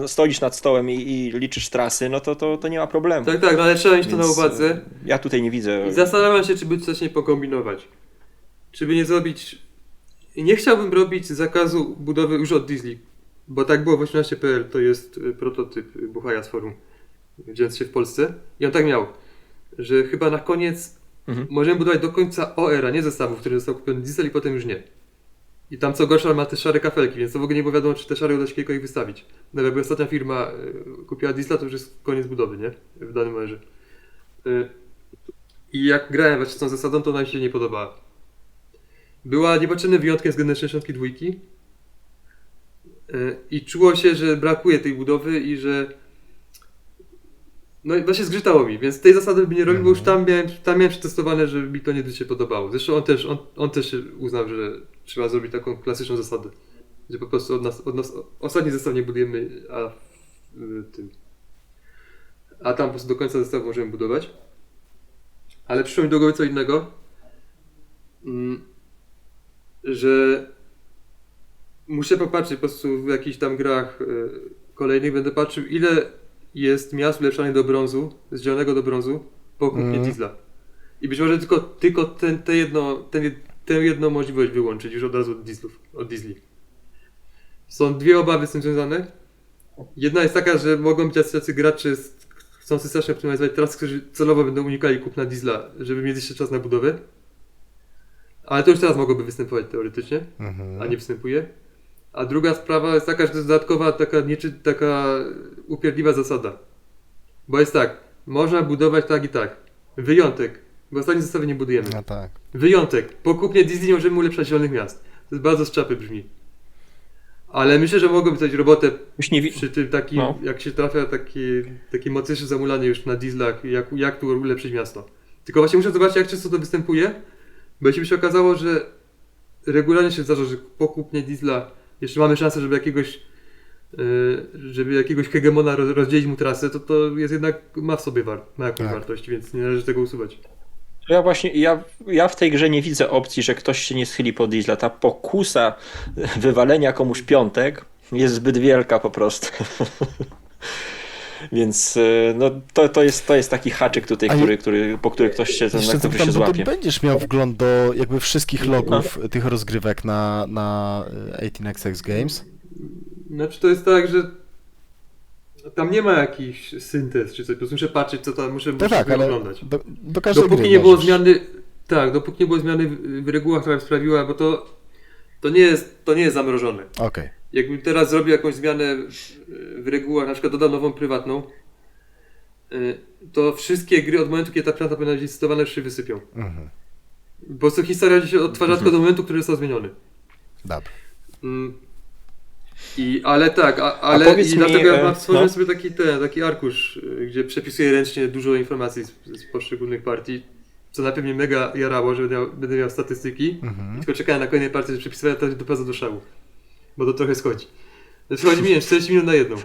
stoisz nad stołem i liczysz trasy, no to nie ma problemu. Tak, no ale trzeba mieć to na Więc, uwadze. Ja tutaj nie widzę... I zastanawiam się, czy by coś nie pokombinować. Czy by nie zrobić... Nie chciałbym robić zakazu budowy już od Diesli, bo tak było w 18.pl, to jest prototyp Buchaja z forum, dziejący się w Polsce. I on tak miał, że chyba na koniec możemy budować do końca OR, a nie zestawów, który został kupiony Diesel i potem już nie. I tam co gorsza ma te szare kafelki, więc to w ogóle nie było wiadomo, czy te szare uda się kiedykolwiek wystawić. Nawet jakby ostatnia firma kupiła Diesla, to już jest koniec budowy, nie? W danym momencie. I jak grałem właśnie z tą zasadą, to ona mi się nie podobała. Była niepotrzebnym wyjątkiem względem 62 i czuło się, że brakuje tej budowy i że no i właśnie zgrzytało mi, więc tej zasady bym nie robił, bo już tam miałem przetestowane, że mi to nie się podobało. Zresztą on też uznał, że trzeba zrobić taką klasyczną zasadę, że po prostu od nas ostatni zestaw nie budujemy, a tam po prostu do końca zestawu możemy budować. Ale przyszło mi do głowy co innego, że muszę popatrzeć po prostu w jakichś tam grach kolejnych, będę patrzył, ile jest miast ulepszanych do brązu, z zielonego do brązu po kupnie Diesla. I być może tylko tę jedną możliwość wyłączyć już od razu od Diesli. Są dwie obawy z tym związane. Jedna jest taka, że mogą być tacy gracze, chcą strasznie optymalizować trasy, którzy celowo będą unikali kupna Diesla, żeby mieć jeszcze czas na budowę. Ale to już teraz mogłoby występować teoretycznie, a nie występuje. A druga sprawa jest taka, że to jest dodatkowa taka upierdliwa zasada. Bo jest tak, można budować tak i tak. Wyjątek, bo ostatni zestawy nie budujemy. No tak. Wyjątek, po kupnie Disney możemy ulepszać zielonych miast. To jest bardzo z czapy brzmi. Ale myślę, że mogłoby coś robotę Już nie przy tym takim, jak się trafia takie mocniejsze zamulanie już na dieslach, jak tu ulepszyć miasto. Tylko właśnie muszę zobaczyć, jak często to występuje, bo jeśli by się okazało, że regularnie się zdarza, że po kupnie diesla jeszcze mamy szansę, żeby jakiegoś hegemona rozdzielić mu trasę, to jest jednak, ma w sobie jakąś wartość, więc nie należy tego usuwać. Ja w tej grze nie widzę opcji, że ktoś się nie schyli po diesla. Ta pokusa wywalenia komuś piątek jest zbyt wielka po prostu. Więc no, to jest taki haczyk tutaj, po który ktoś się, Jeszcze który się zapytam, bo złapie. ty będziesz miał wgląd do jakby wszystkich logów tych rozgrywek na 18xx Games? Znaczy to jest tak, że tam nie ma jakichś syntez czy coś, po prostu muszę patrzeć co tam, muszę No tak, sobie ale oglądać. do każdej Dopóki gry nie było możesz. zmiany, tak, dopóki nie było zmiany w regułach, która by sprawiła, bo to nie jest zamrożone. Okej. Jakbym teraz zrobił jakąś zmianę w regułach, na przykład dodał nową prywatną, to wszystkie gry od momentu, kiedy ta prywatna powinna być listowana, już się wysypią. Mhm. Po prostu historia się odtwarza tylko do momentu, który został zmieniony. Dobra. Ale tak, powiedz i mi, dlatego ja stworzyłem no. sobie taki arkusz, gdzie przepisuję ręcznie dużo informacji z poszczególnych partii, co na pewno mega jarało, że będę miał statystyki, tylko czekałem na kolejnej partii, że przepisywałem to doprowadza do szału, bo to trochę schodzi. Przychodzi mi 40 minut na jedną.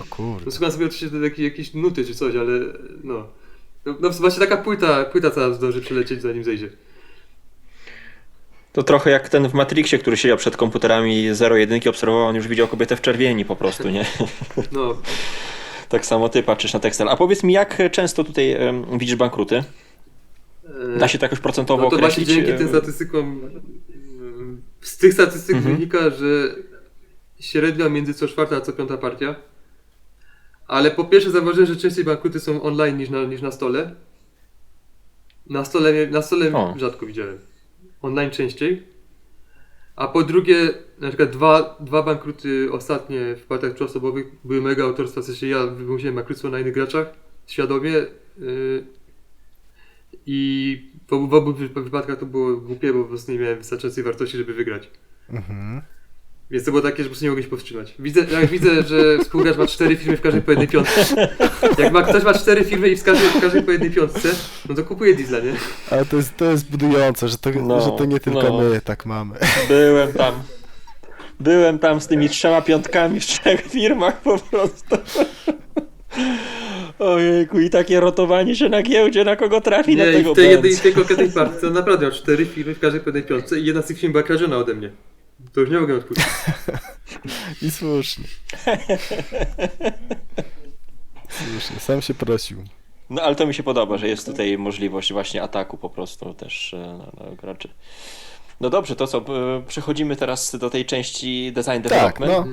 O kurde. No, słucham sobie oczywiście jakieś nuty czy coś, ale no właśnie taka płyta cała zdąży przelecieć zanim zejdzie. To trochę jak ten w Matrixie, który siedział przed komputerami 0-1, obserwował, on już widział kobietę w czerwieni po prostu, nie? No, Tak samo ty patrzysz na tekstel. A powiedz mi, jak często tutaj widzisz bankruty? Da się to jakoś procentowo no to właśnie określić? dzięki tym statystykom, z tych statystyk wynika, że średnio między co czwarta a co piąta partia. Ale po pierwsze zauważyłem, że częściej bankruty są online niż na stole. Na stole O. rzadko widziałem. Online częściej. A po drugie, na przykład dwa bankruty ostatnie w partiach trzyosobowych były mega autorstwa, w sensie ja wymusiłem bankructwo na innych graczach świadomie i w obu wypadkach to było głupie, bo po prostu nie miałem wystarczającej wartości, żeby wygrać. Mhm. Więc to było takie, że po prostu nie mogłem się powstrzymać. Jak widzę, że współgracz ma 4 firmy w każdej po jednej piątce. Jak ktoś ma 4 firmy i w każdej po jednej piątce, no to kupuje diesla, nie? Ale to jest budujące, że to nie tylko my tak mamy. Byłem tam z tymi 3 piątkami w 3 firmach po prostu. Ojejku, i takie rotowanie się na giełdzie, na kogo trafi, na Nie, i tego w tej jednej, będzie. w tej konkretnej partii to naprawdę miał 4 firmy w każdej po jednej piątce i jedna z tych firm była kradziona ode mnie. To już nie mogę odpuścić. I słusznie. Słusznie, sam się prosił. No ale to mi się podoba, że jest tutaj możliwość właśnie ataku po prostu też na graczy. No dobrze, to co, przechodzimy teraz do tej części design Tak, development. no.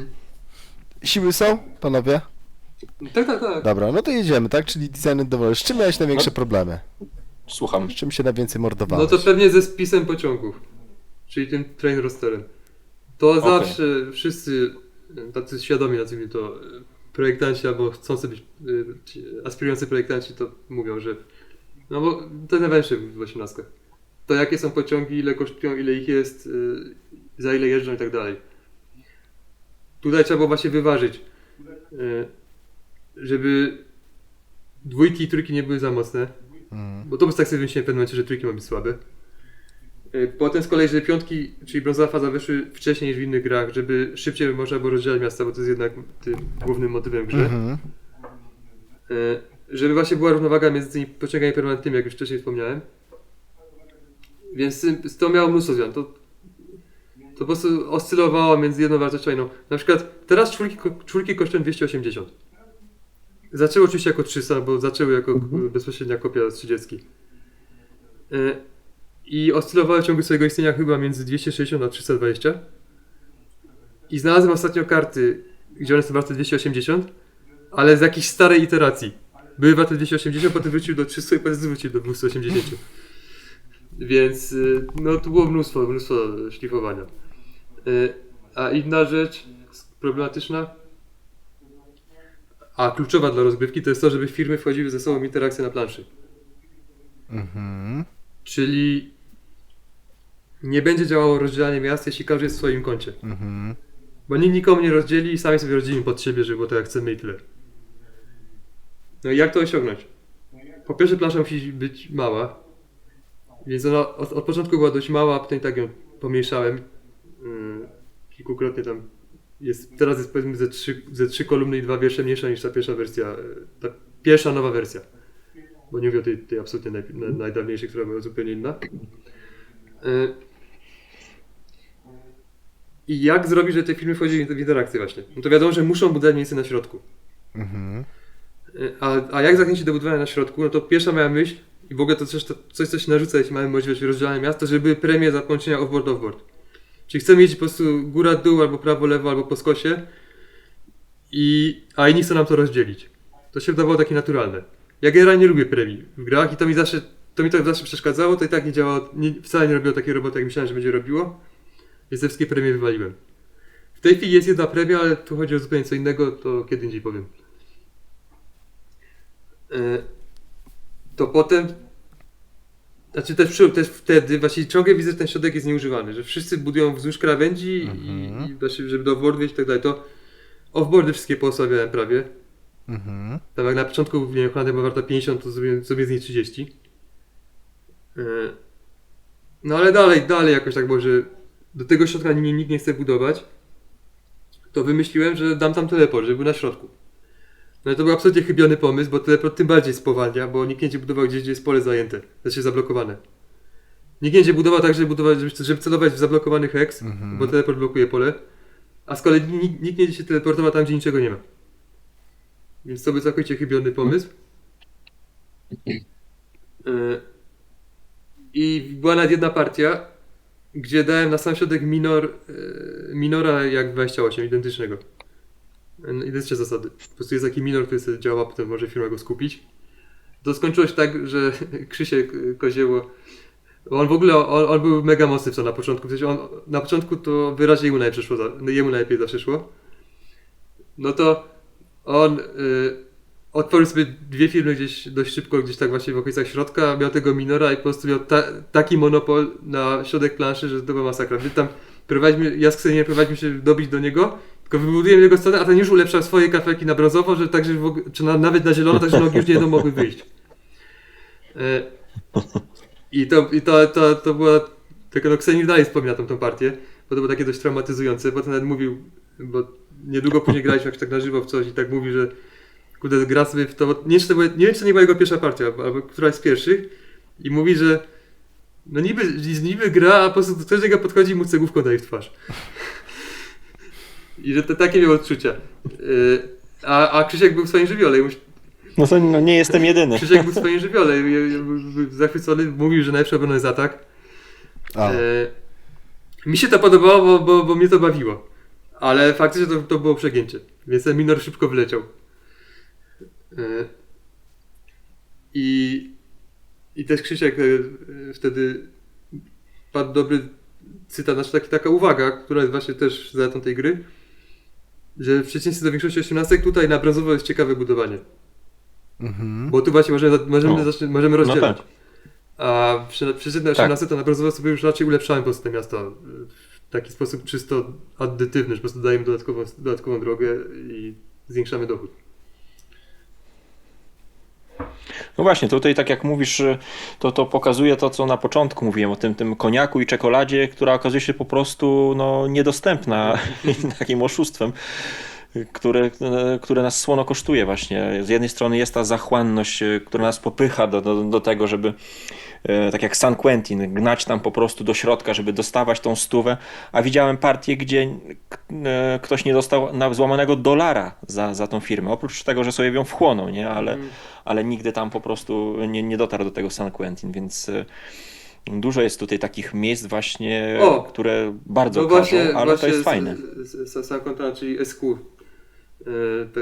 Siły są, panowie? Tak. Dobra, no to jedziemy, tak? Czyli design and development. Z czym miałeś największe problemy? Słucham. Z czym się najwięcej No mordowałeś? to pewnie ze spisem pociągów, czyli tym train rosterem. To Okej. zawsze wszyscy tacy świadomi, nazwijmy to, projektanci albo chcący być aspirujący projektanci to mówią, że no bo to jest najważniejsze w 18. To jakie są pociągi, ile kosztują, ile ich jest, za ile jeżdżą i tak dalej. Tutaj trzeba było właśnie wyważyć, żeby dwójki i trójki nie były za mocne, bo to by tak sobie wymyśliłem w pewnym momencie, że trójki ma być słabe. Potem z kolei, że piątki, czyli brązowa faza wyszły wcześniej niż w innych grach, żeby szybciej można było rozdzielać miasta, bo to jest jednak tym głównym motywem w grze. Mhm. Żeby właśnie była równowaga między tymi pociągami permanentnymi, jak już wcześniej wspomniałem. Więc to miało mnóstwo zmian. To po prostu oscylowało między jedną wartością a inną. Na przykład teraz czwórki kosztują 280. Zaczęły oczywiście jako 300, bo zaczęły jako bezpośrednia kopia z 30. I oscylowały w ciągu swojego istnienia chyba między 260 a 320. I znalazłem ostatnio karty, gdzie one są warte 280, ale z jakiejś starej iteracji. Były warte 280, potem wróciły do 300 i potem wróciły do 280. Więc no tu było mnóstwo szlifowania. A inna rzecz problematyczna, a kluczowa dla rozgrywki, to jest to, żeby firmy wchodziły ze sobą w interakcję na planszy. Mhm. Czyli nie będzie działało rozdzielanie miast, jeśli każdy jest w swoim kącie. Mhm. Bo nikt nikomu nie rozdzieli i sami sobie rozdzielimy pod siebie, żeby było tak jak chcemy i tyle. No i jak to osiągnąć? Po pierwsze plansza musi być mała, więc ona od początku była dość mała, a potem tak ją pomniejszałem. Kilkukrotnie tam jest, teraz jest powiedzmy ze 3 kolumny i 2 wiersze mniejsza niż ta pierwsza wersja, ta pierwsza nowa wersja. Bo nie mówię o tej absolutnie najdawniejszej, która była zupełnie inna. I jak zrobić, żeby te filmy wchodziły w interakcję właśnie? No to wiadomo, że muszą budować miejsce na środku. Mhm. A jak zachęcić do budowania na środku? No to pierwsza moja myśl, i w ogóle to coś co się narzuca, jeśli mamy możliwość rozdzielania miast, to żeby były premie za połączenia off-board. Czyli chcemy jeździć po prostu góra-dół, albo prawo-lewo, albo po skosie. a inni chcą nam to rozdzielić. To się wydawało takie naturalne. Ja generalnie lubię premii w grach i to mi to zawsze przeszkadzało, to i tak nie działało, wcale nie robiło takiej roboty, jak myślałem, że będzie robiło. Więc te wszystkie premie wywaliłem. W tej chwili jest jedna premia, ale tu chodzi o zupełnie co innego, to kiedy indziej powiem. To potem, znaczy też wtedy właśnie ciągle widzę, że ten środek jest nieużywany, że wszyscy budują wzdłuż krawędzi i właśnie, żeby do offboardu wejść i tak dalej, to offboardy wszystkie poosłabiałem prawie. Tam jak na początku nie wiem, była warta 50, to zrobiłem sobie z niej 30. No ale dalej jakoś tak było, że do tego środka nikt nie chce budować. To wymyśliłem, że dam tam teleport, żeby był na środku. No i to był absolutnie chybiony pomysł, bo teleport tym bardziej spowalnia, bo nikt nie będzie budował gdzieś, gdzie jest pole zajęte, znaczy zablokowane. Nikt nie będzie budował tak, żeby celować w zablokowany hex, bo teleport blokuje pole. A z kolei nikt nie będzie się teleportował tam, gdzie niczego nie ma. Więc to był całkowicie chybiony pomysł. I była nawet jedna partia, gdzie dałem na sam środek minora jak 28, identycznego. Identyczne zasady. Po prostu jest taki minor, który sobie działa, potem może firma go skupić. To skończyło się tak, że Krzysiek Kozieło, on w ogóle, on był mega mocny w co na początku. W sensie na początku to wyraźnie jemu najlepiej zawsze szło. No to on otworzył sobie dwie firmy gdzieś dość szybko, gdzieś tak właśnie w okolicach środka, miał tego minora i po prostu miał taki monopol na środek planszy, że to była masakra. Ja z Ksenią prowadziliśmy się dobić do niego, tylko wybudujemy jego stronę, a ten już ulepszał swoje kafelki na brązowo, że także nawet na zielono, tak że nogi już nie będą mogły wyjść. I to była, tylko no Kseni dalej wspomina tą partię, bo to było takie dość traumatyzujące, bo ten nawet mówił, bo niedługo później graliśmy jak tak na żywo w coś i tak mówi, że kurde, gra sobie w to, nie wiem czy to nie była jego pierwsza partia, albo któraś z pierwszych i mówi, że no niby gra, a po prostu ktoś do niego podchodzi i mu cegłówką daje w twarz. I że to takie miał odczucia. A Krzysiek był w swoim żywiole. No to nie jestem jedyny. Krzysiek był w swoim żywiole. Był zachwycony, mówił, że najlepszy obrona jest atak. Mi się to podobało, bo mnie to bawiło. Ale faktycznie to było przegięcie. Więc ten minor szybko wyleciał. I też Krzysiek wtedy padł dobry cytat, znaczy taka uwaga, która jest właśnie też zaletą tej gry, że w przeciwieństwie do większości 18 tutaj na brązowo jest ciekawe budowanie. Bo tu właśnie możemy rozdzielać. No tak. A przeciętne 18 to na brązowo sobie już raczej ulepszałem po prostu te miasta w taki sposób czysto addytywny, że po prostu dajemy dodatkową drogę i zwiększamy dochód. No właśnie, tutaj tak jak mówisz, to pokazuje to, co na początku mówiłem o tym koniaku i czekoladzie, która okazuje się po prostu niedostępna takim oszustwem, które nas słono kosztuje właśnie. Z jednej strony jest ta zachłanność, która nas popycha do tego, żeby tak jak San Quentin, gnać tam po prostu do środka, żeby dostawać tą stówę, a widziałem partię, gdzie ktoś nie dostał nawet złamanego dolara za tą firmę, oprócz tego, że sobie ją wchłonął, nie? Ale nigdy tam po prostu nie dotarł do tego San Quentin, więc dużo jest tutaj takich miejsc właśnie, które bardzo każą, ale to jest fajne. San Quentin, czyli SQ,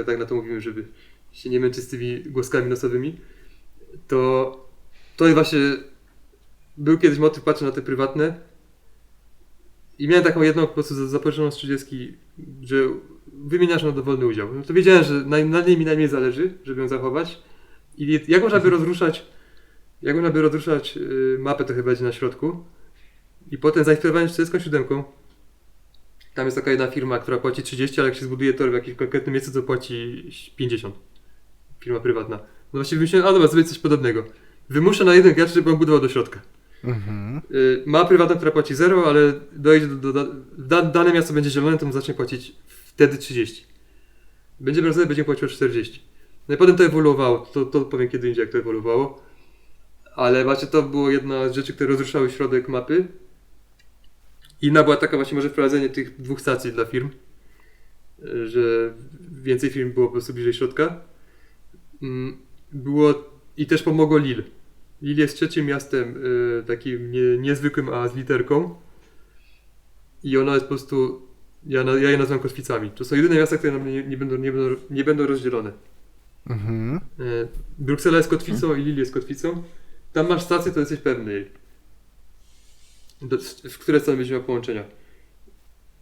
tak na to mówimy, żeby się nie męczyć z tymi głoskami nosowymi, to jest właśnie, był kiedyś motyw, patrzę na te prywatne i miałem taką jedną po prostu zapożyczoną z 30, że wymieniasz na dowolny udział. No to wiedziałem, że na niej mi najmniej zależy, żeby ją zachować i jak można by rozruszać mapę, to chyba będzie na środku i potem zainspirowałem 47. Tam jest taka jedna firma, która płaci 30, ale jak się zbuduje tor w jakimś konkretnym miejscu, to płaci 50. Firma prywatna. No właściwie myślałem, dobra, zrobić coś podobnego. Wymuszę na jeden gracz, żeby on budował do środka. Ma prywatną, która płaci 0, ale dojdzie dane miasto będzie zielone, to mu zacznie płacić wtedy 30. Będzie brązowe, będzie płaciło 40. No i potem to ewoluowało, to powiem kiedy indziej, jak to ewoluowało. Ale właśnie to było jedna z rzeczy, które rozruszały środek mapy. Inna była taka właśnie może wprowadzenie tych 2 stacji dla firm, że więcej firm było po prostu bliżej środka. I też pomogło Lille. Lille jest trzecim miastem takim niezwykłym, a z literką. I ono jest po prostu Ja je nazywam kotwicami. To są jedyne miasta, które na mnie nie będą rozdzielone. Mhm. Bruksela jest kotwicą i Lille jest kotwicą. Tam masz stację, to jesteś pewny jej. W które strony będzie miał połączenia.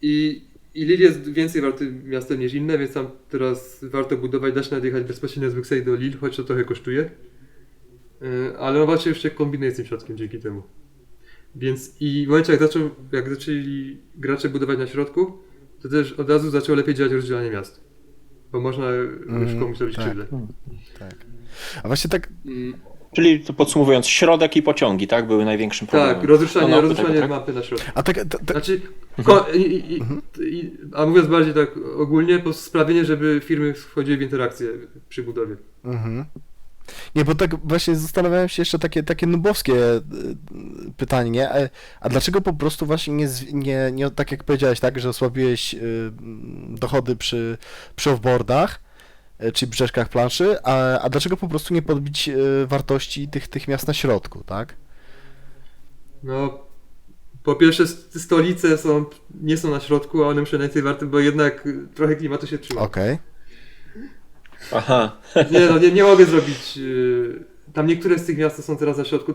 I Lille jest więcej wartym miastem niż inne, więc tam teraz warto budować, da się nawet jechać bezpośrednio z Brukseli do Lille, choć to trochę kosztuje. Ale właśnie już się kombinuje z tym środkiem dzięki temu. Więc i w momencie jak zaczęli gracze budować na środku, to też od razu zaczęło lepiej działać rozdzielanie miast. Bo można już komuś robić tak. krzywdę. Tak. A właśnie tak, Czyli to podsumowując, środek i pociągi, tak? Były największym problemem. Tak, rozruszanie tego, tak? mapy na środku. a tak, Znaczy, a mówiąc bardziej tak ogólnie, po prostu sprawienie, żeby firmy wchodziły w interakcję przy budowie. mhm. Nie, bo tak właśnie zastanawiałem się jeszcze takie nubowskie pytanie, nie? A dlaczego po prostu właśnie nie tak jak powiedziałeś, tak, że osłabiłeś dochody przy offboardach, czy brzeszkach planszy, a dlaczego po prostu nie podbić wartości tych miast na środku, tak? No, po pierwsze stolice nie są na środku, a one muszą najwięcej warte, bo jednak trochę klimatu się trzyma. Okej. Aha. Nie mogę zrobić. Tam niektóre z tych miast, co są teraz na środku,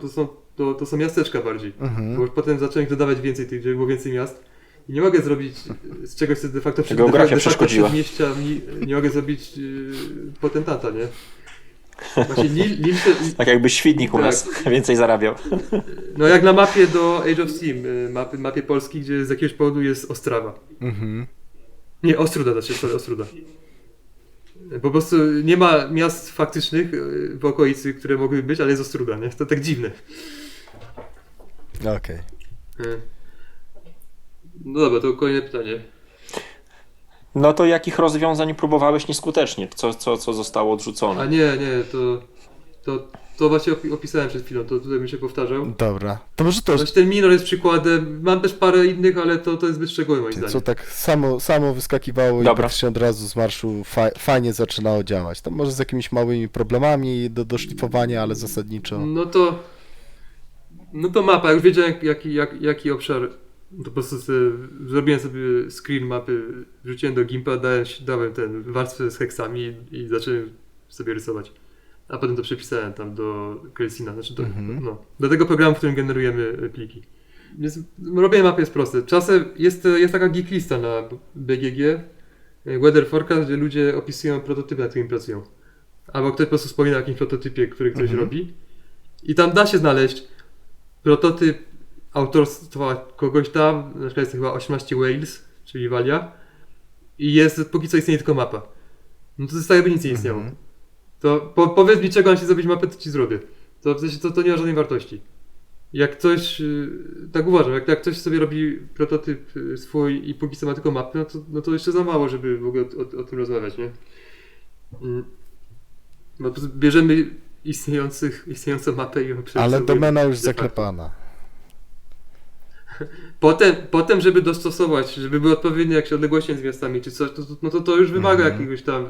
to są miasteczka bardziej. Mhm. Bo już potem zacząłem ich dodawać więcej tych, żeby było więcej miast. I nie mogę zrobić z czegoś, co de facto Geografia przeszkodziła. przedmieścia, nie mogę zrobić potentata, nie? Właśnie Lille, Tak jakby świdnik u Tak. nas więcej zarabiał. no jak na mapie do Age of Steam, mapie Polski, gdzie z jakiegoś powodu jest Ostrawa. Mhm. Nie, Ostruda, Ostruda. Po prostu nie ma miast faktycznych w okolicy, które mogłyby być, ale jest Ostruda, nie? To tak dziwne. Okej. No dobra, to kolejne pytanie. No to jakich rozwiązań próbowałeś nieskutecznie? Co zostało odrzucone? A nie, to właśnie opisałem przed chwilą, to tutaj bym się powtarzał. Dobra. To może to, Znaczy ten minor jest przykładem, mam też parę innych, ale to jest zbyt szczegółowe moim co zdaniem. tak samo wyskakiwało i Dobra. praktycznie od razu z marszu fajnie zaczynało działać. To może z jakimiś małymi problemami do szlifowania, ale zasadniczo. No to mapa, już wiedziałem jaki obszar, to po prostu zrobiłem sobie screen mapy, wrzuciłem do Gimpa, dałem ten warstwę z heksami i zacząłem sobie rysować. A potem to przepisałem tam do Crescina, znaczy do tego programu, w którym generujemy pliki. Więc robienie mapy jest proste. Czasem jest taka geek lista na BGG, Weather Forecast, gdzie ludzie opisują prototypy, nad którymi pracują. Albo ktoś po prostu wspomina o jakimś prototypie, który ktoś robi. I tam da się znaleźć prototyp autorstwa kogoś tam, na przykład jest chyba 18 Wales, czyli Walia. I póki co istnieje tylko mapa. No to jest tak, jakby nic nie istniało. To powiedz mi, czego mam się zrobić mapę, to ci zrobię. To w sensie to nie ma żadnej wartości. Jak ktoś, tak uważam, jak ktoś sobie robi prototyp swój i póki co ma tylko mapy, no to jeszcze za mało, żeby w ogóle o tym rozmawiać, nie? Bo po prostu bierzemy istniejącą mapę i ją Ale przerysowujemy. domena już De facto. zaklepana. Potem, żeby dostosować, żeby były odpowiednie jakieś odległości między miastami czy coś, to już wymaga jakiegoś tam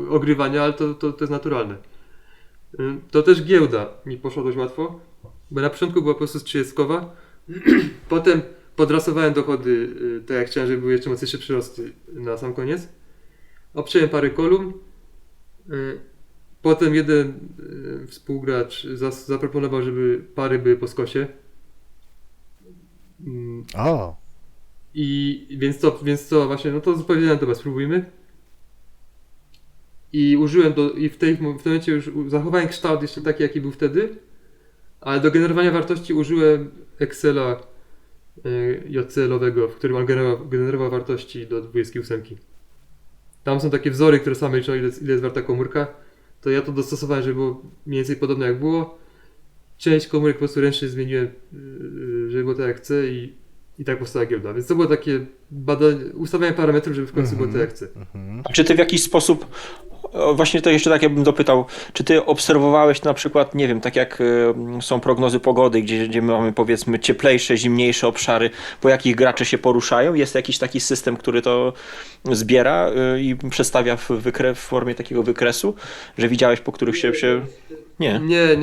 ogrywania, ale to jest naturalne. To też giełda mi poszła dość łatwo, bo na początku była po prostu trzydziestkowa, potem podrasowałem dochody, tak jak chciałem, żeby były jeszcze mocniejsze przyrosty na sam koniec. Obciąłem parę kolumn, potem jeden współgracz zaproponował, żeby pary były po skosie. O, Więc to właśnie, no to powiedziałem, dobra, spróbujmy. I użyłem i w tym momencie już zachowałem kształt jeszcze taki, jaki był wtedy, ale do generowania wartości użyłem Excela JCL-owego, w którym on generował wartości do 28. Tam są takie wzory, które same liczą, ile jest warta komórka. To ja to dostosowałem, żeby było mniej więcej podobne jak było. Część komórek po prostu ręcznie zmieniłem, żeby było tak jak chcę i tak powstała giełda. Więc to było takie badanie, ustawianie parametrów, żeby w końcu było tak jak chcę. A czy ty w jakiś sposób, właśnie to jeszcze tak ja bym dopytał, czy ty obserwowałeś na przykład, nie wiem, tak jak są prognozy pogody, gdzie mamy powiedzmy cieplejsze, zimniejsze obszary, po jakich gracze się poruszają? Jest jakiś taki system, który to zbiera i przedstawia w formie takiego wykresu, że widziałeś, po których się... Nie. Nie.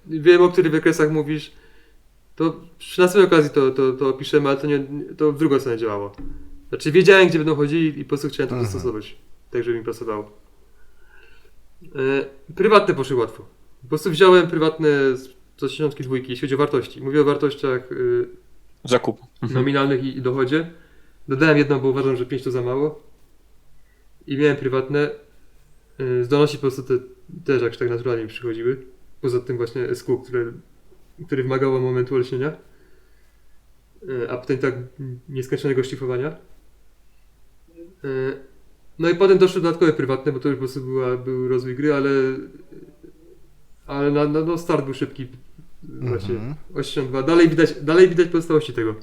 Wiem, o których wykresach mówisz. To przy następnej okazji to opiszemy, ale to w drugą stronę działało. Znaczy wiedziałem, gdzie będą chodzili i po prostu chciałem to dostosować, tak żeby mi pasowało. Prywatne poszły łatwo. Po prostu wziąłem prywatne z 82, jeśli chodzi o wartości. Mówię o wartościach Zakup. nominalnych i dochodzie. Dodałem jedno, bo uważam, że 5 to za mało. I miałem prywatne. Zdolności po prostu też jakoś tak naturalnie mi przychodziły. Poza tym właśnie SQ, który wymagało momentu olśnienia. A potem tak nieskończonego szlifowania. No i potem doszły dodatkowe prywatne, bo to już po prostu był rozwój gry, ale no start był szybki. Właśnie 82. Dalej widać pozostałości tego.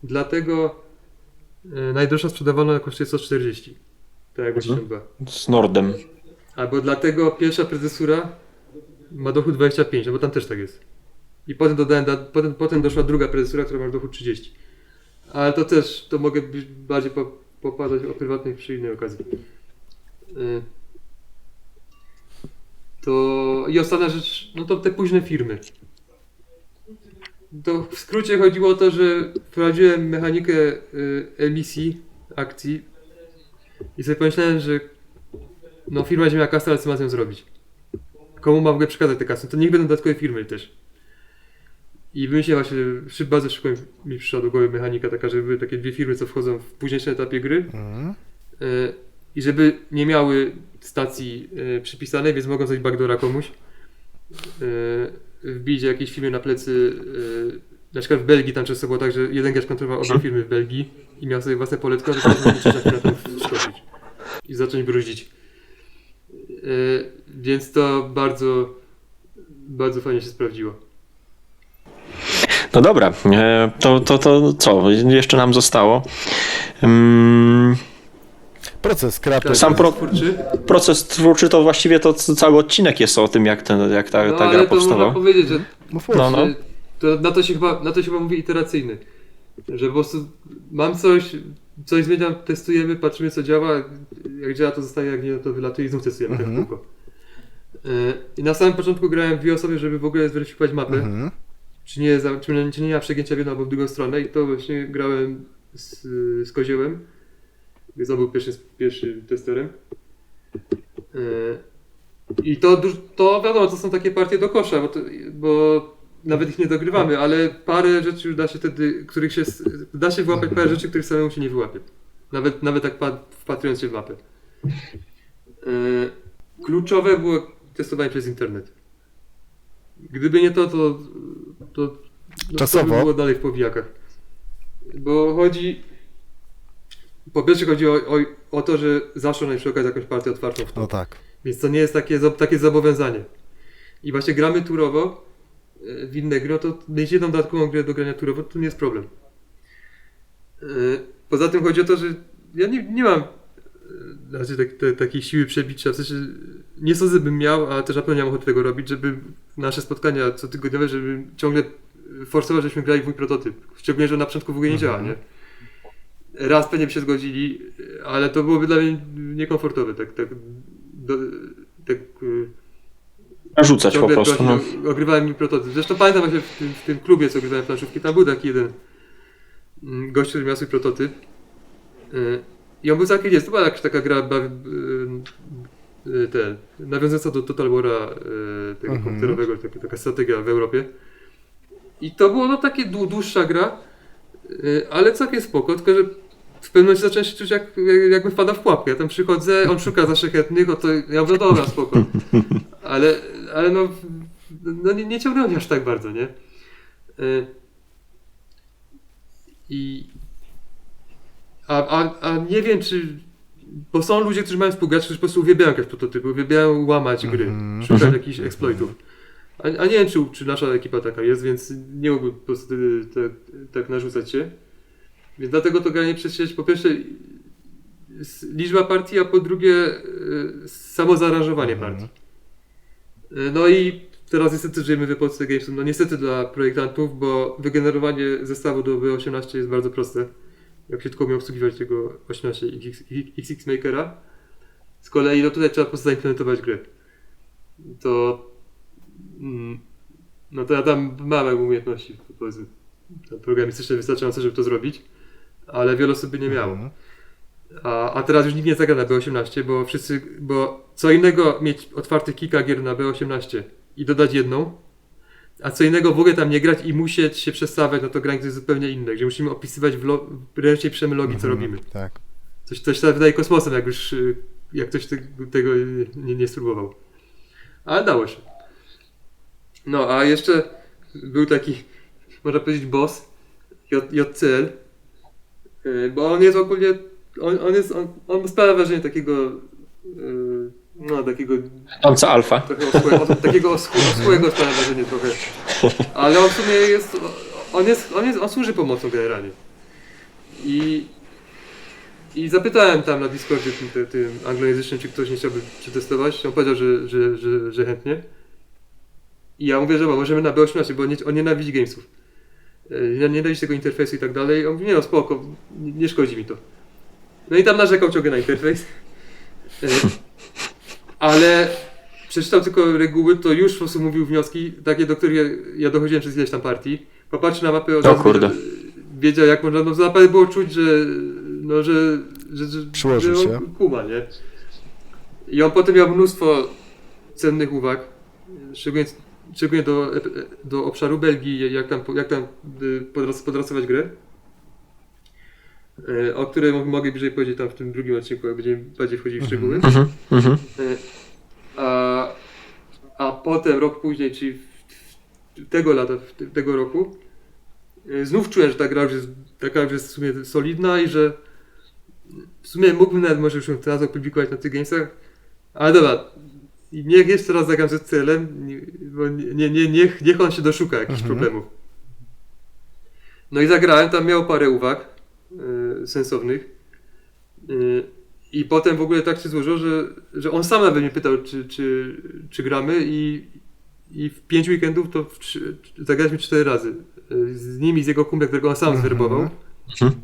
Dlatego najdroższa sprzedawana kosztuje 140. Tak jak 82. Z Nordem. Albo dlatego pierwsza prezesura ma dochód 25, no bo tam też tak jest. I potem potem doszła druga prezesura, która ma dochód 30. Ale to mogę bardziej popadać o prywatnej przy innej okazji. I ostatnia rzecz, no to te późne firmy. To w skrócie chodziło o to, że wprowadziłem mechanikę emisji akcji i sobie pomyślałem, że no firma będzie miała kasę, ale co ma z nią zrobić? Komu ma w ogóle przekazać tę kasę? To niech będą dodatkowe firmy też. I wymyśliłem właśnie, bardzo szybko mi przyszła do głowy mechanika taka, żeby były takie dwie firmy, co wchodzą w późniejszym etapie gry i żeby nie miały stacji przypisanej, więc mogą zrobić backdoora komuś. Wbić jakiejś firmy na plecy, na przykład w Belgii tam często było tak, że jeden gracz kontrolował obie firmy w Belgii i miał sobie własne poletko, to można trzecia firma tam wskoczyć i zacząć bruździć. Więc to bardzo, bardzo fajnie się sprawdziło. No dobra, to co? Jeszcze nam zostało. Proces kreatywny. Sam twórczy. proces twórczy to właściwie to cały odcinek jest o tym, jak ta No gra ale to powstawała. można powiedzieć, że No. to na to się chyba mówi iteracyjny. Że po prostu mam coś zmieniam, testujemy, patrzymy co działa, jak działa to zostaje, jak nie to wylatuje i znów testujemy tak w kółko. I na samym początku grałem w dwie osoby, żeby w ogóle zweryfikować mapę. Czy nie ma przegięcia w jedną albo w drugą stronę i to właśnie grałem z Koziołem, więc on był pierwszym testerem. I to wiadomo, to są takie partie do kosza, bo nawet ich nie dogrywamy, ale parę rzeczy już da się wtedy, da się wyłapać parę rzeczy, których samemu się nie wyłapie. Nawet tak wpatrując się w mapę. Kluczowe było testowanie przez internet. Gdyby nie to Czasowo. to by było dalej w powijakach. Bo po pierwsze chodzi o to, że zawsze na przykład jakąś partię otwartą w to. No tak. Więc to nie jest takie zobowiązanie. I właśnie gramy turowo w inne gry, no to mieć jedną dodatkową grę do grania turowo, to nie jest problem. Poza tym chodzi o to, że ja nie mam takiej siły przebicia, w sensie nie sądzę, bym miał, a też na pewno nie mam ochoty tego robić, żeby nasze spotkania cotygodniowe, żeby ciągle forsować, żebyśmy grali w mój prototyp. Szczególnie, że na początku w ogóle nie działa, nie? Raz pewnie by się zgodzili, ale to byłoby dla mnie niekomfortowe, Rzucać po prostu. No. Ogrywałem mi prototyp. Zresztą pamiętam właśnie w tym klubie, co grywałem planszówki, tam był taki jeden gość, który miał swój prototyp. I on był całkiem niezły. To była jakaś taka gra nawiązująca do Total War'a tego komputerowego, taka strategia w Europie. I to było takie dłuższa gra, ale całkiem spoko, tylko że w pewnym momencie zacząłem się czuć jakbym wpadał w pułapkę. Ja tam przychodzę, on szuka za szlachetnych, to ja mówię, dobra, spoko. Ale nie ciągnęło mnie aż tak bardzo, nie? A nie wiem, bo są ludzie, którzy mają współgraczy, którzy po prostu uwielbiają jakieś prototypy, uwielbiają łamać gry, szukać jakichś exploitów. A nie wiem, czy nasza ekipa taka jest, więc nie mógłbym po prostu tak narzucać się. Więc dlatego to granie przez sieć, po pierwsze liczba partii, a po drugie samo zaaranżowanie partii. No i teraz niestety żyjemy w epoce Gamescom, no niestety dla projektantów, bo wygenerowanie zestawu do V18 jest bardzo proste. Jak się tylko umie obsługiwać tego 18 XX Makera. Z kolei no tutaj trzeba po prostu zaimplementować grę. No to ja tam mam umiejętności, powiedzmy, programistyczne wystarczające, żeby to zrobić. ale wiele osób by nie miało. A teraz już nikt nie zagra na B18, bo co innego mieć otwartych kilka gier na B18 i dodać jedną, a co innego w ogóle tam nie grać i musieć się przestawiać na to granie, to jest zupełnie inne, gdzie musimy opisywać ręcznie piszemy logi, co robimy. Tak. Coś się wydaje kosmosem, jak ktoś tego nie spróbował. Ale dało się. No, a jeszcze był taki, można powiedzieć, boss JCL, bo on jest ogólnie, on sprawia wrażenie takiego, takiego Amca alfa. trochę takiego oschłego sprawia wrażenie trochę. Ale on w sumie on służy pomocą generalnie. I zapytałem tam na Discordzie tym anglojęzycznym, czy ktoś nie chciałby przetestować. On powiedział, że chętnie. I ja mówię, że możemy na B18, bo on nienawidzi gamesów. Nienawidzi tego interfejsu i tak dalej. On mówi, nie no spoko, nie szkodzi mi to. No i tam narzekał ciągle na interfejs. Ale przeczytał tylko reguły, to już po prostu mówił wnioski, takie, do których ja dochodziłem przez ileś tam partii. Popatrz na mapę, od razu wiedział jak można, no naprawdę było czuć, że Przyłożył się. on kuma, nie? I on potem miał mnóstwo cennych uwag, szczególnie do obszaru Belgii, jak tam podrasować grę, o której mogę bliżej powiedzieć tam w tym drugim odcinku, jak będziemy bardziej wchodzili w szczegóły. A potem rok później, czyli tego roku, znów czułem, że ta gra już jest taka, że jest w sumie solidna i że w sumie mógłbym nawet może już teraz opublikować na tych gamesach, ale dobra, niech jeszcze raz zagram z celem, bo niech on się doszuka jakichś problemów. No i zagrałem, tam miał parę uwag sensownych i potem w ogóle tak się złożyło, że on sam nawet mnie pytał, czy gramy i w 5 weekendów to zagraliśmy 4 razy. Z nim i z jego kumplem, którego on sam zwerbował.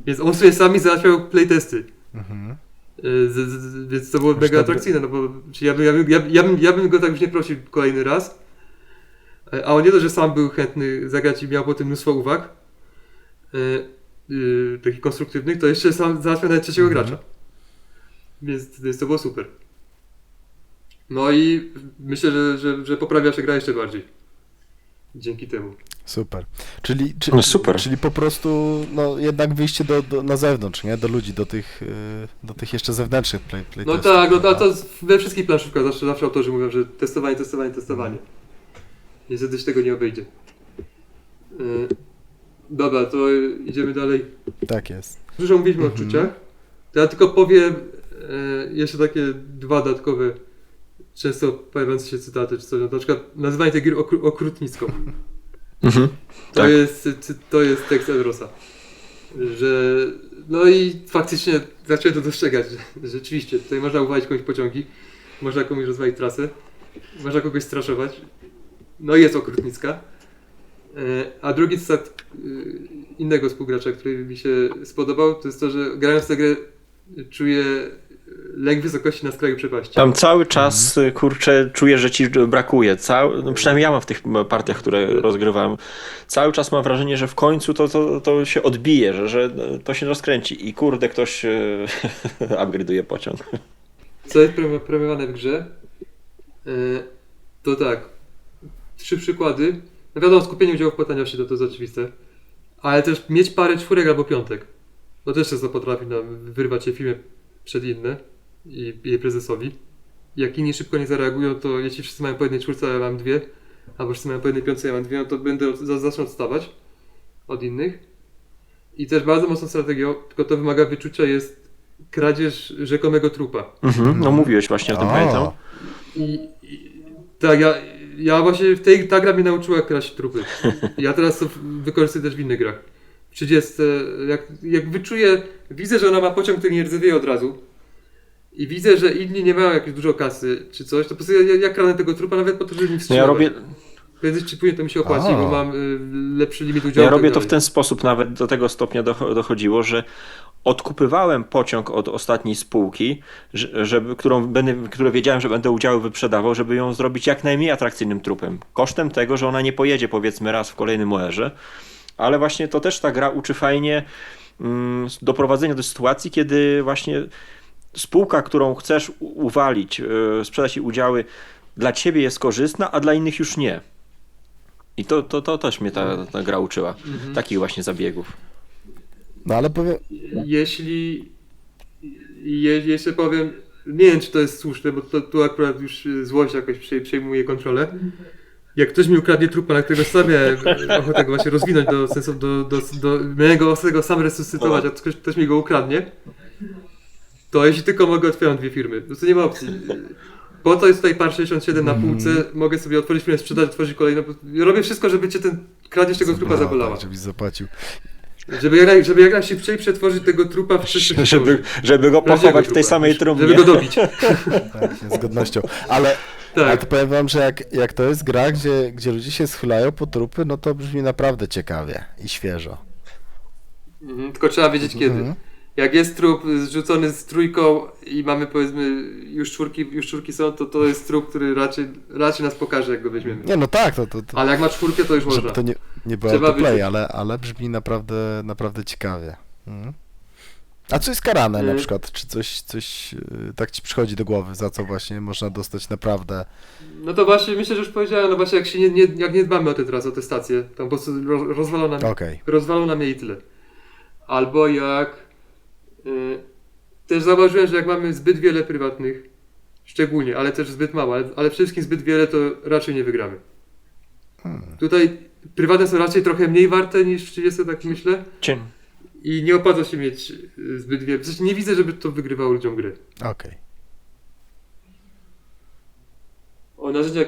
Więc on sobie sami załatwiał playtesty. Więc to było mega atrakcyjne, no bo ja bym go tak już nie prosił kolejny raz. A on nie to, że sam był chętny zagrać i miał potem mnóstwo uwag takich konstruktywnych, to jeszcze sam załatwiał nawet trzeciego gracza. Więc to było super. No i myślę, że poprawia się gra jeszcze bardziej. Dzięki temu. Super. Super. Czyli po prostu jednak wyjście na zewnątrz, nie? Do ludzi, do tych jeszcze zewnętrznych playtestów. No tak, no to we wszystkich planszówkach zawsze autorzy mówią, że testowanie. Niestety się tego nie obejdzie. Dobra, to idziemy dalej. Tak jest. Dużo mówiliśmy o odczuciach. To ja tylko powiem jeszcze takie 2 dodatkowe, często pojawiające się cytaty, czy coś, na przykład nazywanie tej gry okrutnicką. To jest tekst Elrosa. No i faktycznie zacząłem to dostrzegać, że rzeczywiście tutaj można uwalić komuś pociągi, można komuś rozwalić trasę, można kogoś straszować. No i jest okrutnicka. A drugi cytat innego współgracza, który mi się spodobał, to jest to, że grając tę grę czuję lęk wysokości na skraju przepaści. Tam cały czas, kurczę, czuję, że ci brakuje. No przynajmniej ja mam w tych partiach, które rozgrywam, cały czas mam wrażenie, że w końcu to się odbije, że to się rozkręci i kurde, ktoś upgrade'uje pociąg. Co jest premiowane w grze? To tak, 3 przykłady. No wiadomo, skupienie udziału w płatności to jest oczywiste, ale też mieć parę 4 albo 5. To też często potrafi wyrwać się firmie przed inne i jej prezesowi. Jak inni szybko nie zareagują, to jeśli wszyscy mają po 1 czwórce, a ja mam 2, albo wszyscy mają po 1 piątce, ja mam 2, no to będę zacznę odstawać od innych. I też bardzo mocną strategią, tylko to wymaga wyczucia, jest kradzież rzekomego trupa. No mówiłeś właśnie o tym, pamiętam. Tak, ja właśnie ta gra mnie nauczyła kraść trupy. Ja teraz to wykorzystuję też w innych grach. W 30, jak wyczuję, widzę, że ona ma pociąg, który nie rdzewieje od razu i widzę, że inni nie mają jakieś dużo kasy czy coś, to po prostu ja kradnę tego trupa nawet po to, żeby nim wstrzymać. Ja robię... Prędzej czy później to mi się opłaci, bo mam lepszy limit udziału. Ja robię to w ten sposób, nawet do tego stopnia dochodziło, że odkupywałem pociąg od ostatniej spółki, które wiedziałem, że będę udziały wyprzedawał, żeby ją zrobić jak najmniej atrakcyjnym trupem. Kosztem tego, że ona nie pojedzie powiedzmy raz w kolejnym OR-ze, ale właśnie to też ta gra uczy fajnie doprowadzenia do sytuacji, kiedy właśnie spółka, którą chcesz uwalić, sprzedać jej udziały, dla ciebie jest korzystna, a dla innych już nie. I to też mnie ta gra uczyła. Takich właśnie zabiegów. No ale powiem, Jeszcze powiem, nie wiem czy to jest słuszne, bo tu akurat już złość jakoś przejmuje kontrolę. Jak ktoś mi ukradnie trupa, na którego sam miałem ochotę go właśnie rozwinąć do sensu, miałem go tego sam resuscytować, a ktoś mi go ukradnie, to jeśli tylko mogę, otwieram 2 firmy. To nie ma opcji. Po to jest tutaj par 67 na półce, mogę sobie otworzyć firmę, sprzedać, otworzyć kolejną. Robię wszystko, żeby cię ten kradzież tego trupa zabolała. tak, żebyś zapłacił. Żeby jak najszybciej przetworzyć tego trupa w czystych Żeby go pochować w tej samej trumnie. żeby go dobić. Tak, z godnością. Ale Tak. to powiem wam, że jak to jest gra, gdzie ludzie się schylają po trupy, no to brzmi naprawdę ciekawie i świeżo. Tylko trzeba wiedzieć kiedy. Jak jest trup zrzucony z trójką i mamy powiedzmy już czwórki są, to jest trup, który raczej nas pokaże, jak go weźmiemy. Nie, no tak, to Ale jak ma 4, to już można. żeby to nie było Trzeba autoplay, wyjść. ale brzmi naprawdę ciekawie. A co jest karane na przykład? Czy coś tak ci przychodzi do głowy, za co właśnie można dostać naprawdę... No to właśnie myślę, że już powiedziałem, no właśnie jak się jak nie dbamy o te stacje, tam po prostu rozwalą nam je i tyle. Albo jak też zauważyłem, że jak mamy zbyt wiele prywatnych, szczególnie, ale też zbyt mało, ale przede wszystkim zbyt wiele, to raczej nie wygramy. Tutaj prywatne są raczej trochę mniej warte niż w 30, tak myślę. I nie opłaca się mieć zbyt wiele. W sensie nie widzę, żeby to wygrywało ludziom gry. Okej. O narzędzia,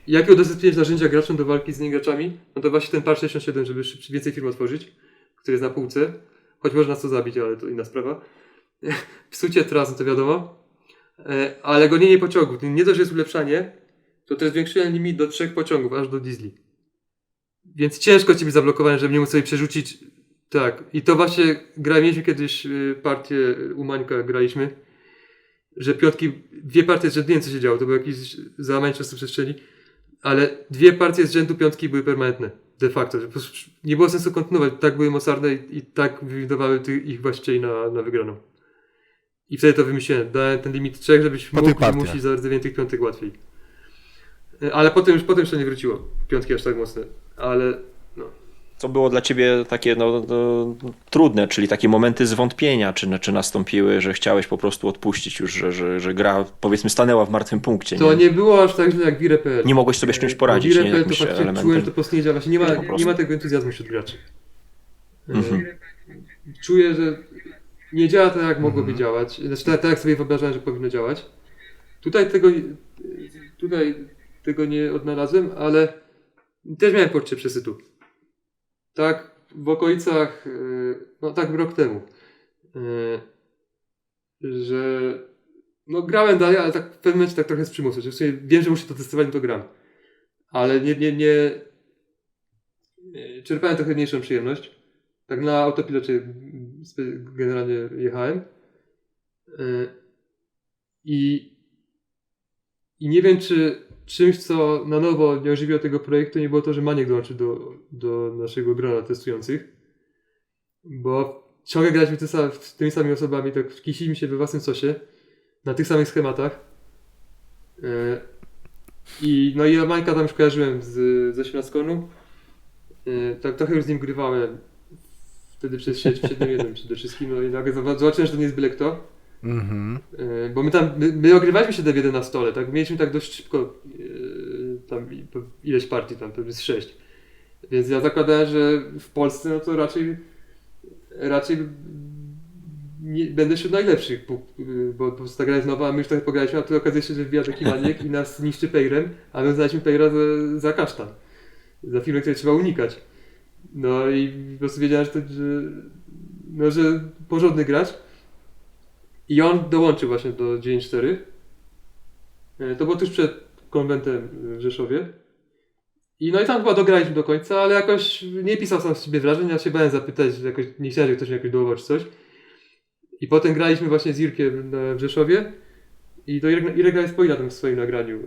jakie udostępniać narzędzia graczom do walki z niegraczami? No to właśnie ten par 67, żeby więcej firm otworzyć, który jest na półce. Choć można nas to zabić, ale to inna sprawa. Psucie tras, no to wiadomo. Ale gonienie pociągów. Nie to, że jest ulepszanie, to też zwiększenie limit do 3 pociągów, aż do diesli. Więc ciężko ciebie zablokować, żeby nie móc sobie przerzucić. Tak. I to właśnie mieliśmy kiedyś partię u Mańka, graliśmy, że piątki, 2 partie z rzędu, nie wiem co się działo, to był jakiś załamanie czasoprzestrzeni, ale 2 partie z rzędu piątki były permanentne. De facto. Po prostu nie było sensu kontynuować. Tak były mocarne i tak wywidowały ich właścicieli na wygraną. I wtedy to wymyśliłem. Dałem ten limit 3, żebyś mógł musieć za rdzewienie tych piątek łatwiej. Ale potem już to nie wróciło. Piątki aż tak mocne. Ale no. Co było dla ciebie takie trudne, czyli takie momenty zwątpienia, czy nastąpiły, że chciałeś po prostu odpuścić już, że gra powiedzmy stanęła w martwym punkcie. To nie było aż tak źle jak Wire.pl. Nie mogłeś sobie z czymś poradzić, nie? Wire.pl to Jakimś faktycznie elementem. czułem, że to po prostu nie działa. Właśnie nie ma tego entuzjazmu wśród graczy. Czuję, że nie działa tak jak mogłoby działać. Znaczy tak jak sobie wyobrażałem, że powinno działać. Tutaj tego nie odnalazłem, ale też miałem poczucie przesytu. Tak w okolicach, no tak rok temu, że no grałem dalej, ale tak w pewnym momencie tak trochę z przymusu, że w sumie wiem, że muszę to testować, no to gram. Ale nie czerpałem trochę mniejszą przyjemność. Tak na autopilocie generalnie jechałem. I nie wiem, czy czymś, co na nowo nie ożywiło tego projektu, nie było to, że Maniek dołączył do naszego grona testujących. Bo ciągle graliśmy tymi samymi osobami, tak kisiliśmy się we własnym sosie, na tych samych schematach. I Mańka tam już kojarzyłem ze Śląskonu. Tak trochę już z nim grywałem wtedy przez sieć 7.1 przede wszystkim. No i nagle zobaczyłem, że to nie jest byle kto. Bo my ogrywaliśmy 7.1 na stole, tak? Mieliśmy tak dość szybko tam ileś partii, tam pewnie z 6. Więc ja zakładałem, że w Polsce no to raczej nie, będę wśród najlepszych, bo po prostu ta gra jest nowa, a my już trochę pograliśmy, a tu okazuje się, że wbija taki maniek i nas niszczy playerem, a my znaliśmy playera za kasztan. Za firmę, której trzeba unikać. No i po prostu wiedziałem, że porządny gracz. I on dołączył właśnie do 9.4. To było tuż przed konwentem w Rzeszowie. I tam chyba dograliśmy do końca, ale jakoś nie pisał sam z siebie wrażeń. Ja się bałem zapytać, jakoś nie chciałem, żeby ktoś mi jakoś dołował czy coś. I potem graliśmy właśnie z Irkiem w Rzeszowie. I to Irek nawet wspomina tam w swoim nagraniu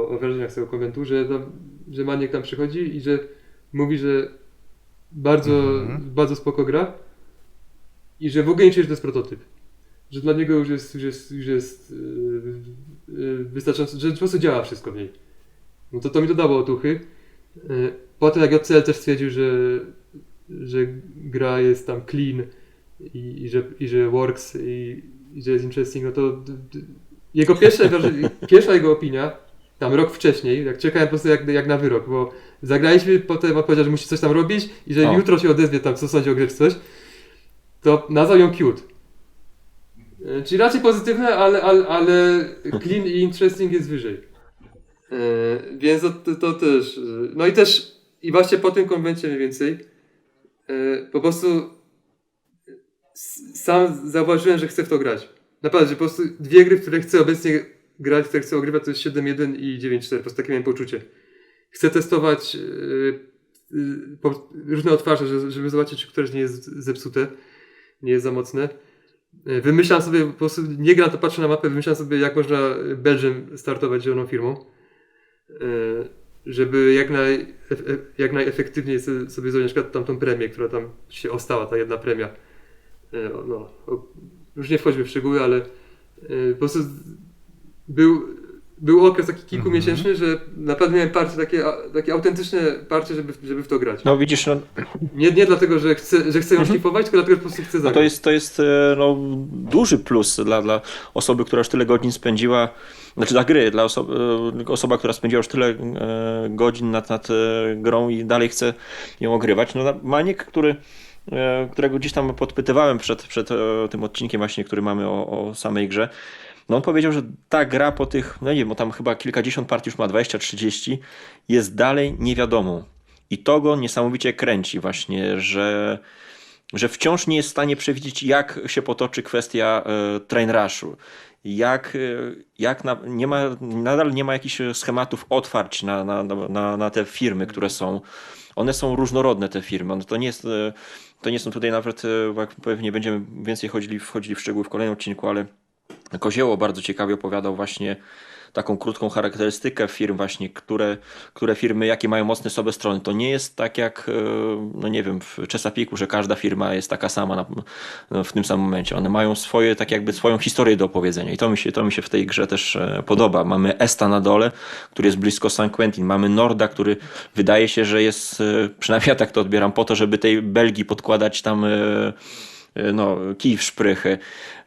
o wrażeniach z tego konwentu, że Maniek tam przychodzi i że mówi, że bardzo spoko gra. i że w ogóle nie czuje, że to jest prototyp. Że dla niego już jest wystarczająco, że po prostu działa wszystko w niej. No to mi dodało otuchy. Potem jak JCL też stwierdził, że gra jest tam clean i że works i że jest interesting, no to jego pierwsza jego opinia, tam rok wcześniej, jak czekałem po prostu jak na wyrok, bo zagraliśmy, potem on powiedział, że musi coś tam robić i że jutro się odezwie tam, co sądzi o grze czy coś, to nazwał ją cute. Czyli raczej pozytywne, ale clean i interesting jest wyżej. Więc to też. No i też, i właśnie po tym konwencie mniej więcej, po prostu sam zauważyłem, że chcę w to grać. Naprawdę, że po prostu dwie gry, w które chcę obecnie grać, w które chcę ogrywać, to jest 7.1 i 9.4. Po prostu takie miałem poczucie. Chcę testować różne otwarcie, żeby zobaczyć, czy któreś nie jest zepsute, nie jest za mocne. Wymyślam sobie, po prostu nie gram, to patrzę na mapę, wymyślam sobie, jak można Belgium startować zieloną firmą, żeby jak najefektywniej sobie zrobić na przykład tamtą premię, która tam się ostała, ta jedna premia. Już nie wchodźmy w szczegóły, ale po prostu był okres taki kilkumiesięczny, że naprawdę miałem parcie, takie autentyczne parcie, żeby w to grać. No widzisz, no, Nie dlatego, że chcę ją szlifować, tylko dlatego, że po prostu chcę zagrać. to jest no, duży plus dla osoby, która już tyle godzin spędziła, znaczy dla gry, dla osoba, która spędziła już tyle godzin nad grą i dalej chce ją ogrywać. No, Maniek, którego gdzieś tam podpytywałem przed tym odcinkiem właśnie, który mamy o samej grze, no on powiedział, że ta gra po tych, no nie wiem, bo tam chyba kilkadziesiąt partii już ma, 20-30, jest dalej niewiadomą. I to go niesamowicie kręci właśnie, że wciąż nie jest w stanie przewidzieć, jak się potoczy kwestia train rushu. Nadal nie ma jakichś schematów otwarć na te firmy, które są. One są różnorodne, te firmy. To nie są tutaj nawet, jak pewnie będziemy więcej wchodzili w szczegóły w kolejnym odcinku, ale Kozieło bardzo ciekawie opowiadał właśnie taką krótką charakterystykę firm właśnie, które firmy, jakie mają mocne słabe strony. To nie jest tak jak, no nie wiem, w Chesapeake'u, że każda firma jest taka sama w tym samym momencie. One mają swoje, tak jakby swoją historię do opowiedzenia i to mi się w tej grze też podoba. Mamy Esta na dole, który jest blisko San Quentin. Mamy Norda, który wydaje się, że jest, przynajmniej ja tak to odbieram, po to, żeby tej Belgii podkładać tam kij w szprychy.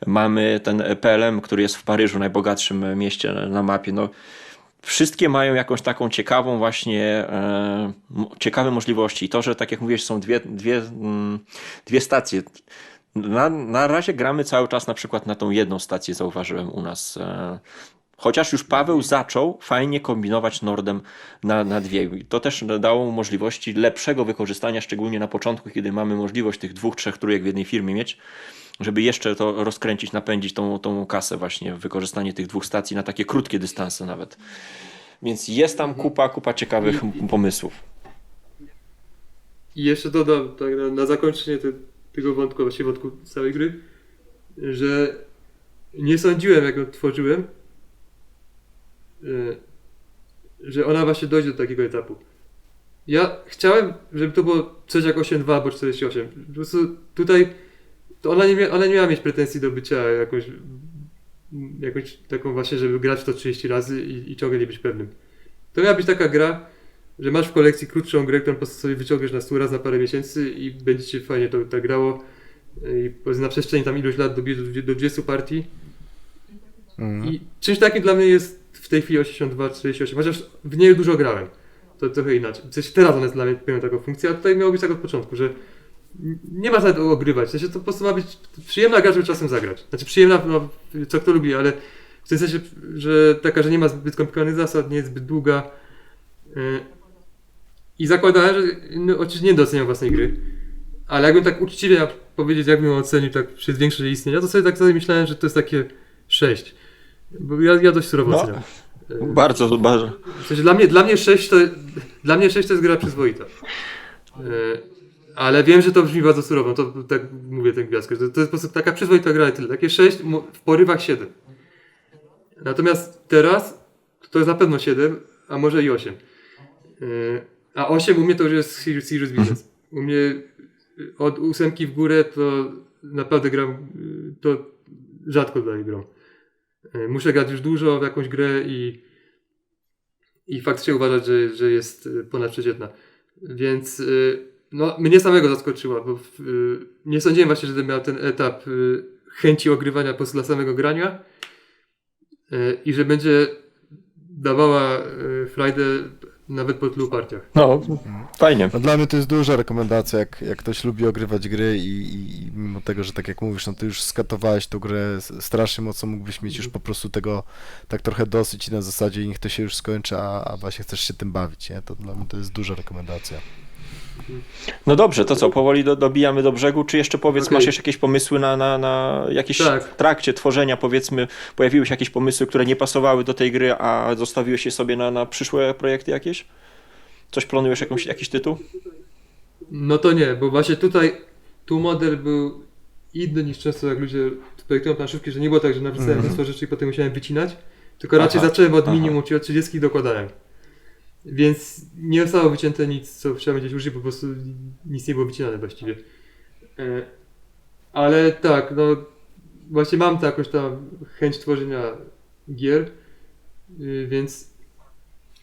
Mamy ten PLM, który jest w Paryżu, najbogatszym mieście na mapie. No, wszystkie mają jakąś taką ciekawą właśnie, ciekawe możliwości. I to, że tak jak mówiłeś, są dwie stacje. Na razie gramy cały czas na przykład na tą jedną stację, zauważyłem u nas. Chociaż już Paweł zaczął fajnie kombinować Nordem na dwie. I to też dało mu możliwości lepszego wykorzystania, szczególnie na początku, kiedy mamy możliwość tych 2-3 trójek w jednej firmie mieć, żeby jeszcze to rozkręcić, napędzić tą kasę właśnie, wykorzystanie tych dwóch stacji na takie krótkie dystanse nawet. Więc jest tam kupa ciekawych pomysłów. I jeszcze dodam tak na zakończenie tego wątku, właściwie wątku całej gry, że nie sądziłem, jak ją tworzyłem, że ona właśnie dojdzie do takiego etapu. Ja chciałem, żeby to było coś jak 8.2 albo 48. Po prostu tutaj to ona nie miała mieć pretensji do bycia jakąś taką właśnie, żeby grać w to 30 razy i ciągle nie być pewnym. To miała być taka gra, że masz w kolekcji krótszą grę, którą po prostu sobie wyciągniesz na 100 razy na parę miesięcy i będzie ci fajnie to tak grało. I na przestrzeni tam ilość lat do 20 partii. I czymś takim dla mnie jest w tej chwili 82-48, chociaż w niej dużo grałem. To trochę inaczej. W sensie teraz ona jest dla mnie pełnią taką funkcję, a tutaj miało być tak od początku, że nie ma nawet ogrywać. W sensie to po prostu ma być przyjemna gra, żeby czasem zagrać. Znaczy przyjemna, no, co kto lubi, ale w tym sensie, że taka, że nie ma zbyt skomplikowanych zasad, nie jest zbyt długa. I zakładałem, że oczywiście nie doceniam własnej gry, ale jakbym tak uczciwie powiedzieć, jakbym ją ocenił tak przez większość jej istnienia, to sobie tak myślałem, że to jest takie 6. Bo ja dość surowo oceniam. Bardzo. W sensie dla mnie 6 to jest gra przyzwoita. Ale wiem, że to brzmi bardzo surowo, to tak mówię ten gwiazdkę, że to jest po prostu taka przyzwoita gra i tyle. Takie 6, w porywach 7. Natomiast teraz to jest na pewno 7, a może i 8. A 8 u mnie to już jest serious business. U mnie od 8 w górę to naprawdę gram, to rzadko dalej gram. Muszę grać już dużo w jakąś grę i faktycznie uważać, że jest ponadprzeciętna. Więc no, mnie samego zaskoczyła, bo nie sądziłem właśnie, że miał ten etap chęci ogrywania po prostu dla samego grania i że będzie dawała frajdę nawet po tylu partiach. No, fajnie. No dla mnie to jest duża rekomendacja, jak ktoś lubi ogrywać gry i mimo tego, że tak jak mówisz, no ty już skatowałeś tą grę strasznie mocno, mógłbyś mieć już po prostu tego tak trochę dosyć i na zasadzie niech to się już skończy, a właśnie chcesz się tym bawić, nie? To dla mnie to jest duża rekomendacja. No dobrze, to co, powoli dobijamy do brzegu, czy jeszcze powiedz, Okej. masz jeszcze jakieś pomysły na jakieś Tak. w trakcie tworzenia, powiedzmy, pojawiły się jakieś pomysły, które nie pasowały do tej gry, a zostawiłeś je sobie na przyszłe projekty jakieś? Coś planujesz, jakiś tytuł? No to nie, bo właśnie tu model był inny niż często jak ludzie projektują planszówki, że nie było tak, że napisałem mnóstwo rzeczy i potem musiałem wycinać, tylko raczej zacząłem od minimum, czyli od 30 i dokładałem. Więc nie zostało wycięte nic, co trzeba będzie użyć, po prostu nic nie było wycinane właściwie. Ale tak, no właśnie mam jakąś tam chęć tworzenia gier, więc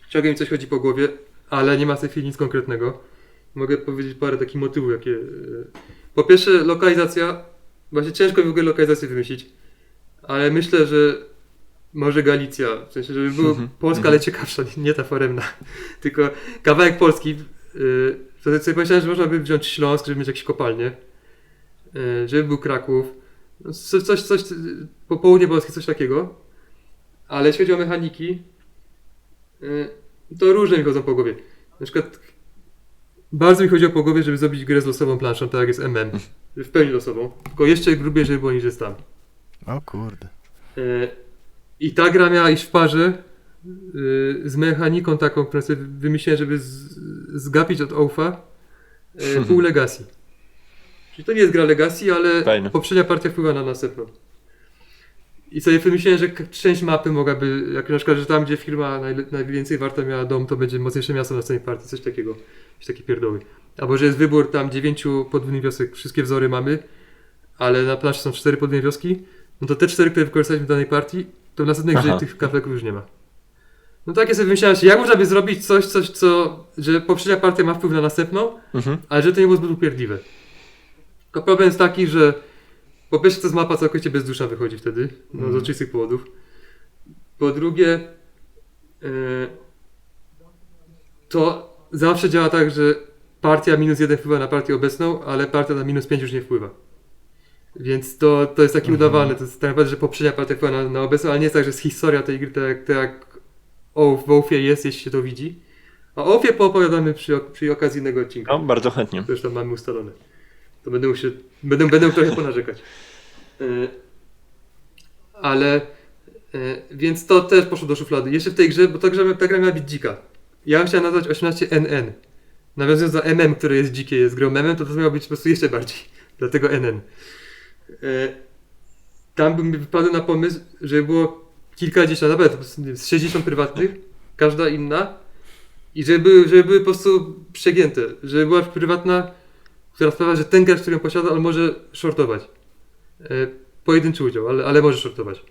ciągle mi coś chodzi po głowie, ale nie ma w tej chwili nic konkretnego. Mogę powiedzieć parę takich motywów, jakie... Po pierwsze lokalizacja, właśnie ciężko w ogóle lokalizację wymyślić, ale myślę, że może Galicja, w sensie, żeby była Polska, ale ciekawsza, nie ta foremna, tylko kawałek Polski. Wtedy sobie pomyślałem, że można by wziąć Śląsk, żeby mieć jakieś kopalnie, żeby był Kraków, no, coś po południe Polski, coś takiego. Ale jeśli chodzi o mechaniki, to różne mi chodzą po głowie. Na przykład bardzo mi chodziło po głowie, żeby zrobić grę z losową planszą, tak jak jest MM, w pełni losową, tylko jeszcze grubiej, żeby było niż jest tam. O kurde. I ta gra miała iść w parze z mechaniką taką, którą sobie wymyśliłem, żeby zgapić od Oath'a pół Legacy. Czyli to nie jest gra Legacy, ale Fajne. poprzednia partia wpływa na następną. I sobie wymyśliłem, że część mapy mogłaby, jak na przykład, że tam gdzie firma najwięcej warta miała dom, to będzie mocniejsze miasto na następnej partii, coś takiego. Jakieś takie pierdoły. Albo że jest wybór tam 9 podwójnych wiosek, wszystkie wzory mamy, ale na planszy są 4 podwójne wioski, no to te 4, które wykorzystaliśmy w danej partii, to w następnej grze tych kafleków już nie ma. No takie sobie wymyślałem się, jak można by zrobić coś, że poprzednia partia ma wpływ na następną, ale że to nie było zbyt upierdliwe. Tylko problem jest taki, że po pierwsze to z mapa całkowicie bezduszna wychodzi wtedy, no z oczywistych powodów. Po drugie, to zawsze działa tak, że partia -1 wpływa na partię obecną, ale partia na -5 już nie wpływa. Więc to jest takie udawalne, to jest tak naprawdę, że poprzednia partia wpływa na obecną, ale nie jest tak, że jest historia tej gry, tak jak w Oathie jest, jeśli się to widzi. A o Oathie poopowiadamy przy okazji innego odcinka. No, bardzo chętnie. To już tam mamy ustalone. To będę trochę ponarzekać. Ale więc to też poszło do szuflady. Jeszcze w tej grze, bo ta gra miała być dzika. Ja bym chciał nazwać 18NN. Nawiązując do MM, które jest dzikie, jest grą memem, to miało być po prostu jeszcze bardziej. Dlatego NN. Tam bym wypadł na pomysł, żeby było kilkadziesiąt, nawet z 60 prywatnych, każda inna. I żeby były po prostu przegięte. Żeby była prywatna, która sprawia, że ten gracz, który ją posiada, on może shortować. Pojedynczy udział, ale może shortować.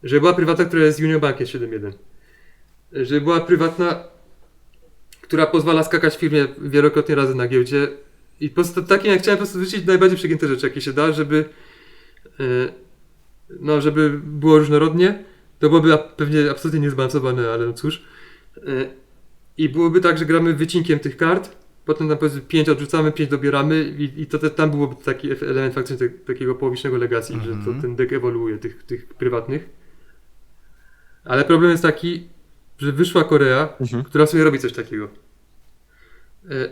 Żeby była prywatna, która jest Union Bankiem 7.1. Żeby była prywatna, która pozwala skakać firmie wielokrotnie razy na giełdzie. I po prostu takim, jak chciałem po prostu wrzucić najbardziej przegięte rzeczy, jakie się da, żeby było różnorodnie. To byłoby pewnie absolutnie niezbalansowane, ale no cóż. I byłoby tak, że gramy wycinkiem tych kart, potem tam powiedzmy 5 odrzucamy, 5 dobieramy i tam byłoby taki element faktycznie takiego połowicznego legacji, że to ten deck ewoluuje, tych prywatnych. Ale problem jest taki, że wyszła Korea, która w sumie robi coś takiego.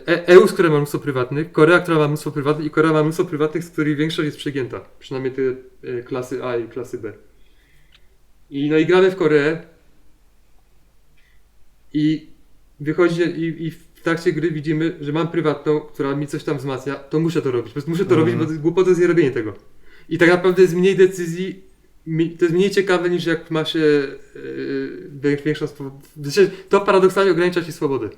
EUS, która ma mnóstwo prywatnych, Korea, która ma mnóstwo prywatnych i Korea ma mnóstwo prywatnych, z których większość jest przegięta. Przynajmniej te klasy A i klasy B. I no i gramy w Koreę i wychodzi i w trakcie gry widzimy, że mam prywatną, która mi coś tam wzmacnia, to muszę to robić. Po prostu muszę to robić, bo głupota jest nie robienie tego. I tak naprawdę jest mniej decyzji, to jest mniej ciekawe niż jak ma się większą swobodę. To paradoksalnie ogranicza ci swobodę.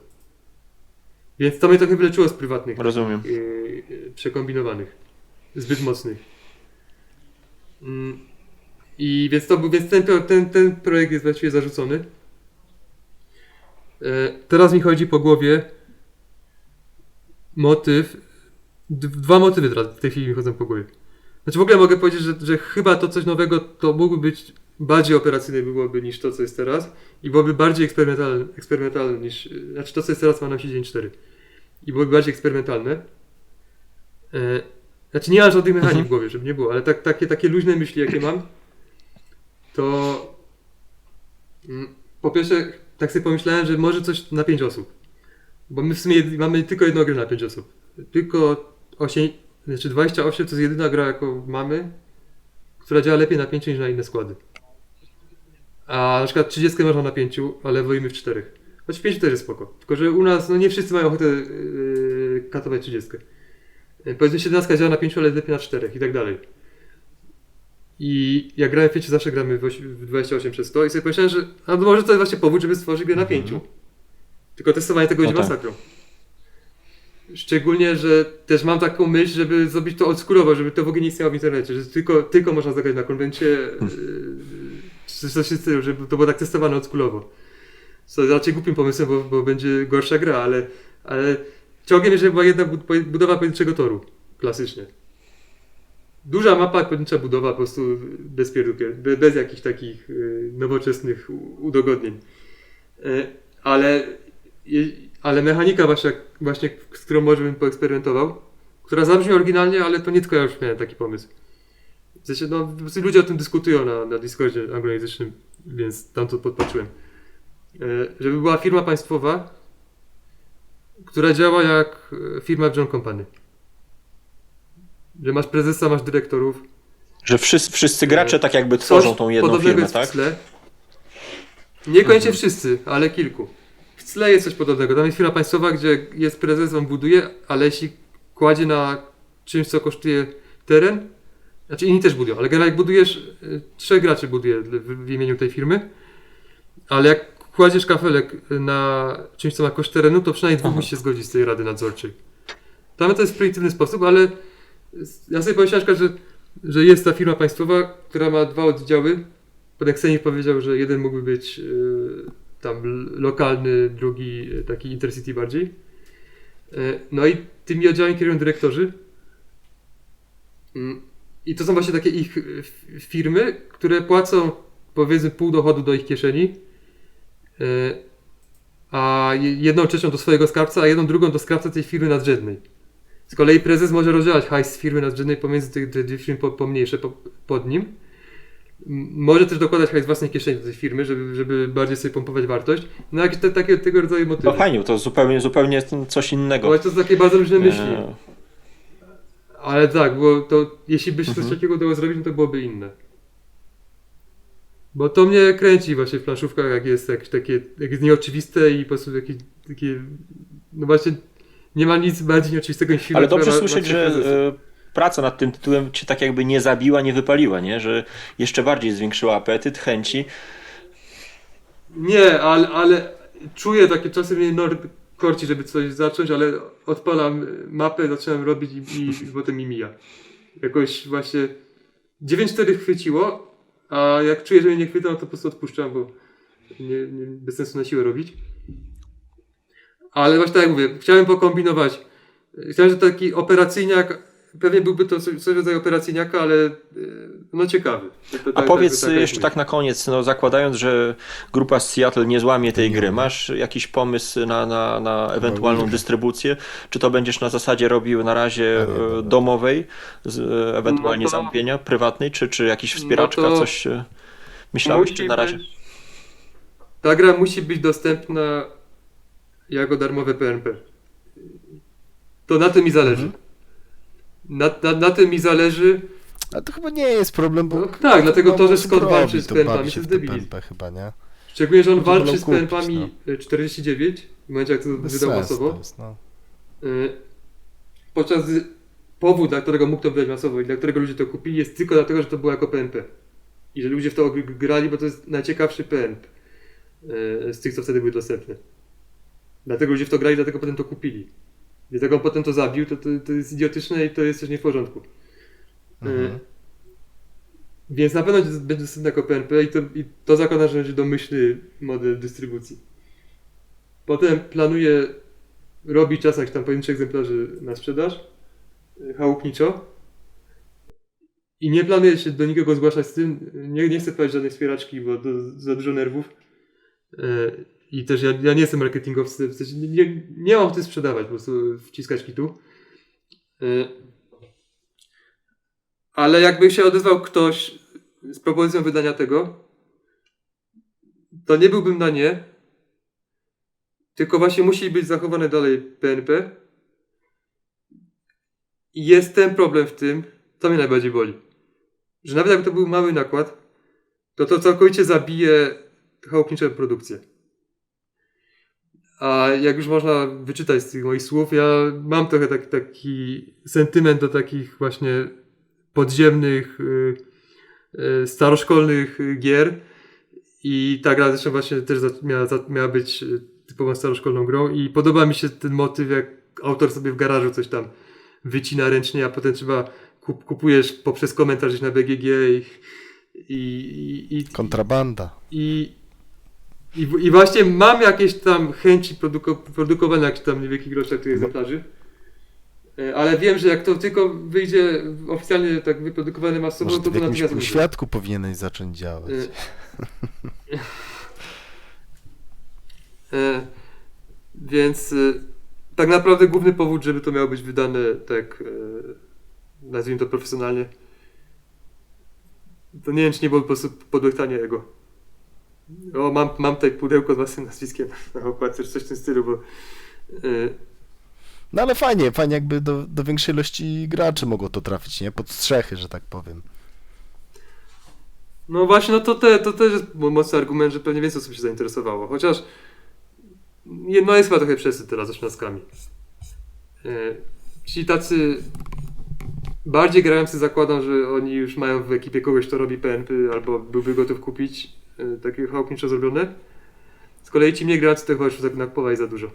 Więc to mnie trochę wyleczyło z prywatnych. Rozumiem. Przekombinowanych. Zbyt mocnych. I więc ten projekt jest właściwie zarzucony. Teraz mi chodzi po głowie dwa motywy teraz w tej chwili mi chodzą po głowie. Znaczy w ogóle mogę powiedzieć, że chyba to coś nowego to mógłby być bardziej operacyjne byłoby niż to, co jest teraz i byłoby bardziej eksperymentalne niż, znaczy to, co jest teraz ma nam się dzień 4 i byłoby bardziej eksperymentalne. Znaczy nie mam żadnych mechanizmów w głowie, żeby nie było, ale takie luźne myśli, jakie mam, to po pierwsze tak sobie pomyślałem, że może coś na 5 osób, bo my w sumie mamy tylko jedną grę na 5 osób, tylko 28 to jest jedyna gra, jaką mamy, która działa lepiej na 5 niż na inne składy. A na przykład 30 można na 5, ale wolimy w 4. Choć 5 też jest spoko. Tylko że u nas nie wszyscy mają ochotę katować 30. Powiedzmy 17 działa na 5, ale lepiej na 4 i tak dalej. I jak grałem w 5, zawsze gramy w 28 przez 100 i sobie pomyślałem, że może to jest właśnie powód, żeby stworzyć grę na 5. Tylko testowanie tego będzie masakrą. Szczególnie, że też mam taką myśl, żeby zrobić to oldschoolowo, żeby to w ogóle nie istniało w internecie, że tylko można zagrać na konwencie, czy coś w tym stylu, żeby to było tak testowane oldschoolowo. Co jest raczej głupim pomysłem, bo będzie gorsza gra, ale ciągiem, żeby była jedna budowa pojedynczego toru, klasycznie. Duża mapa, pojedyncza budowa, po prostu bez pierdółki, bez jakichś takich nowoczesnych udogodnień. Ale mechanika właśnie, z którą może bym poeksperymentował, która zabrzmi oryginalnie, ale to nie tylko ja już miałem taki pomysł. W sensie, po prostu ludzie o tym dyskutują na Discordzie anglojęzycznym, więc tam to podpatrzyłem. Żeby była firma państwowa, która działa jak firma w John Company. Że masz prezesa, masz dyrektorów. Że wszyscy gracze tak jakby tworzą tą jedną firmę, tak? W tle. Niekoniecznie wszyscy, ale kilku. W tle jest coś podobnego. Tam jest firma państwowa, gdzie jest prezes, on buduje, ale jeśli kładzie na czymś, co kosztuje teren, znaczy inni też budują, ale generalnie jak budujesz, 3 graczy buduje w imieniu tej firmy, ale jak kładziesz kafelek na czymś, co ma koszt terenu, to przynajmniej 2 musi się zgodzić z tej rady nadzorczej. Tam to jest w prymitywny sposób, ale ja sobie pomyślałem, że jest ta firma państwowa, która ma 2 oddziały. Potem Ksenif powiedział, że jeden mógłby być tam lokalny, drugi taki intercity bardziej. No i tymi oddziałami kierują dyrektorzy. I to są właśnie takie ich firmy, które płacą powiedzmy pół dochodu do ich kieszeni, a 1/3 do swojego skarbca, a 1/2 do skarbca tej firmy nadrzędnej. Z kolei prezes może rozdzielać hajs z firmy nadrzędnej pomiędzy te dwie firmy pomniejsze pod nim. Może też dokładać hajs z własnej kieszeni do tej firmy, żeby bardziej sobie pompować wartość. No jakieś tego rodzaju motywy. No fajnie, to zupełnie coś innego. No, to są takie bardzo różne myśli. Ale tak, jeśli by się coś takiego udało zrobić, no to byłoby inne. Bo to mnie kręci właśnie w planszówkach, jak jest nieoczywiste i po prostu jakieś takie, no właśnie nie ma nic bardziej nieoczywistego niż film. Ale dobrze słyszeć, że praca nad tym tytułem cię tak jakby nie zabiła, nie wypaliła, nie? Że jeszcze bardziej zwiększyła apetyt, chęci. Nie, ale czuję takie, czasem mnie korci, żeby coś zacząć, ale odpalam mapę, zaczynam robić i potem mi mija. Jakoś właśnie 9-4 chwyciło, a jak czuję, że mnie nie chwyta, no to po prostu odpuszczam, bo bez sensu na siłę robić. Ale właśnie tak jak mówię, chciałem pokombinować. Chciałem, że taki operacyjniak, pewnie byłby to coś rodzaju operacyjniaka, ale no ciekawy. A powiedz jeszcze tak na koniec, no zakładając, że grupa z Seattle nie złamie tej gry, masz jakiś pomysł na ewentualną dystrybucję? Czy to będziesz na zasadzie robił na razie domowej, ewentualnie zamówienia prywatnej, czy jakiś wspieraczka, coś myślałeś, czy na razie? Ta gra musi być dostępna jako darmowe PNP. To na tym mi zależy. Na tym mi zależy. A to chyba nie jest problem, bo... No, tak, dlatego to, że Scott walczy z PNP-ami, to jest debilizm. chyba, nie? Szczególnie, że on to walczy z kupić, PNP-ami 49, w momencie jak to wydał masowo. Podczas gdy powód, dla którego mógł to wydać masowo i dla którego ludzie to kupili, jest tylko dlatego, że to było jako PNP. I że ludzie w to grali, bo to jest najciekawszy PNP z tych, co wtedy były dostępne. Dlatego ludzie w to grali, dlatego potem to kupili. Dlatego on potem to zabił, to jest idiotyczne i to jest też nie w porządku. Więc na pewno będzie dostępny jako PNP i to zakładam, że będzie domyślny model dystrybucji. Potem planuję robić czasem jakieś tam pojedyncze egzemplarzy na sprzedaż, chałupniczo. I nie planuję się do nikogo zgłaszać z tym. Nie chcę wprowadzić żadnej wspieraczki, bo to za dużo nerwów. I też ja nie jestem marketingowcem, w sensie nie mam ty sprzedawać, po prostu wciskać kitu. Ale jakby się odezwał ktoś z propozycją wydania tego, to nie byłbym na nie, tylko właśnie musi być zachowane dalej PNP. I jest ten problem w tym, co mnie najbardziej boli, że nawet jakby to był mały nakład, to całkowicie zabije chałupniczą produkcję. A jak już można wyczytać z tych moich słów, ja mam trochę taki sentyment do takich właśnie podziemnych, staroszkolnych gier. I ta gra zresztą właśnie też miała być typową staroszkolną grą i podoba mi się ten motyw, jak autor sobie w garażu coś tam wycina ręcznie, a potem trzeba kupujesz poprzez komentarz gdzieś na BGG i Kontrabanda. I właśnie mam jakieś tam chęci produkowania jakichś tam niewielkich ilościach tych egzemplarzy. Ale wiem, że jak to tylko wyjdzie oficjalnie tak wyprodukowane masowo, Może to ty w jakimś natychmiast będzie. półświadku powinieneś zacząć działać. Więc tak naprawdę główny powód, żeby to miało być wydane tak, nazwijmy to profesjonalnie, to nie wiem, czy nie było po prostu podłechtanie ego. O, mam tutaj pudełko z własnym nazwiskiem na okładce, czy coś w tym stylu, bo No ale fajnie jakby do większej ilości graczy mogło to trafić, nie? Pod strzechy, że tak powiem. no właśnie, no to też jest mocny argument, że pewnie więcej osób się zainteresowało. Chociaż no jest chyba trochę przesyt teraz z 18. Ci tacy bardziej grający zakładam, że oni już mają w ekipie kogoś, kto robi PNP albo byłby gotów kupić takie chałupniczo zrobione. Z kolei ci mniej grający to chyba już nakupować za dużo.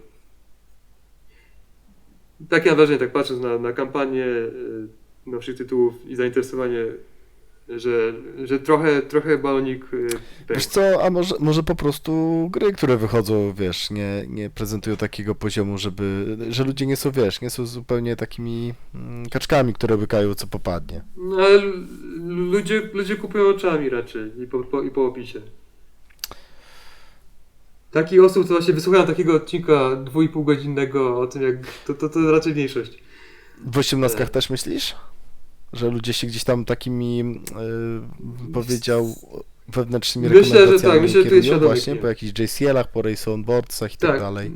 Takie mam wrażenie, tak patrząc na kampanię nowszych tytułów i zainteresowanie, że trochę balonik Wiesz co, a może po prostu gry, które wychodzą, wiesz, nie prezentują takiego poziomu, że ludzie nie są, wiesz, nie są zupełnie takimi kaczkami, które łykają co popadnie. No, ale ludzie kupują oczami raczej i po opisie. Takich osób, co właśnie wysłuchają takiego odcinka 2,5 godzinnego o tym, jak to raczej mniejszość. W 18 też myślisz? Że ludzie się gdzieś tam takimi, powiedział, wewnętrznymi Myślę, że rekomendacjami tak, myślę, że to jest kierują świadomy właśnie klient. po jakichś JCL-ach, po Race on Boardsach i tak dalej.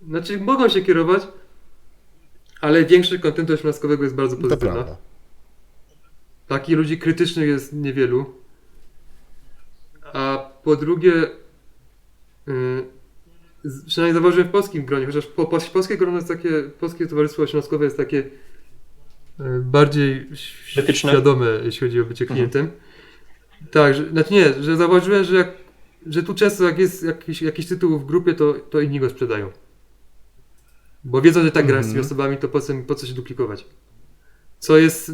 Znaczy mogą się kierować, ale większość kontentu osiemnastkowego jest bardzo To pozytywna. prawda. Takich ludzi krytycznych jest niewielu. A po drugie, przynajmniej zauważyłem w polskim gronie, chociaż polskie grono jest takie, polskie towarzystwo osiemnastkowe jest takie bardziej Krytyczne? świadome, jeśli chodzi o bycie klientem. Tak, znaczy nie, że zauważyłem, że tu często jak jest jakiś tytuł w grupie, to inni go sprzedają. Bo wiedzą, że tak gra z tymi osobami, to po co się duplikować. Co jest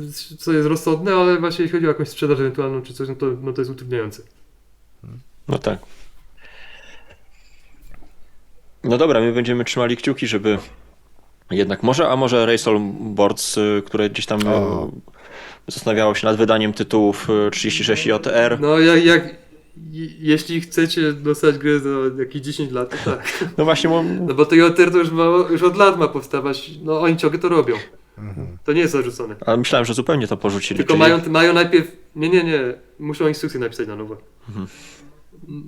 rozsądne, ale właśnie jeśli chodzi o jakąś sprzedaż ewentualną czy coś, no to jest utrudniające. No tak. No dobra, my będziemy trzymali kciuki, żeby jednak może Race on Boards, które gdzieś tam zastanawiało się nad wydaniem tytułów 36 JTR. No jeśli chcecie dostać grę za jakieś 10 lat, to tak. No właśnie, No bo to JTR to już od lat ma powstawać, no oni ciągle to robią. To nie jest zarzucone. ale myślałem, że zupełnie to porzucili. Tylko czyli- mają najpierw, nie, muszą instrukcję napisać na nowo.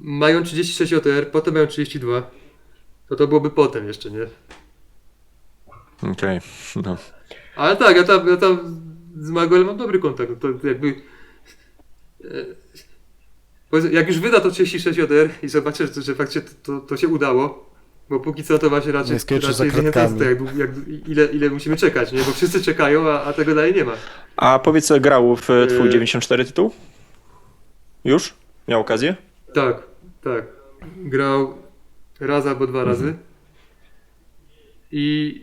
Mają 36 JTR, potem mają 32. To byłoby potem jeszcze, nie? Okej, no. Ale tak, ja tam z Maguelem mam dobry kontakt. To jakby. Jak już wyda to 36 JR i zobaczę, że faktycznie to się udało, bo póki co to właśnie raczej Nie skończysz za zniechęcające, kratkami. ile musimy czekać, nie? Bo wszyscy czekają, a tego dalej nie ma. A powiedz, grał w twój 94 tytuł? Już? Miał okazję? Tak. Grał raz albo dwa razy. I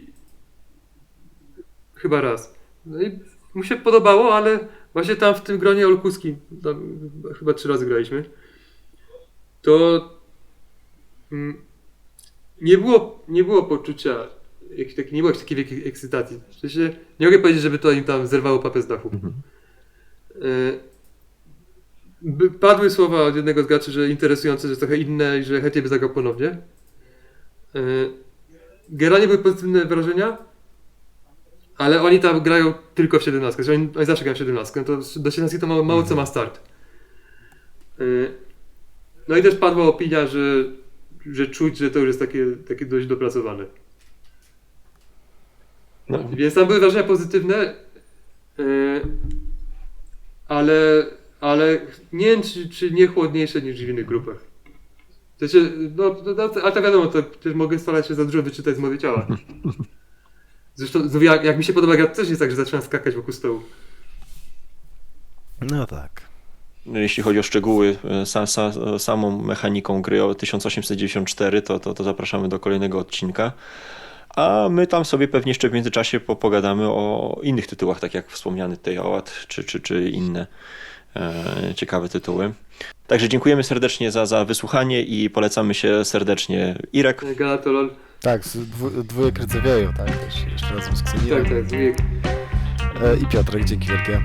chyba raz. No i mu się podobało, ale Właśnie tam w tym gronie olkuskim, tam chyba 3 razy graliśmy, to nie było poczucia, nie było takiej wielkiej ekscytacji. W sensie, nie mogę powiedzieć, żeby to im tam zerwało papę z dachu. Padły słowa od jednego z graczy, że interesujące, że trochę inne i że chętnie by zagrał ponownie. Generalnie były pozytywne wrażenia, ale oni tam grają tylko w 17, że oni zawsze grają w 17, to do 17 to mało co ma start. No i też padła opinia, że czuć, że to już jest takie dość dopracowane. No. Więc tam były wrażenia pozytywne, ale nie wiem, czy nie chłodniejsze niż w innych grupach. W sensie, ale to wiadomo, to też mogę starać się za dużo wyczytać z mowy ciała. Zresztą jak mi się podoba gra, to też jest tak, że zaczynam skakać wokół stołu. No tak. Jeśli chodzi o szczegóły, samą mechaniką gry o 1894, to zapraszamy do kolejnego odcinka. A my tam sobie pewnie jeszcze w międzyczasie pogadamy o innych tytułach, tak jak wspomniany tutaj OAT, czy inne ciekawe tytuły. Także dziękujemy serdecznie za wysłuchanie i polecamy się serdecznie Irek. Galatolol. Tak, dwójek Rydzewiaju, tak, też jeszcze razem z Ksenią. Tak, I Piotrek, dzięki wielkie.